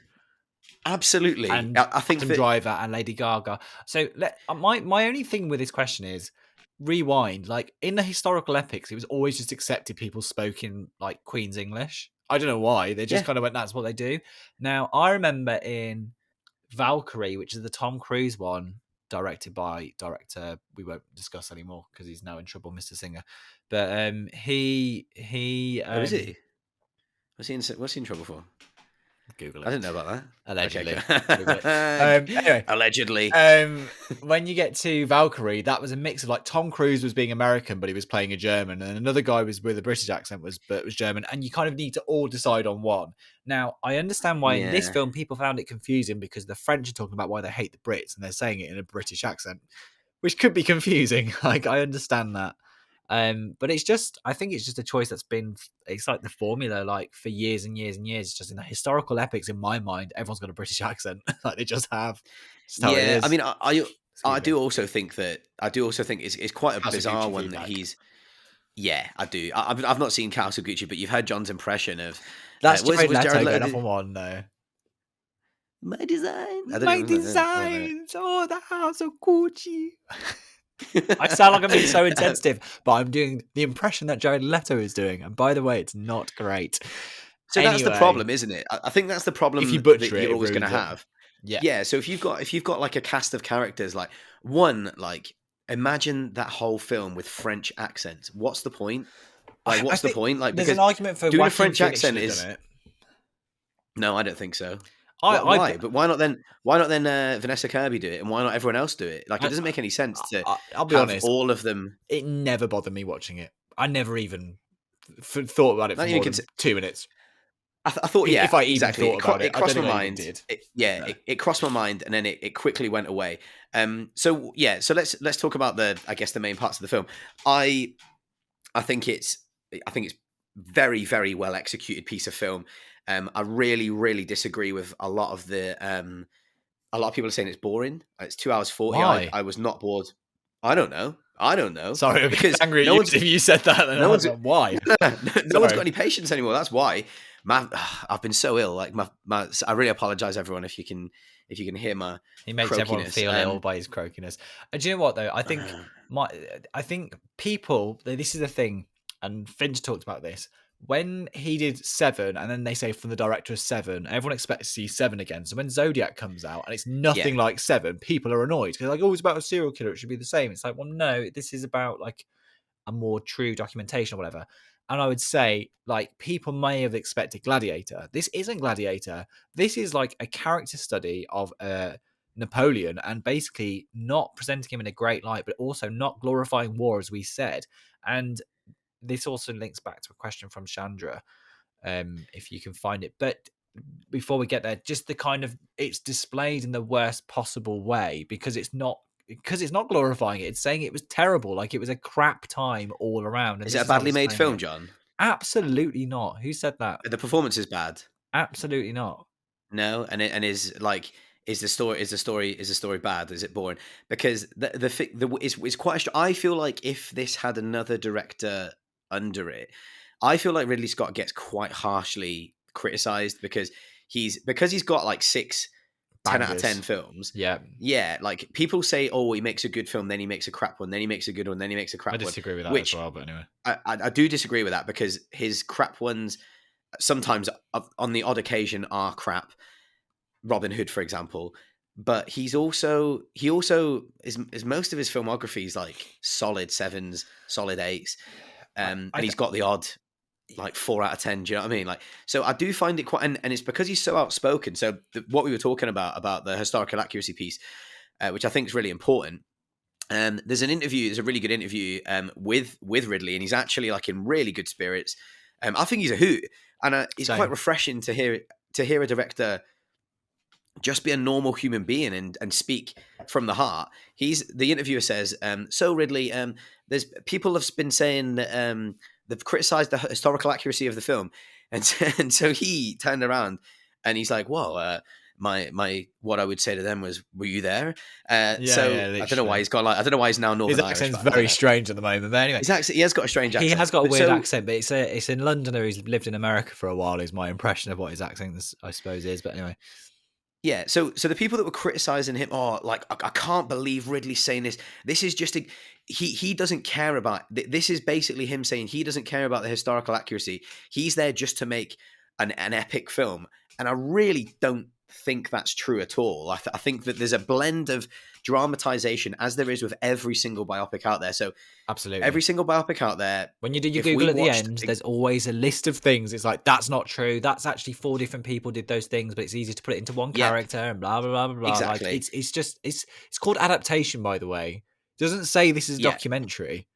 Absolutely, and I think Adam Driver and Lady Gaga. So my only thing with this question is rewind. Like in the historical epics, it was always just accepted people spoke in like Queen's English. I don't know why they just kind of went. That's what they do. Now I remember in Valkyrie, which is the Tom Cruise one, directed by director we won't discuss anymore because he's now in trouble, Mr. Singer. But he is he? What's he in trouble for? Google it. I didn't know about that. Allegedly. Okay. Anyway, allegedly. When you get to Valkyrie, that was a mix of like Tom Cruise was being American, but he was playing a German, and another guy was with a British accent was German, and you kind of need to all decide on one. Now, I understand why in this film people found it confusing because the French are talking about why they hate the Brits, and they're saying it in a British accent, which could be confusing. Like I understand that. But I think it's just a choice it's like the formula, like for years and years and years, just in the historical epics, in my mind, everyone's got a British accent. Like they just have. Yeah. I mean, I do also think it's quite a bizarre one that he's, I do. I've not seen House of Gucci, but you've heard John's impression of, that's Jared Leto going off on one though. My designs. Oh, the House of Gucci. I sound like I'm being so insensitive, but I'm doing the impression that Jared Leto is doing, and by the way, it's not great. So anyway, that's the problem, isn't it? I think that's the problem. If you butcher that you're always going to have. Yeah. So if you've got like a cast of characters, like imagine that whole film with French accents. What's the point? Like, what's the point? Like, there's an argument for doing a French accent is. No, I don't think so. Why? But why not then? Why not then Vanessa Kirby do it, and why not everyone else do it? Like, it doesn't make any sense to. I'll be honest. All of them. It never bothered me watching it. I never even thought about it for more than 2 minutes. I thought, yeah, If I even exactly. thought about it, It I don't crossed my think I even mind. did. No. It crossed my mind, and then it quickly went away. So yeah, so let's talk about I guess the main parts of the film. I think it's very, very well executed piece of film. I really, really disagree with a lot of a lot of people are saying it's boring. It's 2 hours 40. Why? I was not bored. I don't know Sorry, I'm because angry at no you one's if you said that. Then no I was one's like, why? no one's got any patience anymore. That's why. I've been so ill. Like I really apologize, everyone, if you can hear my He makes everyone croakiness. feel ill by his croakiness. And do you know what though? I think people. This is the thing, and Finch talked about this. When he did Seven, and then they say from the director of Seven, everyone expects to see Seven again. So when Zodiac comes out and it's nothing like Seven, people are annoyed because like, oh, it's about a serial killer. It should be the same. It's like, well, no, this is about like a more true documentation or whatever. And I would say, like, people may have expected Gladiator. This isn't Gladiator. This is like a character study of Napoleon, and basically not presenting him in a great light, but also not glorifying war, as we said. And this also links back to a question from Chandra, if you can find it. But before we get there, just the kind of, it's displayed in the worst possible way because it's not glorifying it. It's saying it was terrible, like it was a crap time all around. And Is this it a how badly it's made saying film, it. John? Absolutely not. Who said that? The performance is bad. Absolutely not. No, and is like is the story bad? Is it boring? Because it's quite. I feel like if this had another director under it, I feel like Ridley Scott gets quite harshly criticized because he's got like 10 out of 10 films. Yeah, like people say, oh, he makes a good film, then he makes a crap one, then he makes a good one, then he makes a crap I one. disagree with that as well, but anyway. I do disagree with that because his crap ones sometimes, on the odd occasion, are crap. Robin Hood, for example. But he also is most of his filmography is like solid 7s, solid 8s. And he's got the odd like 4 out of 10. Do you know what I mean? Like, so I do find it quite, and it's because he's so outspoken. So what we were talking about the historical accuracy piece, which I think is really important. There's a really good interview with Ridley, and he's actually like in really good spirits. I think he's a hoot, and it's quite refreshing to hear a director just be a normal human being and speak from the heart. The interviewer says, so Ridley, there's people have been saying that they've criticized the historical accuracy of the film, and so he turned around and he's like, well, my what I would say to them was, were you there? I don't know why he's got like, I don't know why he's now Northern Irish. His accent's very strange at the moment, but anyway, he has got a strange accent. He has got a weird accent, but it's in Londoner who's lived in America for a while is my impression of what his accent I suppose is. But anyway. Yeah, so the people that were criticizing him, like, I can't believe Ridley's saying this. This is just he doesn't care about. This is basically him saying he doesn't care about the historical accuracy. He's there just to make an epic film, and I really don't think that's true at all. I think that there's a blend of dramatization, as there is with every single biopic out there. So absolutely, every single biopic out there. When you do your Google at the end, there's always a list of things. It's like, that's not true. That's actually 4 different people did those things, but it's easy to put it into one character and blah blah blah blah blah. Exactly. Like, it's called adaptation, by the way. It doesn't say this is a documentary.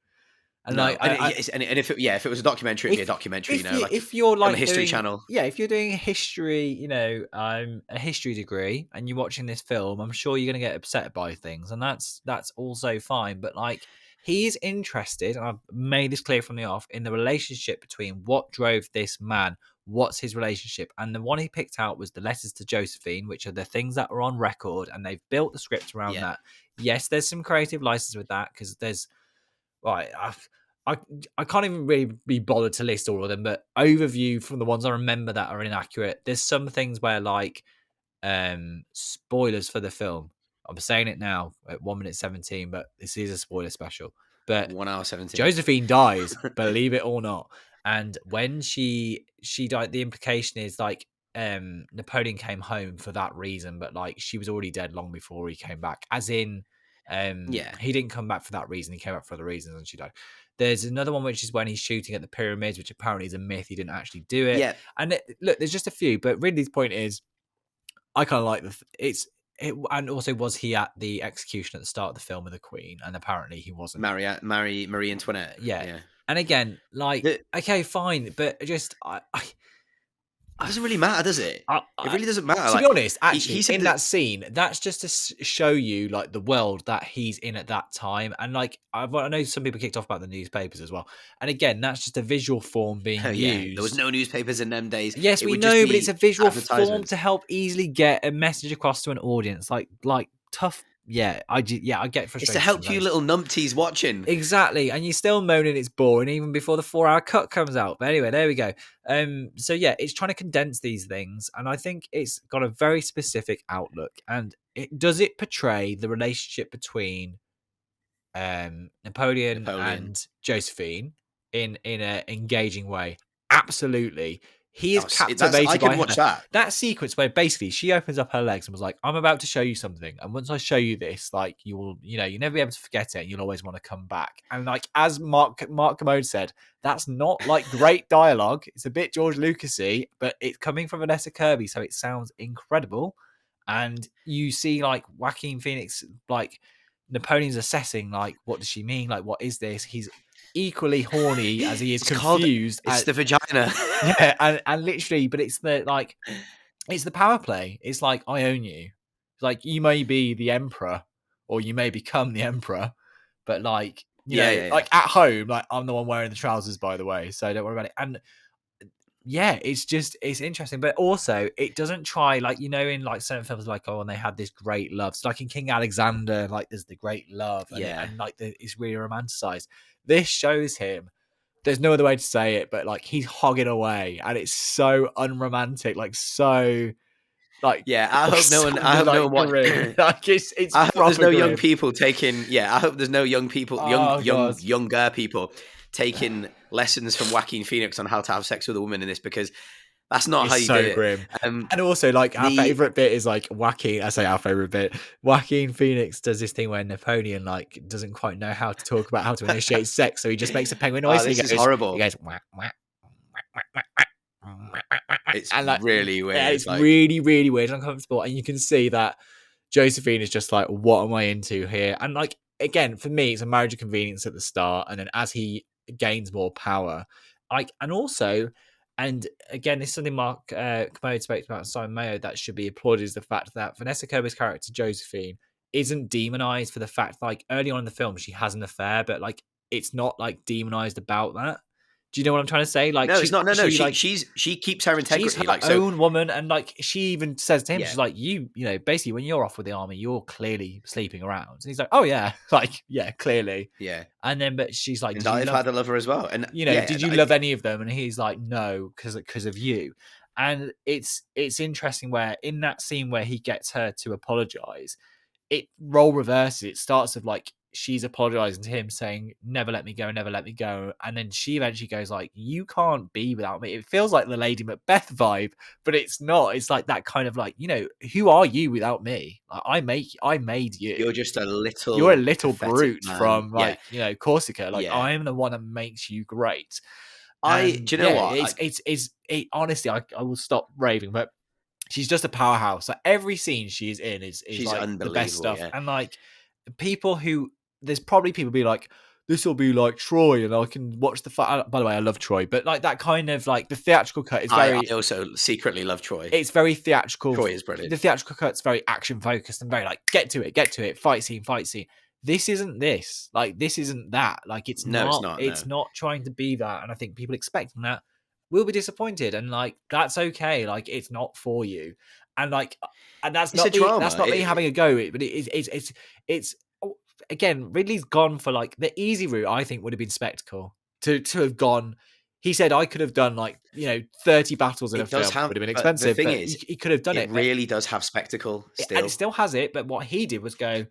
And no, if it was a documentary, it'd be a documentary. If you're like on the History Channel, if you're doing a history, a history degree, and you're watching this film, I'm sure you're going to get upset by things, and that's also fine. But like, he's interested, and I've made this clear from the off, in the relationship between what drove this man. What's his relationship? And the one he picked out was the letters to Josephine, which are the things that are on record, and they've built the script around that. Yes, there's some creative license with that because there's I can't even really be bothered to list all of them, but overview from the ones I remember that are inaccurate. There's some things where like spoilers for the film. I'm saying it now at 1:17, but this is a spoiler special. But 1 hour 17. Josephine dies, believe it or not. And when she died, the implication is like Napoleon came home for that reason, but like she was already dead long before he came back. As in, he didn't come back for that reason. He came back for other reasons, and she died. There's another one which is when he's shooting at the pyramids, which apparently is a myth. He didn't actually do it. Yeah. And look, there's just a few, but Ridley's point is, I kind of like and also, was he at the execution at the start of the film with the Queen? And apparently he wasn't. Marie Antoinette. Yeah. And again, like, okay, fine, but just It doesn't really matter, does it? It really doesn't matter. To be honest, actually, he said in that scene, that's just to show you like the world that he's in at that time. And like, I know some people kicked off about the newspapers as well. And again, that's just a visual form being oh, used. There was no newspapers in them days. Yes, It we would just know, be but it's a visual form advertisements. to help easily get a message across to an audience. Like tough. Yeah, I get frustrated. It's to help you little numpties watching. Exactly, and you're still moaning it's boring even before the 4-hour cut comes out. But anyway, there we go. So yeah, it's trying to condense these things, and I think it's got a very specific outlook. And it portray the relationship between Napoleon and Josephine in an engaging way? Absolutely. He is captivated I by can watch her. That sequence where basically she opens up her legs and was like, I'm about to show you something. And once I show you this, like you'll never be able to forget it and you'll always want to come back. And like as Mark Commode said, that's not like great dialogue. It's a bit George Lucas-y, but it's coming from Vanessa Kirby, so it sounds incredible. And you see like Joaquin Phoenix, like Napoleon's assessing, like, what does she mean? Like, what is this? He's equally horny as he is confused. It's the vagina. Yeah, and literally, but it's the power play. It's like, I own you. It's like, you may be the emperor or you may become the emperor, but like, you know, like at home, like I'm the one wearing the trousers, by the way, so don't worry about it. And yeah, it's interesting, but also it doesn't try, like, you know, in like certain films, like, oh, and they had this great love. So like in King Alexander, like there's the great love, and like it's really romanticized. This shows him, there's no other way to say it, but like he's hogging away, and it's so unromantic, like so, like I hope no one. I hope no one. Like it's. I hope there's no young people taking. I hope there's no young people, younger people taking lessons from Joaquin Phoenix on how to have sex with a woman in this, because that's not how you do it. Grim. And also, like, our favorite bit is like Joaquin. I say our favorite bit. Joaquin Phoenix does this thing where Napoleon like doesn't quite know how to talk about how to initiate sex, so he just makes a penguin noise. This is horrible. He goes, it's like, really weird. Yeah, it's like, really, really weird and uncomfortable. And you can see that Josephine is just like, what am I into here? And like, again, for me, it's a marriage of convenience at the start, and then as he gains more power, like, and also, and again, this is something Mark Commode spoke about Simon Mayo that should be applauded, is the fact that Vanessa Kirby's character Josephine isn't demonized for the fact, like, early on in the film she has an affair, but like it's not like demonized about that. Do you know what I'm trying to say? Like, no, it's not. No. She keeps her integrity. She's her like, own woman, and like she even says to him, she's like, you know, basically when you're off with the army, you're clearly sleeping around. And he's like, oh yeah, like yeah, clearly, yeah. And then, but she's like, and I've had a lover as well, and you know, did you love any of them? And he's like, no, because of you. And it's interesting where in that scene where he gets her to apologize, it role reverses. It starts with like, she's apologizing to him saying, never let me go, and then she eventually goes like, you can't be without me. It feels like the Lady Macbeth vibe, but it's not. It's like that kind of like, you know, who are you without me? Like, I made you. You're just a little brute man. from like, you know, Corsica. Like, I am the one that makes you great. Do you know what? It's honestly, I will stop raving, but she's just a powerhouse. Like, every scene she's in is like the best stuff. And like, people who, there's probably people be like, this will be like Troy, and I can watch the fight. By the way, I love Troy, but like that kind of like the theatrical cut is very. I also secretly love Troy. It's very theatrical. Troy is brilliant. The theatrical cut's very action focused and very like get to it, fight scene. This isn't this. Like, this isn't that. Like, it's not. It's not trying to be that, and I think people expecting that will be disappointed, and like that's okay. Like, it's not for you, and like, and that's not me, that's not me having a go. But it's. Again, Ridley's gone for like the easy route. I think would have been spectacle to have gone. He said I could have done like, you know, 30 battles in a film. Would have been expensive. The thing is, he could have done it. It really does have spectacle still, and it still has it. But what he did was go,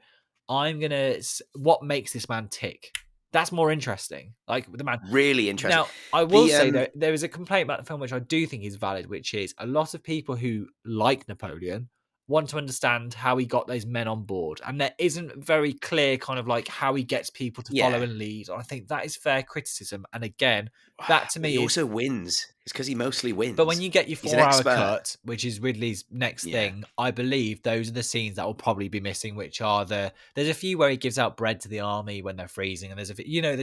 what makes this man tick? That's more interesting. Like, the man, really interesting. Now, I will say that there is a complaint about the film which I do think is valid, which is a lot of people who like Napoleon want to understand how he got those men on board, and there isn't very clear kind of like how he gets people to follow and lead. I think that is fair criticism, and again, that to me he also wins. It's because he mostly wins. But when you get your 4-hour cut, which is Ridley's next thing, I believe those are the scenes that will probably be missing, which are there's a few where he gives out bread to the army when they're freezing, and there's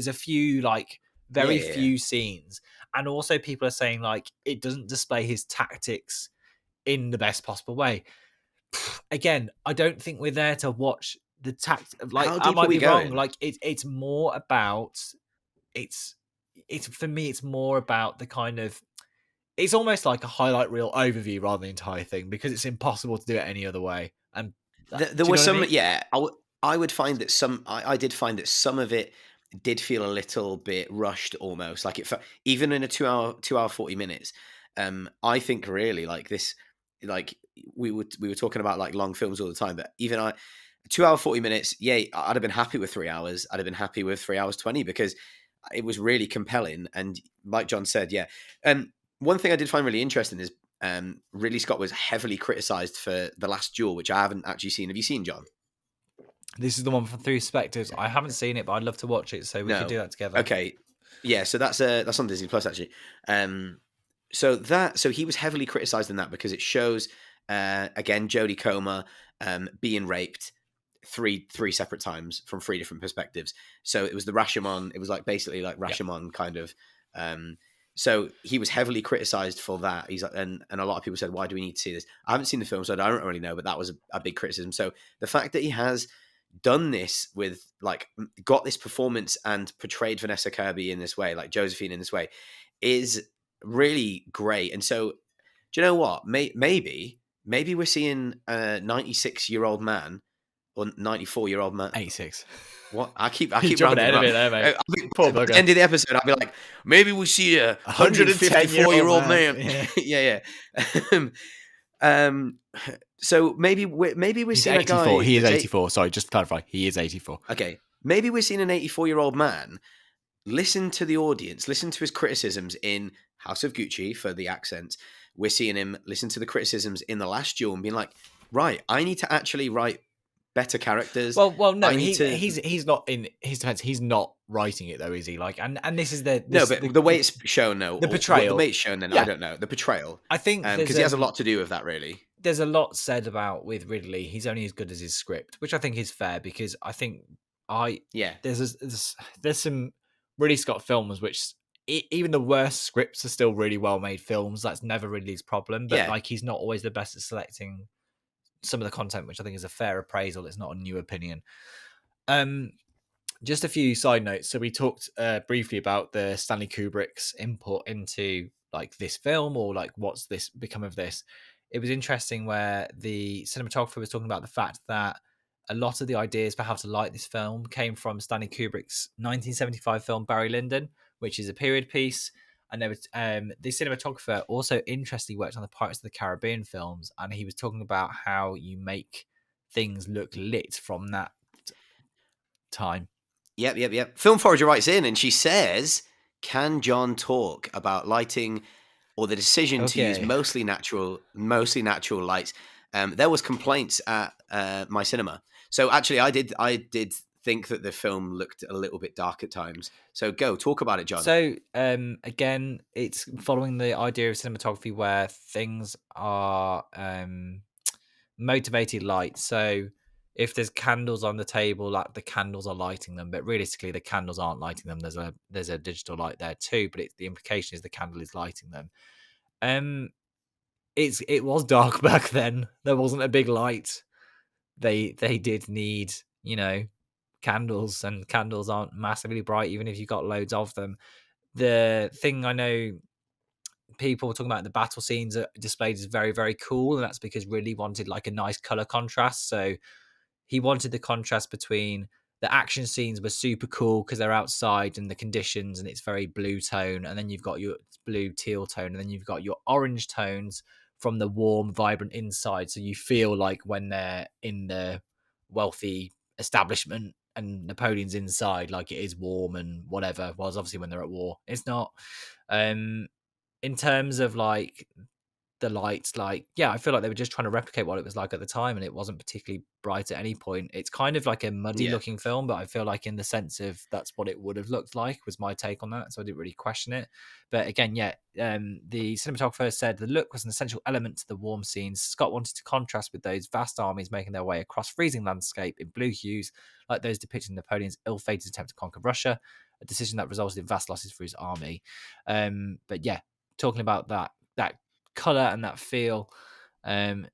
a few like very yeah. few scenes. And also people are saying like it doesn't display his tactics in the best possible way. Again, I don't think we're there to watch the like How I deep are might we be wrong. going? Like it's more about it's for me it's more about the kind of, it's almost like a highlight reel overview rather than the entire thing, because it's impossible to do it any other way. And There do you were know what I some, mean? yeah. I would find that I did find that some of it did feel a little bit rushed, almost like it felt, even in a 2 hour 40 minutes. I think really like this, like we were talking about like long films all the time, but even 2 hour 40 minutes, yeah, I'd have been happy with 3 hours. I'd have been happy with 3 hours 20 because it was really compelling. And like John said, yeah. One thing I did find really interesting is Ridley Scott was heavily criticized for The Last Duel, which I haven't actually seen. Have you seen, John? This is the one from Three Perspectives. I haven't seen it, but I'd love to watch it, so we could No. do that together. Okay. Yeah, so that's on Disney Plus actually. So he was heavily criticized in that because it shows again Jodie Comer being raped three separate times from three different perspectives. So it was the Rashomon. It was like basically like Rashomon kind of. So he was heavily criticized for that. He's like, and a lot of people said, "Why do we need to see this?" I haven't seen the film, so I don't really know. But that was a big criticism. So the fact that he has done this with like got this performance and portrayed Vanessa Kirby in this way, like Josephine in this way, is really great. And so, do you know what? Maybe we're seeing a 96-year-old man or 94-year-old man. 86. What? I keep Jumping rounding ahead him of up. it there, mate. I'll be- Poor at the bugger. end of the episode, I'll be like, maybe we see a 154-year-old man. Yeah. yeah. So maybe we're He's seeing 84. a guy. He is that's 84. Sorry, just to clarify. He is 84. Okay, maybe we're seeing an 84-year-old man listen to the audience, listen to his criticisms in House of Gucci for the accents. We're seeing him listen to the criticisms in The Last Duel and being like, right, I need to actually write better characters. Well, no, I need to... he's not, in his defense, he's not writing it though, is he? Like, and this is the the way it's shown, no, the portrayal. The way it's shown, then Yeah. I don't know the portrayal. I think because he has a lot to do with that, really. There's a lot said about with Ridley. He's only as good as his script, which I think is fair, because I think there's some Ridley Scott films which even the worst scripts are still really well made films. That's never Ridley's problem, but like he's not always the best at selecting some of the content, which I think is a fair appraisal. It's not a new opinion. Just a few side notes. So we talked briefly about the Stanley Kubrick's input into like this film, or like what's this become of this. It was interesting where the cinematographer was talking about the fact that a lot of the ideas for how to light this film came from Stanley Kubrick's 1975 film Barry Lyndon, which is a period piece. And there was the cinematographer also interestingly worked on the Pirates of the Caribbean films, and he was talking about how you make things look lit from that time. Yep. Film Forager writes in and she says, "Can John talk about lighting or the decision to use mostly natural lights?" There was complaints at my cinema. So actually, I did think that the film looked a little bit dark at times. So go talk about it, John. So again, it's following the idea of cinematography where things are motivated light. So if there's candles on the table, like the candles are lighting them, but realistically the candles aren't lighting them. There's a digital light there too, but the implication is the candle is lighting them. It was dark back then. There wasn't a big light. They did need, candles, and candles aren't massively bright even if you've got loads of them. The thing I know people were talking about, the battle scenes are displayed is very, very cool, and that's because Ridley wanted like a nice color contrast. So he wanted the contrast between the action scenes were super cool because they're outside and the conditions, and it's very blue tone, and then you've got your blue teal tone, and then you've got your orange tones from the warm, vibrant inside. So you feel like when they're in the wealthy establishment and Napoleon's inside, like it is warm and whatever. Whereas obviously when they're at war, it's not. In terms of like the lights, like, yeah, I feel like they were just trying to replicate what it was like at the time, and it wasn't particularly bright at any point. It's kind of like a muddy Yeah. looking film, but I feel like in the sense of that's what it would have looked like was my take on that, so I didn't really question it. But again, yeah, the cinematographer said the look was an essential element to the warm scenes. Scott wanted to contrast with those vast armies making their way across freezing landscape in blue hues, like those depicting Napoleon's ill-fated attempt to conquer Russia, a decision that resulted in vast losses for his army. But yeah, talking about that color and that feel, yeah,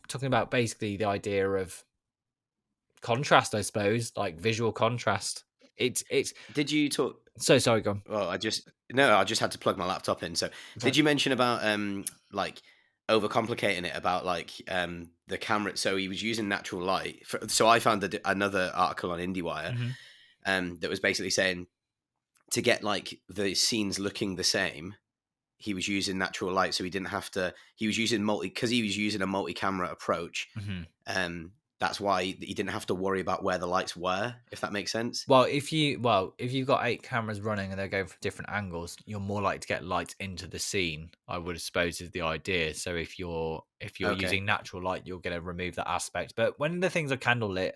talking about basically the idea of contrast, I suppose, like visual contrast. It's Did you talk? so sorry, go on. Well, I just had to plug my laptop in. So, did you mention about like overcomplicating it about like the camera? So he was using natural light. So I found another article on IndieWire that was basically saying to get like the scenes looking the same, he was using natural light, so he didn't have to. He was using because he was using a multi-camera approach. That's why he didn't have to worry about where the lights were, if that makes sense. Well, if you've got 8 cameras running and they're going from different angles, you're more likely to get light into the scene, I would suppose, is the idea. So if you're Okay. using natural light, you're going to remove that aspect. But when the things are candlelit,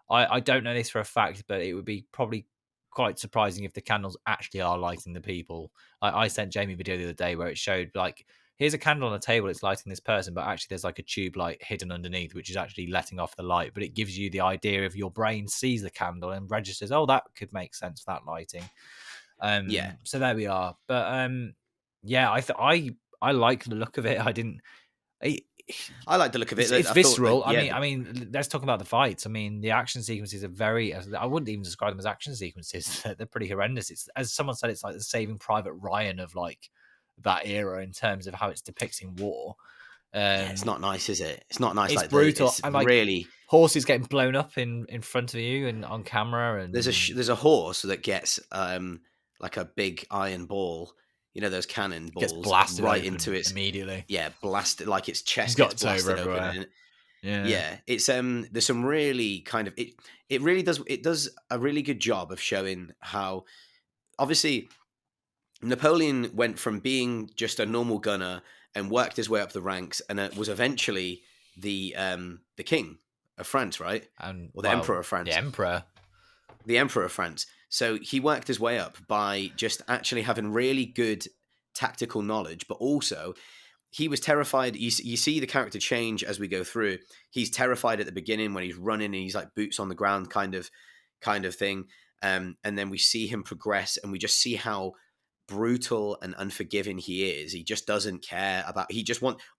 I don't know this for a fact, but it would be probably quite surprising if the candles actually are lighting the people. I sent Jamie a video the other day where it showed like, here's a candle on a table, it's lighting this person, but actually there's like a tube light hidden underneath, which is actually letting off the light. But it gives you the idea of your brain sees the candle and registers, oh, that could make sense for that lighting. Yeah. So there we are. But yeah, I like the look of it. I like the look of it. It's I visceral. thought that, yeah, I mean, let's talk about the fights. I mean, the action sequences are very. I wouldn't even describe them as action sequences. They're pretty horrendous. It's, as someone said, it's like the Saving Private Ryan of like that era in terms of how it's depicting war. yeah, it's not nice, is it? It's not nice. It's like brutal. It's and like really horses getting blown up in front of you and on camera. And there's a horse that gets like a big iron ball. You know those cannon balls gets blasted right open into its immediately. Yeah, blasted like its chest Got gets blasted open. everywhere. Yeah, it's there's some really kind of it really does a really good job of showing how obviously Napoleon went from being just a normal gunner and worked his way up the ranks and was eventually the king of France, right? And Or the emperor of France. The emperor of France. So he worked his way up by just actually having really good tactical knowledge, but also he was terrified. You see the character change as we go through. He's terrified at the beginning when he's running and he's like boots on the ground kind of thing. And then we see him progress and we just see how brutal and unforgiving he is. He just doesn't care about,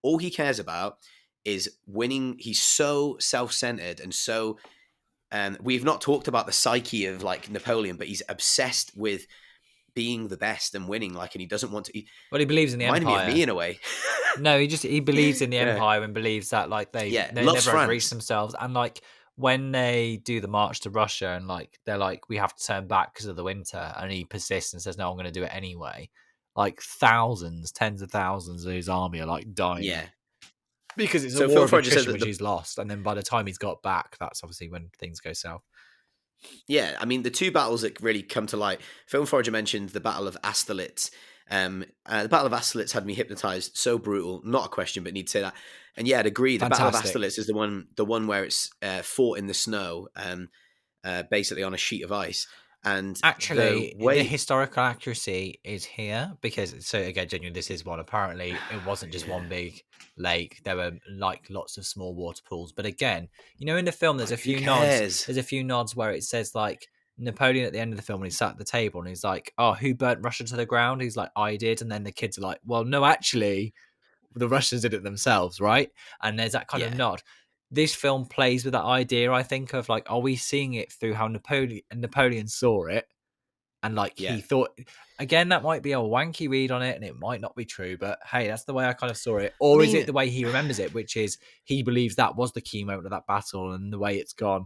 all he cares about is winning. He's so self-centered and so, we've not talked about the psyche of like Napoleon, but he's obsessed with being the best and winning, like, and he doesn't want to. Well, he believes in the Reminded empire. me of me in a way. No, he believes in the Yeah. empire and believes that like they loves never France. reach themselves. And like when they do the march to Russia and like they're like, we have to turn back because of the winter, and he persists and says, no, I'm going to do it anyway. Like thousands, tens of thousands of his army are like dying. Yeah. Because it's So a war Phil of Froger says attrition that which he's lost, and then by the time he's got back, that's obviously when things go south. Yeah, I mean, the two battles that really come to light, Phil Forager mentioned the Battle of Austerlitz. The Battle of Austerlitz had me hypnotized, so brutal, not a question, but need to say that. And yeah, I'd agree. The Battle of Fantastic. Austerlitz is the one where it's fought in the snow, basically on a sheet of ice. And Actually, the way the historical accuracy is here because, so again, genuinely, this is one. Apparently, it wasn't just one big lake. There were like lots of small water pools. But again, you know, in the film, there's a few nods. There's a few nods where it says like Napoleon at the end of the film when he sat at the table and he's like, "Oh, who burnt Russia to the ground?" He's like, "I did," and then the kids are like, "Well, no, actually, the Russians did it themselves, right?" And there's that kind of nod. This film plays with that idea, I think, of like, are we seeing it through how Napoleon saw it? And like he thought, again, that might be a wanky read on it and it might not be true, but hey, that's the way I kind of saw it. Or is it the way he remembers it, which is he believes that was the key moment of that battle and the way it's gone?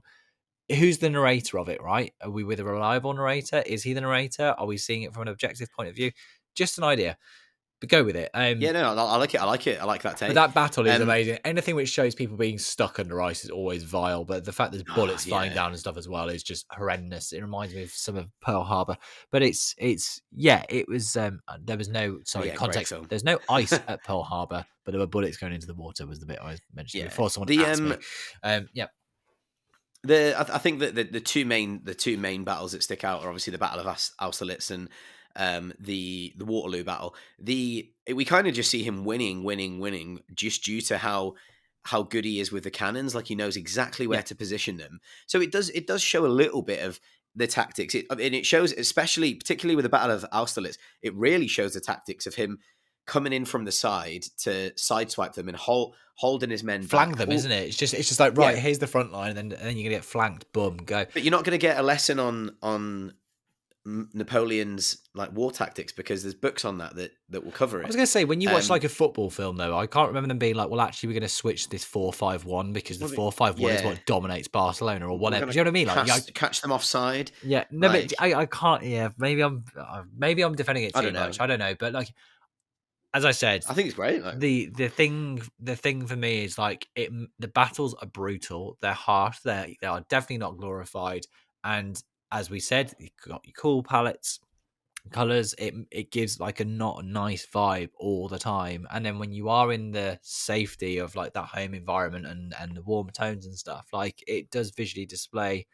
Who's the narrator of it, right? Are we with a reliable narrator? Is he the narrator? Are we seeing it from an objective point of view? Just an idea. But go with it. Yeah, no, I like it. I like it. I like that take. But that battle is Um, amazing. Anything which shows people being stuck under ice is always vile. But the fact there's bullets flying yeah. down and stuff as well is just horrendous. It reminds me of some of Pearl Harbor. But it was. There was no Great context. film. There's no ice at Pearl Harbor, but there were bullets going into the water. Was the bit I mentioned before someone asked me. Yeah. I think that the two main battles that stick out are obviously the Battle of Austerlitz and the Waterloo battle. We kind of just see him winning just due to how good he is with the cannons. Like, he knows exactly where to position them. So it does show a little bit of the tactics. And it shows, particularly with the Battle of Austerlitz, it really shows the tactics of him coming in from the side to sideswipe them and holding his men flank back. them, isn't it? It's just like, right, here's the front line, and then you're gonna get flanked. Boom, go. But you're not going to get a lesson on Napoleon's like war tactics, because there's books on that will cover it. I was going to say, when you watch like a football film, though, I can't remember them being like, well, actually, we're going to switch this 4-5-1 because the 4-5-1 is what dominates Barcelona or whatever. Do you know what I mean? Like, catch them offside. Yeah, no, but I can't. Yeah, maybe I'm defending it too much. I don't know, but like, as I said, I think it's great. Like, the thing for me is like the battles are brutal. They're harsh. They are definitely not glorified. And as we said, you've got your cool palettes, colors. It gives like a not nice vibe all the time. And then when you are in the safety of like that home environment and the warm tones and stuff, like it does visually display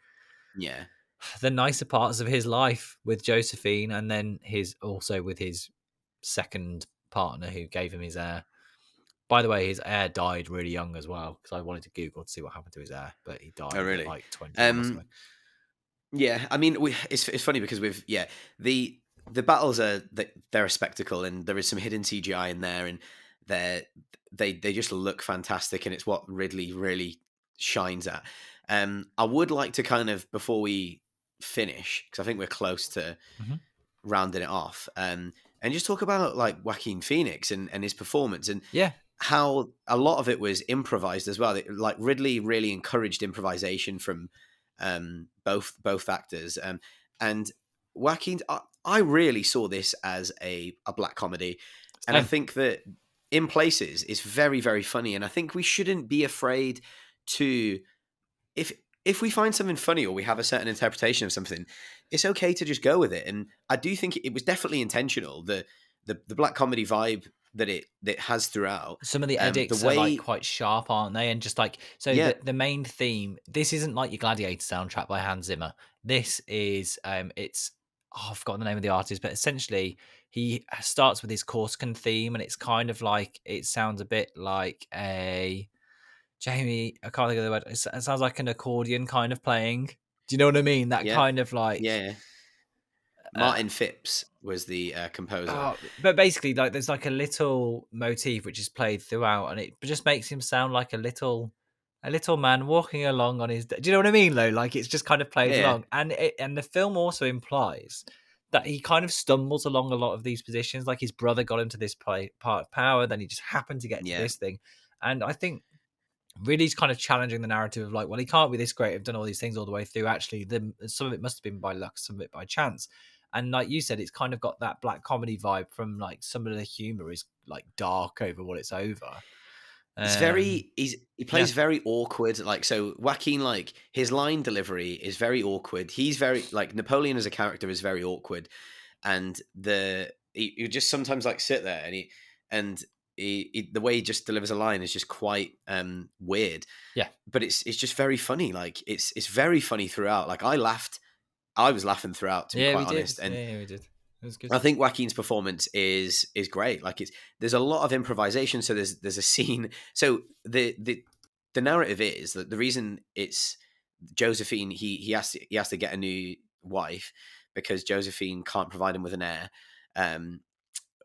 the nicer parts of his life with Josephine, and then also with his second partner who gave him his heir. By the way, his heir died really young as well, because I wanted to Google to see what happened to his heir, but he died at like 20 or something. Yeah, I mean, it's funny because the battles they're a spectacle, and there is some hidden CGI in there, and they just look fantastic, and it's what Ridley really shines at. I would like to kind of, before we finish, because I think we're close to rounding it off, and just talk about like Joaquin Phoenix and his performance, and how a lot of it was improvised as well. Like, Ridley really encouraged improvisation from both actors, and Joaquin. I really saw this as a black comedy, and I think that in places it's very, very funny, and I think we shouldn't be afraid to, if we find something funny or we have a certain interpretation of something, it's okay to just go with it. And I do think it was definitely intentional, the black comedy vibe that it has throughout. Some of the edits are like quite sharp, aren't they? And just like, so the main theme, this isn't like your Gladiator soundtrack by Hans Zimmer. This is I've forgotten the name of the artist, but essentially he starts with his Corsican theme, and it's kind of like, it sounds a bit like a Jamie, I can't think of the word. It sounds like an accordion kind of playing. Do you know what I mean? That kind of like... Yeah. Martin Phipps was the composer. But basically, like, there's like a little motif which is played throughout, and it just makes him sound like a little man walking along on his... Do you know what I mean, though? Like, it's just kind of played along. And the film also implies that he kind of stumbles along a lot of these positions. Like, his brother got him to this part of power, then he just happened to get to this thing. And I think really he's kind of challenging the narrative of like, well, he can't be this great, have done all these things all the way through. Actually, some of it must have been by luck, some of it by chance. And like you said, it's kind of got that black comedy vibe from like some of the humor is like dark over what it's over. It's he plays very awkward. Like, so Joaquin, like, his line delivery is very awkward. He's very, like, Napoleon as a character is very awkward. And he just sometimes like sit there and the way he just delivers a line is just quite weird. Yeah. But it's just very funny. Like, it's very funny throughout. Like, I was laughing throughout, to be quite honest. And we did. It was good. I think Joaquin's performance is great. Like, there's a lot of improvisation. So there's a scene. So the narrative is that the reason it's Josephine, he has to get a new wife because Josephine can't provide him with an heir.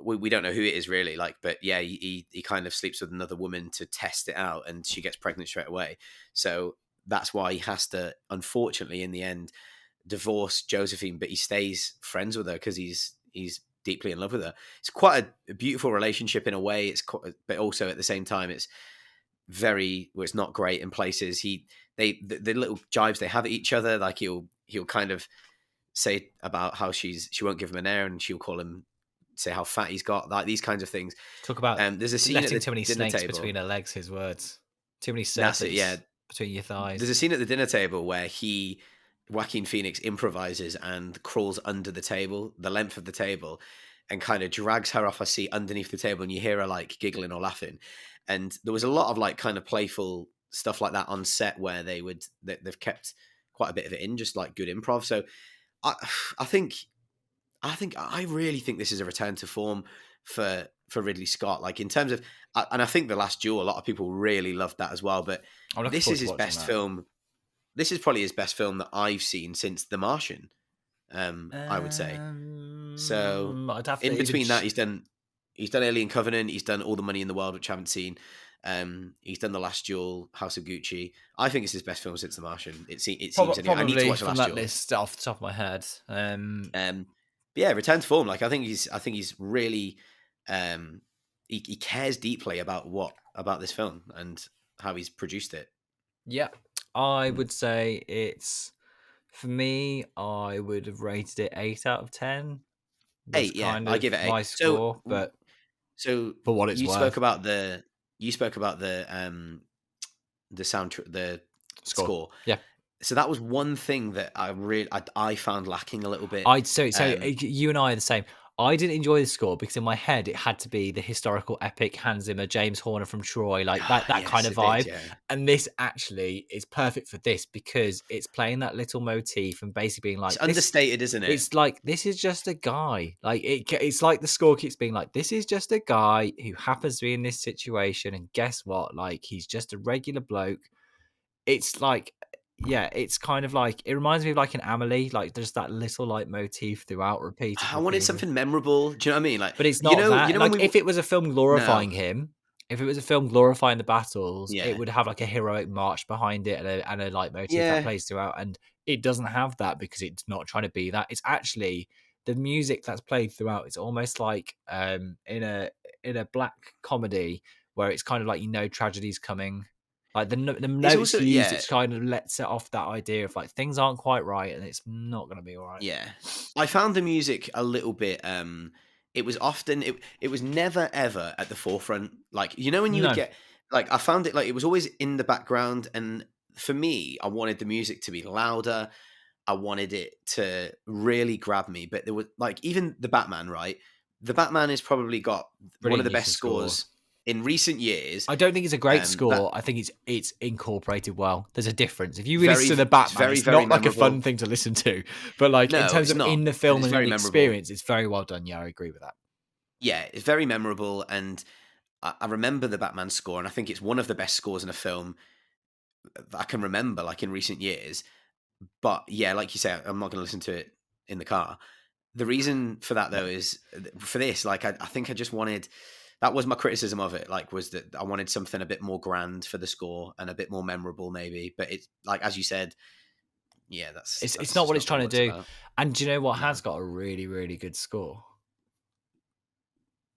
We don't know who it is really, like, but yeah, he kind of sleeps with another woman to test it out, and she gets pregnant straight away. So that's why he has to, unfortunately, in the end, divorce Josephine, but he stays friends with her because he's deeply in love with her. It's quite a beautiful relationship in a way. But also at the same time, it's it's not great in places. The little jibes they have at each other, like he'll kind of say about how she won't give him an heir, and she'll call him say how fat he's got, like these kinds of things. Talk about There's a scene at letting the too many dinner snakes table. between her legs. His words. Too many That's it, serpents yeah. between your thighs. There's a scene at the dinner table where Joaquin Phoenix improvises and crawls under the table, the length of the table, and kind of drags her off her seat underneath the table, and you hear her like giggling or laughing. And there was a lot of like kind of playful stuff like that on set where they've kept quite a bit of it in, just like good improv. So I really think this is a return to form for Ridley Scott. Like in terms of, and I think The Last Duel, a lot of people really loved that as well. But this is his best film. This is probably his best film that I've seen since The Martian. I would say. So I'd have to in between that, he's done Alien Covenant. He's done All the Money in the World, which I haven't seen. He's done The Last Duel, House of Gucci. I think it's his best film since The Martian. It seems. Anyway. I need to watch The Last Duel. List off the top of my head. Yeah, return to form. Like I think he's really he cares deeply about this film and how he's produced it. Yeah, I would say it's, for me, I would have rated it 8 out of 10. 8, yeah, I give it 8. My score, so for what it's worth. You spoke about the score. Yeah. So that was one thing that I found lacking a little bit. So you and I are the same. I didn't enjoy the score because in my head it had to be the historical epic Hans Zimmer, James Horner from Troy, like that yes, kind of vibe. Yeah. And this actually is perfect for this because it's playing that little motif and basically being like, it's understated, isn't it? It's like, this is just a guy. Like it's like the score keeps being like, this is just a guy who happens to be in this situation, and guess what? Like, he's just a regular bloke. It's like, yeah, it's kind of like, it reminds me of like an Amelie, like there's that little like motif throughout repeated. I wanted something memorable. Do you know what I mean? Like, but it's not that. You know, like if it was a film glorifying him, if it was a film glorifying the battles, it would have like a heroic march behind it and a like motif that plays throughout. And it doesn't have that because it's not trying to be that. It's actually the music that's played throughout. It's almost like in a black comedy where it's kind of like, tragedy's coming. Like the notes also, used, it kind of lets it off that idea of like things aren't quite right and it's not going to be all right. Yeah, I found the music a little bit. It was often it was never ever at the forefront. Like when you would get like, I found it like it was always in the background. And for me, I wanted the music to be louder. I wanted it to really grab me. But there was like even the Batman, right? The Batman has probably got one of the best scores in recent years. I don't think it's a great score. I think it's incorporated well. There's a difference. If you listen to the Batman, it's not like a fun thing to listen to. But like in terms of in the film and the experience, it's very well done. Yeah, I agree with that. Yeah, it's very memorable. And I remember the Batman score, and I think it's one of the best scores in a film that I can remember, like in recent years. But yeah, like you say, I'm not going to listen to it in the car. The reason for that, though, is for this, like I think I just wanted... That was my criticism of it, like, was that I wanted something a bit more grand for the score and a bit more memorable, maybe. But it's like, as you said, yeah, it's not what it's trying to do. About. And do you know what has got a really, really good score?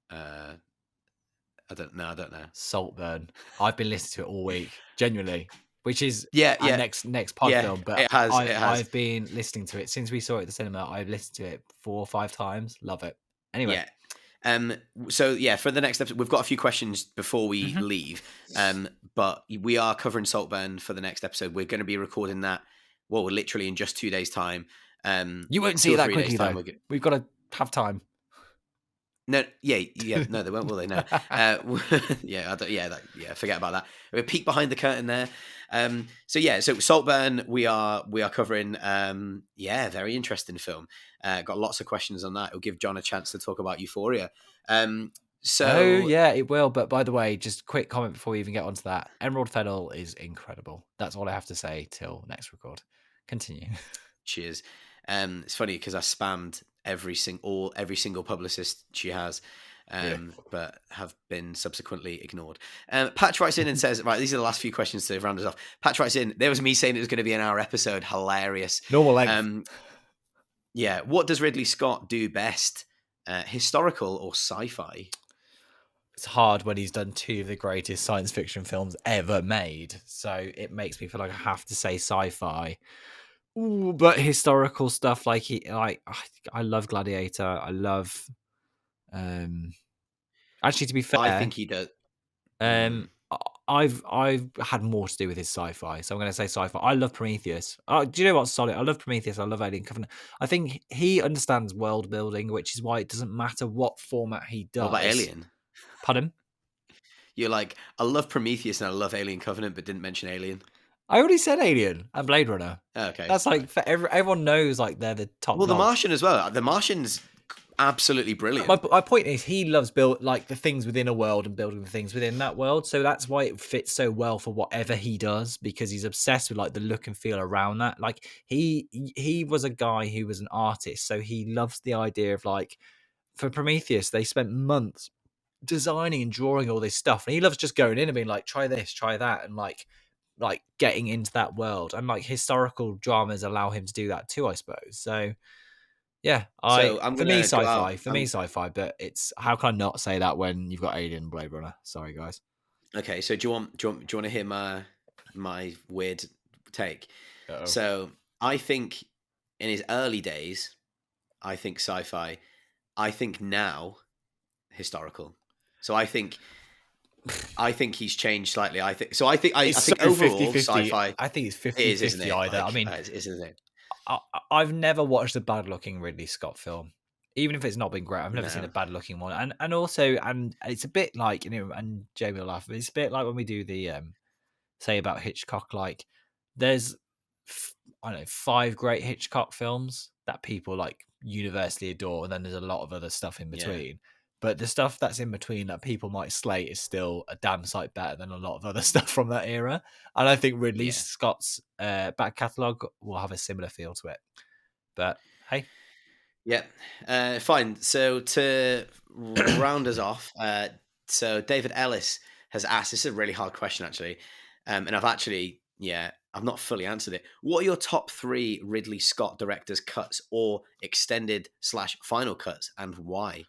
I don't know. Saltburn. I've been listening to it all week, genuinely. Which is our next pod film, but it has. I've been listening to it since we saw it at the cinema. I've listened to it 4 or 5 times. Love it. Anyway. Yeah. So yeah, for the next episode, we've got a few questions before we leave. But we are covering Saltburn for the next episode. We're going to be recording that. Well, we're literally in just 2 days' time. You won't see it that quickly, though. We've got to have time. No, no, they won't, will they? No, forget about that. We're peek behind the curtain there. So Saltburn, we are covering. Very interesting film. Got lots of questions on that. It'll give John a chance to talk about Euphoria. It will. But by the way, just quick comment before we even get onto that. Emerald Fennell is incredible. That's all I have to say till next record. Continue. Cheers. It's funny because I spammed every single publicist she has, but have been subsequently ignored. Patch writes in and says, right, these are the last few questions to round us off. Patch writes in, there was me saying it was going to be an hour episode. Hilarious. Normal length. What does Ridley Scott do best? Historical or sci-fi? It's hard when he's done 2 of the greatest science fiction films ever made. So it makes me feel like I have to say sci-fi. Ooh, but historical stuff I love Gladiator. I love Actually, to be fair, I think he does. I've had more to do with his sci-fi, so I'm going to say sci-fi. I love Prometheus. Do you know what's solid? I love Prometheus. I love Alien Covenant. I think he understands world building, which is why it doesn't matter what format he What about does. Alien? Pardon? You're like, I love Prometheus and I love Alien Covenant, but didn't mention Alien. I already said Alien and Blade Runner. Okay, That's like right. for everyone knows like they're the top. Well, The dogs. Martian as well. The Martian's absolutely brilliant. My point is he loves build like the things within a world and building the things within that world. So that's why it fits so well for whatever he does, because he's obsessed with like the look and feel around that. Like he was a guy who was an artist, so he loves the idea of like for Prometheus, they spent months designing and drawing all this stuff, and he loves just going in and being like, try this, try that, and like getting into that world. And like historical dramas allow him to do that too, I suppose. So yeah, So I'm for gonna me go out. sci-fi. For me sci-fi, but it's how can I not say that when you've got Alien and Blade Runner? Sorry, guys. Okay, so do you want to hear my weird take? Uh-oh. So I think in his early days, I think sci-fi. I think now historical. So I think he's changed slightly. I think overall 50-50. sci-fi. I think it's It is, isn't 50-50 it? either. Like, I mean, isn't it? I've never watched a bad-looking Ridley Scott film, even if it's not been great. I've never seen a No. bad-looking one, and also, and it's a bit like, you know, and Jamie will laugh, but it's a bit like when we do the say about Hitchcock. Like, there's I don't know 5 great Hitchcock films that people like universally adore, and then there's a lot of other stuff in between. But the stuff that's in between that people might slate is still a damn sight better than a lot of other stuff from that era. And I think Ridley Scott's back catalogue will have a similar feel to it. But hey. Yeah. Fine. So to round us off, so David Ellis has asked, this is a really hard question actually. And I've not fully answered it. What are your top 3 Ridley Scott director's cuts or extended / final cuts, and why?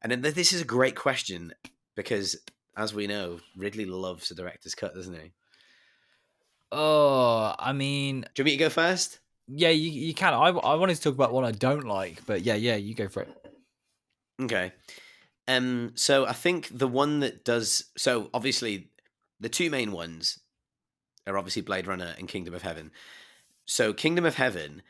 And then this is a great question because, as we know, Ridley loves a director's cut, doesn't he? Oh, I mean, do you want me to go first? Yeah, you can. I wanted to talk about one I don't like, but yeah, you go for it. Okay. So I think the one that does so obviously the 2 main ones are obviously Blade Runner and Kingdom of Heaven. So Kingdom of Heaven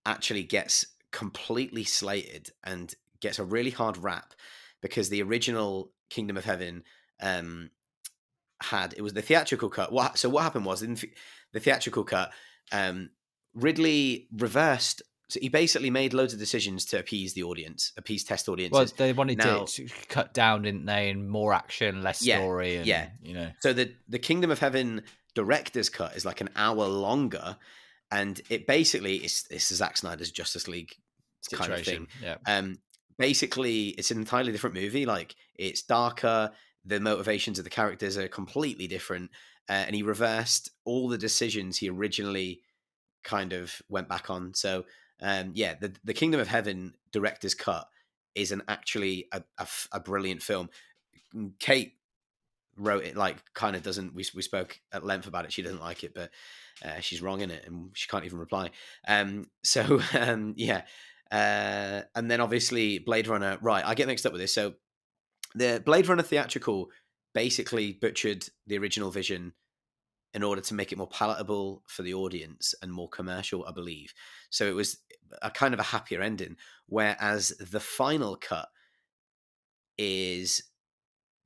actually gets completely slated and gets a really hard rap because the original Kingdom of Heaven it was the theatrical cut. What happened was in the theatrical cut, Ridley reversed. So he basically made loads of decisions to appease the audience, appease test audiences. Well, they wanted to cut down, didn't they? And more action, less story. And, you know. So the Kingdom of Heaven director's cut is like an hour longer, and it basically it's Zack Snyder's Justice League kind of thing. Yeah. Basically, it's an entirely different movie. Like, it's darker. The motivations of the characters are completely different, and he reversed all the decisions he originally kind of went back on. So, the Kingdom of Heaven director's cut is actually a brilliant film. Kate wrote it, like, kind of doesn't. We spoke at length about it. She doesn't like it, but she's wrong in it, and she can't even reply. And then obviously Blade Runner. Right, I get mixed up with this. So the Blade Runner theatrical basically butchered the original vision in order to make it more palatable for the audience and more commercial, I believe. So it was a kind of a happier ending, whereas the final cut is,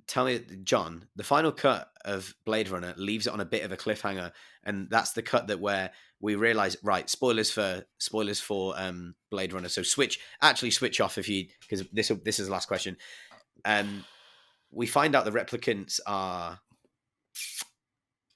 tell me, John, the final cut of Blade Runner leaves it on a bit of a cliffhanger, and that's the cut that where we realize, right, spoilers for Blade Runner. So switch off if you, because this is the last question. We find out the replicants are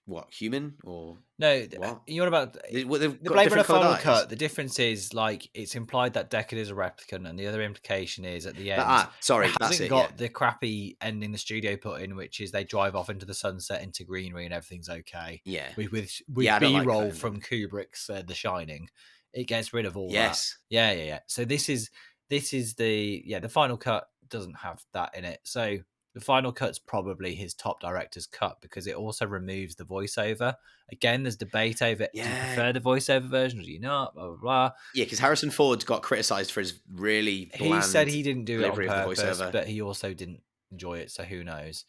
what, human or no? What? You're about the Blade Runner final cut. The difference is like it's implied that Deckard is a replicant, and the other implication is at the end. It hasn't got the crappy ending the studio put in, which is they drive off into the sunset into greenery and everything's okay. Yeah, with B-roll from Kubrick's The Shining. It gets rid of all that. Yeah. So this is the final cut doesn't have that in it. So The final cut's probably his top director's cut because it also removes the voiceover. Again, there's debate over do you Yeah. prefer the voiceover version or do you not? Blah blah blah. Yeah, because Harrison Ford got criticised for his really bland He said he didn't do it on delivery of the purpose, voiceover. but he also didn't enjoy it, so who knows?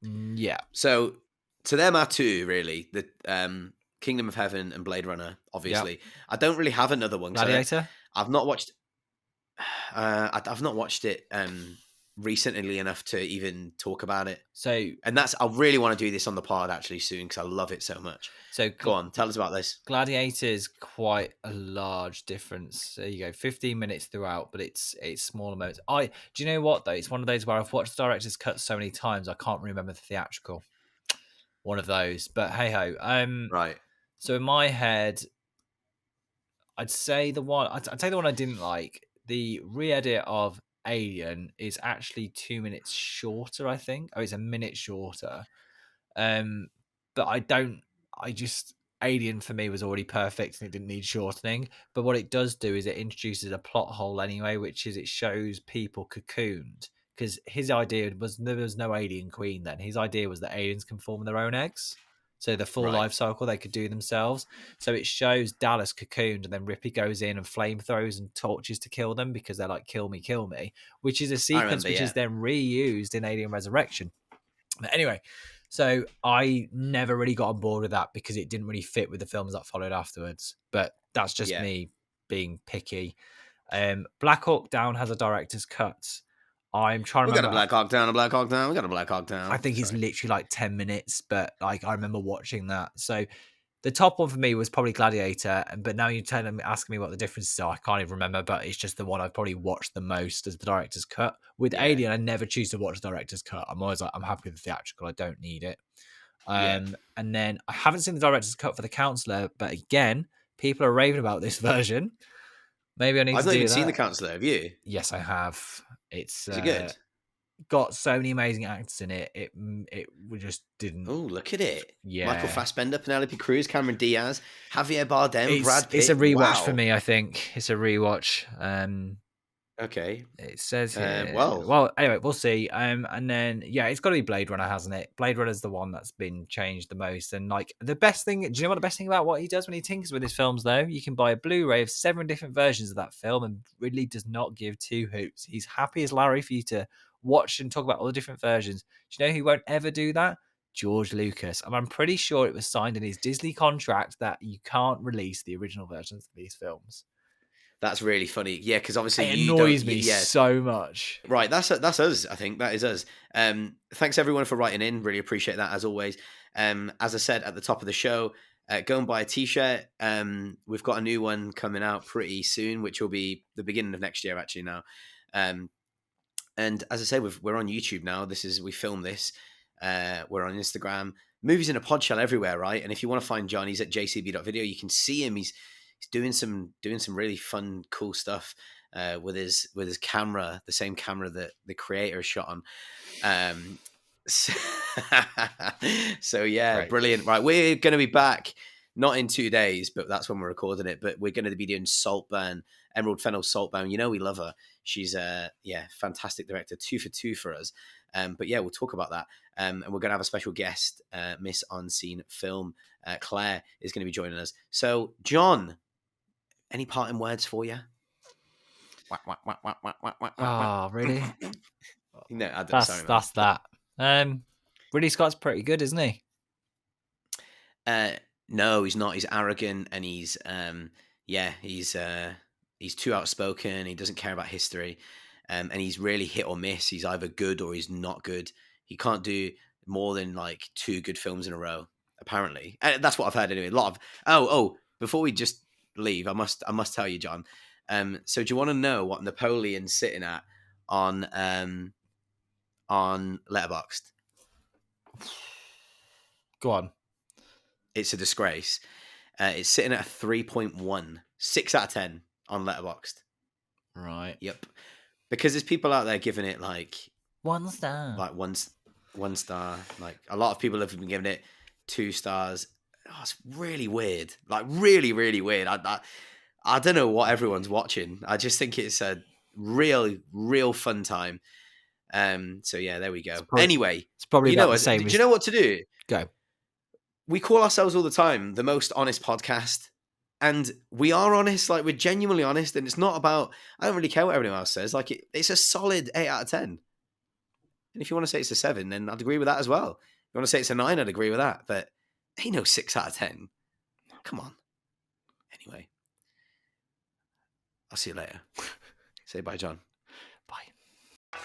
Yeah. So to them are two, really. The Kingdom of Heaven and Blade Runner, obviously. I don't really have another one. Gladiator? I've not watched I've not watched it recently enough to even talk about it. So, And I really want to do this on the pod actually soon because I love it so much. so Go on, tell us about this. Gladiator is quite a large difference. There you go, 15 minutes throughout, but it's smaller moments. Do you know what though? It's one of those where I've watched the director's cut so many times I can't remember the theatrical. One of those, but hey ho. Right. So in my head, I'd say the one I'd tell you the one I didn't like. The re-edit of Alien is actually 2 minutes shorter, I think. Oh, it's a minute shorter. But Alien for me was already perfect and it didn't need shortening. But what it does do is it introduces a plot hole anyway, which is it shows people cocooned. Because his idea was there was no alien queen then. His idea was that aliens can form their own eggs. So the full life cycle they could do themselves. So it shows Dallas cocooned and then Ripley goes in and flamethrowers and torches to kill them because they're like, kill me, which is a sequence which is then reused in Alien Resurrection. But anyway, so I never really got on board with that because it didn't really fit with the films that followed afterwards. But that's just me being picky. Black Hawk Down has a director's cut. I'm trying to remember. We got a Black Hawk Down, a Black Hawk Down. We got a Black Hawk Down. I think it's literally like 10 minutes, but like I remember watching that. So the top one for me was probably Gladiator, but now you're asking me what the differences are. I can't even remember, but it's just the one I've probably watched the most as the director's cut. With Alien, I never choose to watch the director's cut. I'm always like, I'm happy with the theatrical. I don't need it. And then I haven't seen the director's cut for The Counselor, but again, people are raving about this version. Maybe I need to do that. I've not even seen The Counselor, have you? Yes, I have. Is it good? Got so many amazing actors in it. It just didn't. Oh, look at it! Yeah, Michael Fassbender, Penelope Cruz, Cameron Diaz, Javier Bardem, Brad Pitt. It's a rewatch for me. I think it's a rewatch. Okay. It says here. Well, anyway, we'll see. And then it's got to be Blade Runner, hasn't it? Blade Runner's the one that's been changed the most. And like the best thing, do you know what the best thing about what he does when he tinkers with his films? Though you can buy a Blu-ray of 7 different versions of that film, and Ridley does not give 2 hoots. He's happy as Larry for you to watch and talk about all the different versions. Do you know who won't ever do that? George Lucas. And I'm pretty sure it was signed in his Disney contract that you can't release the original versions of these films. That's really funny. Yeah, because obviously it annoys me so much. Right, that's us. I think that is us. Thanks everyone for writing in. Really appreciate that as always. As I said at the top of the show, go and buy a t-shirt. We've got a new one coming out pretty soon, which will be the beginning of next year actually now. And as I say, we're on YouTube now. We film this. We're on Instagram. Movies in a Pod Shell everywhere, right? And if you want to find John, he's at jcb.video. You can see him. He's doing some really fun, cool stuff with his camera, the same camera that the creator shot on. So yeah, right. Brilliant. Right, we're going to be back not in 2 days, but that's when we're recording it. But we're going to be doing Saltburn, Emerald Fennell Saltburn. You know we love her. She's fantastic director, 2 for 2 for us. But yeah, we'll talk about that. And we're going to have a special guest, Miss Unseen Film. Claire is going to be joining us. So John, any parting words for you? Oh, really? No, I don't, that's that. Ridley Scott's pretty good, isn't he? No, he's not. He's arrogant and he's too outspoken. He doesn't care about history. And he's really hit or miss. He's either good or he's not good. He can't do more than like 2 good films in a row, apparently. And that's what I've heard anyway. A lot of before we just leave, I must tell you, John. So do you want to know what Napoleon's sitting at on Letterboxd? Go on. It's a disgrace. It's sitting at a 3.1, 6 out of 10 on Letterboxd. Right. Yep. Because there's people out there giving it like 1 star, like one star. Like a lot of people have been giving it 2 stars. Oh, it's really weird. Like really, really weird. I don't know what everyone's watching. I just think it's a real fun time. So yeah, there we go. probably- Anyway, It's probably you about know, the same. do as- you know what to do? Go. We call ourselves all the time the most honest podcast. And we are honest, like we're genuinely honest. And it's not about, I don't really care what everyone else says. Like it's a solid 8 out of 10. And if you want to say it's a 7, then I'd agree with that as well. If you want to say it's a 9, I'd agree with that. But ain't no 6 out of 10. Come on. Anyway, I'll see you later. Say bye, John. Bye.